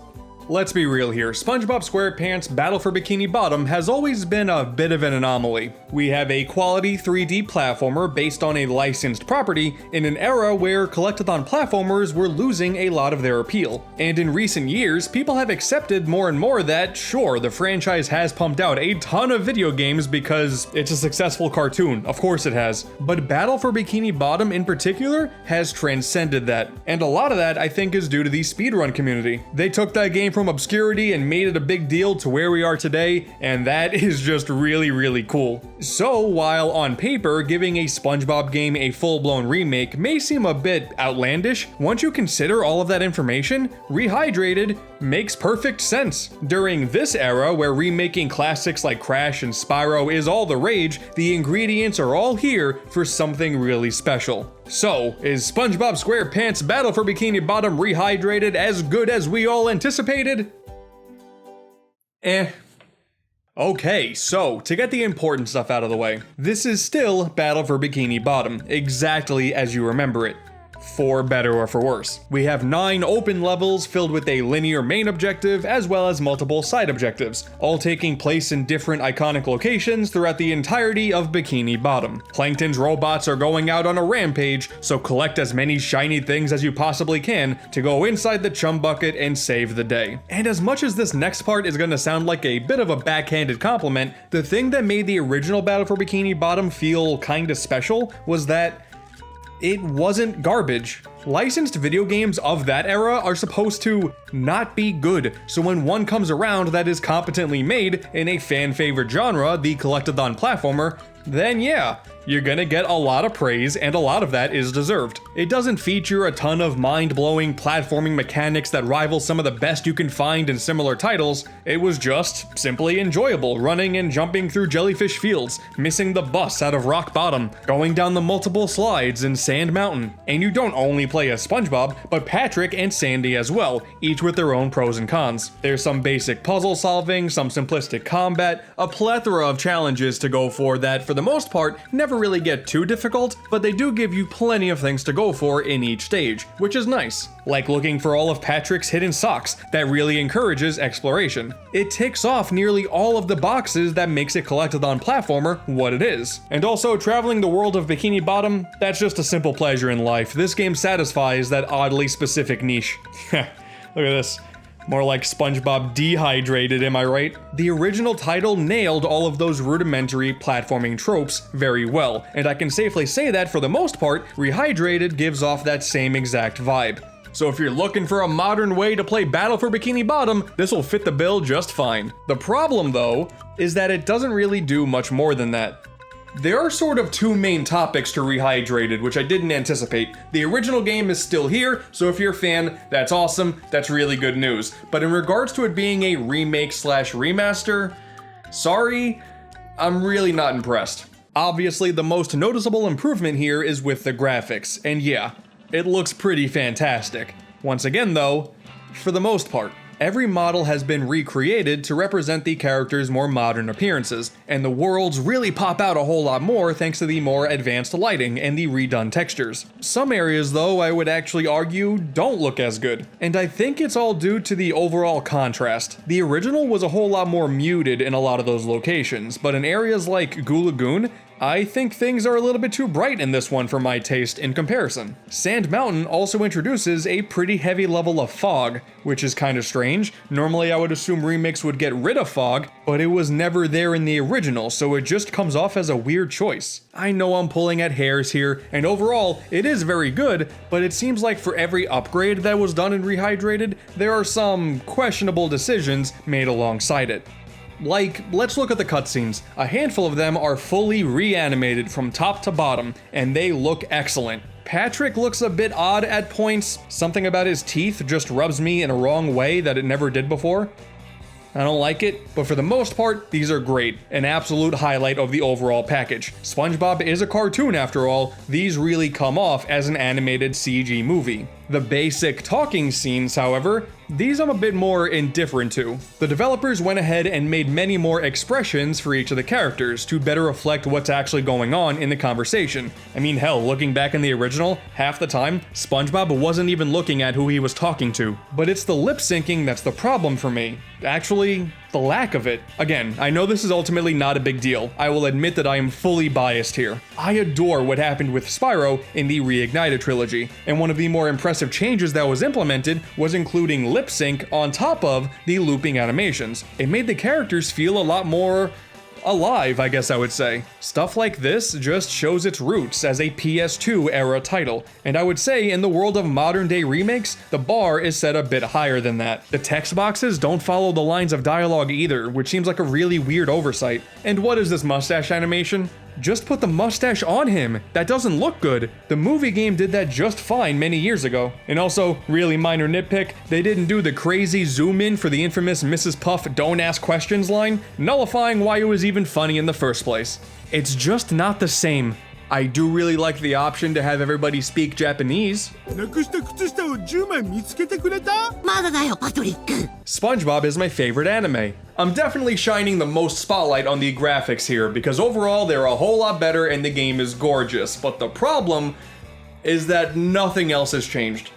Let's be real here, SpongeBob SquarePants Battle for Bikini Bottom has always been a bit of an anomaly. We have a quality 3D platformer based on a licensed property in an era where collectathon platformers were losing a lot of their appeal. And in recent years, people have accepted more and more that, sure, the franchise has pumped out a ton of video games because it's a successful cartoon, of course it has. But Battle for Bikini Bottom in particular has transcended that. And a lot of that I think is due to the speedrun community. They took that game from obscurity and made it a big deal to where we are today, and that is just really, really cool. So while on paper, giving a SpongeBob game a full-blown remake may seem a bit outlandish, once you consider all of that information, Rehydrated makes perfect sense. During this era, where remaking classics like Crash and Spyro is all the rage, the ingredients are all here for something really special. So, is SpongeBob SquarePants Battle for Bikini Bottom Rehydrated as good as we all anticipated? Okay, so, to get the important stuff out of the way, this is still Battle for Bikini Bottom, exactly as you remember it. for better or for worse. We have 9 open levels filled with a linear main objective as well as multiple side objectives, all taking place in different iconic locations throughout the entirety of Bikini Bottom. Plankton's robots are going out on a rampage, so collect as many shiny things as you possibly can to go inside the chum bucket and save the day. And as much as this next part is going to sound like a bit of a backhanded compliment, the thing that made the original Battle for Bikini Bottom feel kinda special was that it wasn't garbage. Licensed video games of that era are supposed to not be good, so when one comes around that is competently made in a fan-favorite genre, the collectathon platformer, then yeah, you're gonna get a lot of praise, and a lot of that is deserved. It doesn't feature a ton of mind-blowing platforming mechanics that rival some of the best you can find in similar titles. It was just simply enjoyable, running and jumping through jellyfish fields, missing the bus out of Rock Bottom, going down the multiple slides in Sand Mountain. And you don't only play as SpongeBob, but Patrick and Sandy as well, each with their own pros and cons. There's some basic puzzle solving, some simplistic combat, a plethora of challenges to go for that, for the most part, never really get too difficult, but they do give you plenty of things to go for in each stage, which is nice. Like looking for all of Patrick's hidden socks, that really encourages exploration. It ticks off nearly all of the boxes that makes a collectathon platformer what it is. And also, traveling the world of Bikini Bottom, that's just a simple pleasure in life. This game satisfies that oddly specific niche. Look at this. More like SpongeBob Dehydrated, am I right? The original title nailed all of those rudimentary platforming tropes very well, and I can safely say that for the most part, Rehydrated gives off that same exact vibe. So if you're looking for a modern way to play Battle for Bikini Bottom, this will fit the bill just fine. The problem though, is that it doesn't really do much more than that. There are sort of 2 main topics to Rehydrated, which I didn't anticipate. The original game is still here, so if you're a fan, that's awesome, that's really good news. But in regards to it being a remake/remaster, sorry, I'm really not impressed. Obviously, the most noticeable improvement here is with the graphics, and yeah, it looks pretty fantastic. Once again though, for the most part. Every model has been recreated to represent the character's more modern appearances, and the worlds really pop out a whole lot more thanks to the more advanced lighting and the redone textures. Some areas though, I would actually argue, don't look as good, and I think it's all due to the overall contrast. The original was a whole lot more muted in a lot of those locations, but in areas like Goo Lagoon, I think things are a little bit too bright in this one for my taste in comparison. Sand Mountain also introduces a pretty heavy level of fog, which is kind of strange. Normally I would assume remakes would get rid of fog, but it was never there in the original, so it just comes off as a weird choice. I know I'm pulling at hairs here, and overall, it is very good, but it seems like for every upgrade that was done in Rehydrated, there are some questionable decisions made alongside it. Like, let's look at the cutscenes. A handful of them are fully reanimated from top to bottom, and they look excellent. Patrick looks a bit odd at points. Something about his teeth just rubs me in a wrong way that it never did before. I don't like it, but for the most part, these are great. An absolute highlight of the overall package. SpongeBob is a cartoon after all. These really come off as an animated CG movie. The basic talking scenes, however, these I'm a bit more indifferent to. The developers went ahead and made many more expressions for each of the characters to better reflect what's actually going on in the conversation. I mean, hell, looking back in the original, half the time, SpongeBob wasn't even looking at who he was talking to. But it's the lip syncing that's the problem for me. Actually, the lack of it. Again, I know this is ultimately not a big deal. I will admit that I am fully biased here. I adore what happened with Spyro in the Reignited trilogy, and one of the more impressive changes that was implemented was including lip sync on top of the looping animations. It made the characters feel a lot more alive, I guess I would say. Stuff like this just shows its roots as a PS2 era title, and I would say in the world of modern day remakes, the bar is set a bit higher than that. The text boxes don't follow the lines of dialogue either, which seems like a really weird oversight. And what is this mustache animation? Just put the mustache on him. That doesn't look good. The movie game did that just fine many years ago. And also, really minor nitpick, they didn't do the crazy zoom in for the infamous Mrs. Puff don't ask questions line, nullifying why it was even funny in the first place. It's just not the same. I do really like the option to have everybody speak Japanese. SpongeBob is my favorite anime. I'm definitely shining the most spotlight on the graphics here because overall they're a whole lot better and the game is gorgeous, but the problem is that nothing else has changed.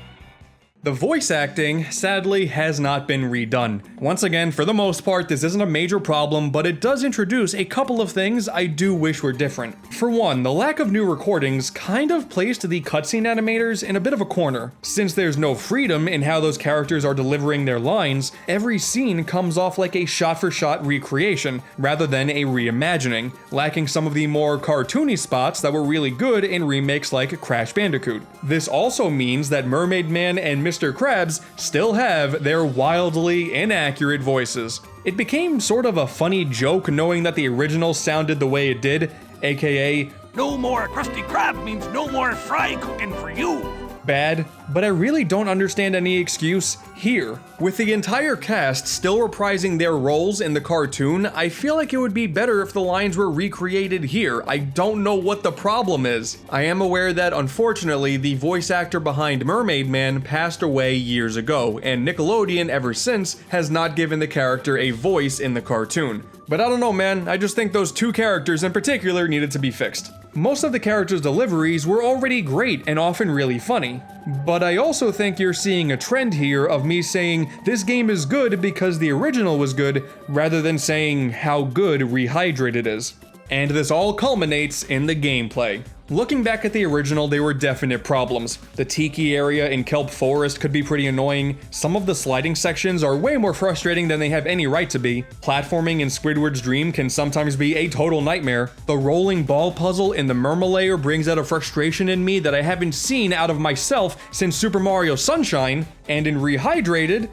The voice acting, sadly, has not been redone. Once again, for the most part, this isn't a major problem, but it does introduce a couple of things I do wish were different. For one, the lack of new recordings kind of placed the cutscene animators in a bit of a corner. Since there's no freedom in how those characters are delivering their lines, every scene comes off like a shot-for-shot recreation, rather than a reimagining, lacking some of the more cartoony spots that were really good in remakes like Crash Bandicoot. This also means that Mermaid Man and Mr. Krabs still have their wildly inaccurate voices. It became sort of a funny joke knowing that the original sounded the way it did, aka, No more Krusty Krab means no more fry cooking for you. bad, but I really don't understand any excuse here. With the entire cast still reprising their roles in the cartoon, I feel like it would be better if the lines were recreated here. I don't know what the problem is. I am aware that unfortunately the voice actor behind Mermaid Man passed away years ago, and Nickelodeon ever since has not given the character a voice in the cartoon. But I don't know, man, I just think those two characters in particular needed to be fixed. Most of the characters' deliveries were already great and often really funny, but I also think you're seeing a trend here of me saying this game is good because the original was good, rather than saying how good Rehydrated is. And this all culminates in the gameplay. Looking back at the original, there were definite problems. The tiki area in Kelp Forest could be pretty annoying. Some of the sliding sections are way more frustrating than they have any right to be. Platforming in Squidward's Dream can sometimes be a total nightmare. The rolling ball puzzle in the Murmalayer brings out a frustration in me that I haven't seen out of myself since Super Mario Sunshine. And in Rehydrated,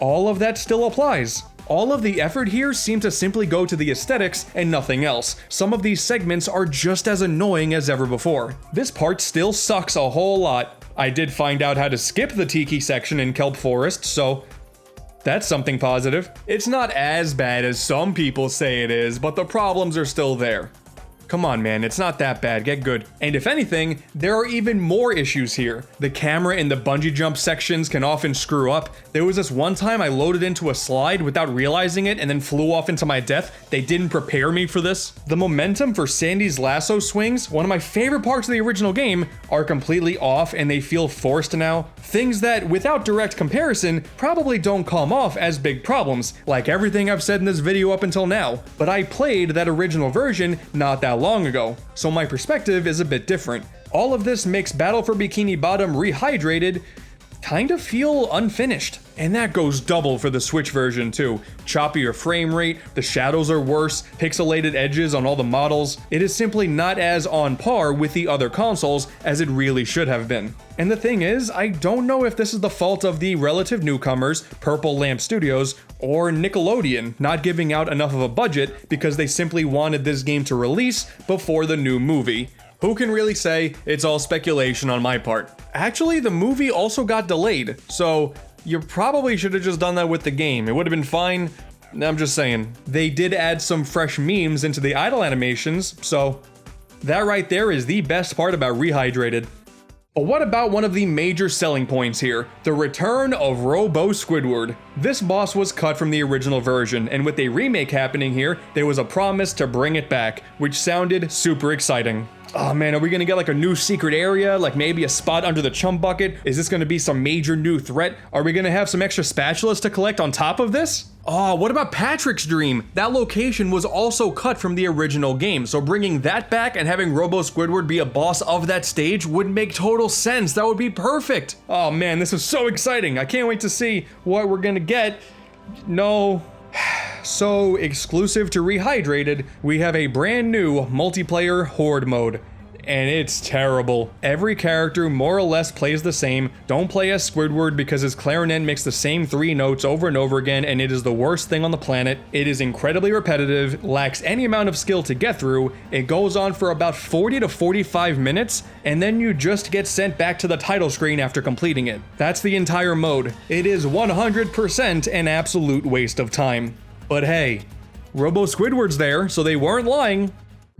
all of that still applies. All of the effort here seems to simply go to the aesthetics and nothing else. Some of these segments are just as annoying as ever before. This part still sucks a whole lot. I did find out how to skip the tiki section in Kelp Forest, so that's something positive. It's not as bad as some people say it is, but the problems are still there. Come on, man, it's not that bad, get good. And if anything, there are even more issues here. The camera in the bungee jump sections can often screw up. There was this one time I loaded into a slide without realizing it and then flew off into my death. They didn't prepare me for this. The momentum for Sandy's lasso swings, one of my favorite parts of the original game, are completely off and they feel forced now. Things that, without direct comparison, probably don't come off as big problems, like everything I've said in this video up until now. But I played that original version not that long ago, so my perspective is a bit different. All of this makes Battle for Bikini Bottom Rehydrated kind of feel unfinished. And that goes double for the Switch version too. Choppier frame rate, the shadows are worse, pixelated edges on all the models. It is simply not as on par with the other consoles as it really should have been. And the thing is, I don't know if this is the fault of the relative newcomers, Purple Lamp Studios, or Nickelodeon not giving out enough of a budget because they simply wanted this game to release before the new movie. Who can really say? It's all speculation on my part. Actually, the movie also got delayed, so you probably should have just done that with the game. It would have been fine. I'm just saying. They did add some fresh memes into the idle animations, so that right there is the best part about Rehydrated. But what about one of the major selling points here? The return of Robo Squidward. This boss was cut from the original version, and with a remake happening here, there was a promise to bring it back, which sounded super exciting. Oh man, are we gonna get like a new secret area? Like maybe a spot under the chum bucket? Is this gonna be some major new threat? Are we gonna have some extra spatulas to collect on top of this? Oh, what about Patrick's Dream? That location was also cut from the original game, so bringing that back and having Robo Squidward be a boss of that stage would make total sense. That would be perfect. Oh man, this is so exciting. I can't wait to see what we're gonna get. No. So, exclusive to Rehydrated, we have a brand new multiplayer horde mode. And it's terrible. Every character more or less plays the same. Don't play as Squidward because his clarinet makes the same 3 notes over and over again, and it is the worst thing on the planet. It is incredibly repetitive, lacks any amount of skill to get through. It goes on for about 40 to 45 minutes, and then you just get sent back to the title screen after completing it. That's the entire mode. It is 100% an absolute waste of time. But hey, Robo Squidward's there, so they weren't lying.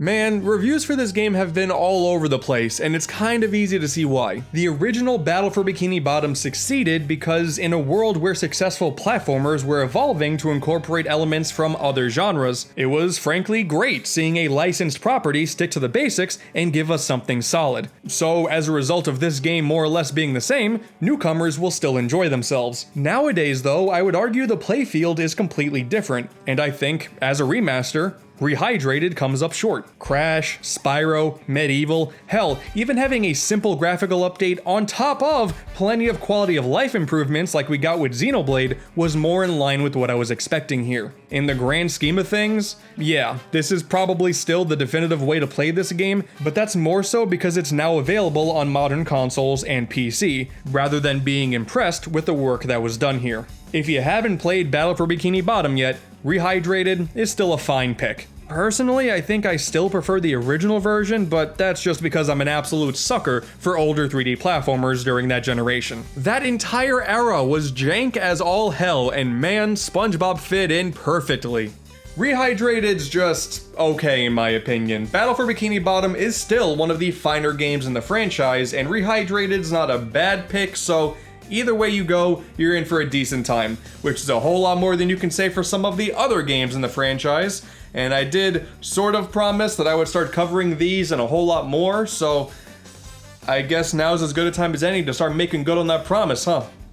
Man, reviews for this game have been all over the place, and it's kind of easy to see why. The original Battle for Bikini Bottom succeeded because in a world where successful platformers were evolving to incorporate elements from other genres, it was frankly great seeing a licensed property stick to the basics and give us something solid. So as a result of this game more or less being the same, newcomers will still enjoy themselves. Nowadays though, I would argue the playfield is completely different, and I think, as a remaster, Rehydrated comes up short. Crash, Spyro, Medieval, hell, even having a simple graphical update on top of plenty of quality of life improvements like we got with Xenoblade was more in line with what I was expecting here. In the grand scheme of things, yeah, this is probably still the definitive way to play this game, but that's more so because it's now available on modern consoles and PC, rather than being impressed with the work that was done here. If you haven't played Battle for Bikini Bottom yet, Rehydrated is still a fine pick. Personally, I think I still prefer the original version, but that's just because I'm an absolute sucker for older 3D platformers during that generation. That entire era was jank as all hell, and man, SpongeBob fit in perfectly. Rehydrated's just okay in my opinion. Battle for Bikini Bottom is still one of the finer games in the franchise, and Rehydrated's not a bad pick, so either way you go, you're in for a decent time, which is a whole lot more than you can say for some of the other games in the franchise. And I did sort of promise that I would start covering these and a whole lot more, so I guess now's as good a time as any to start making good on that promise, huh?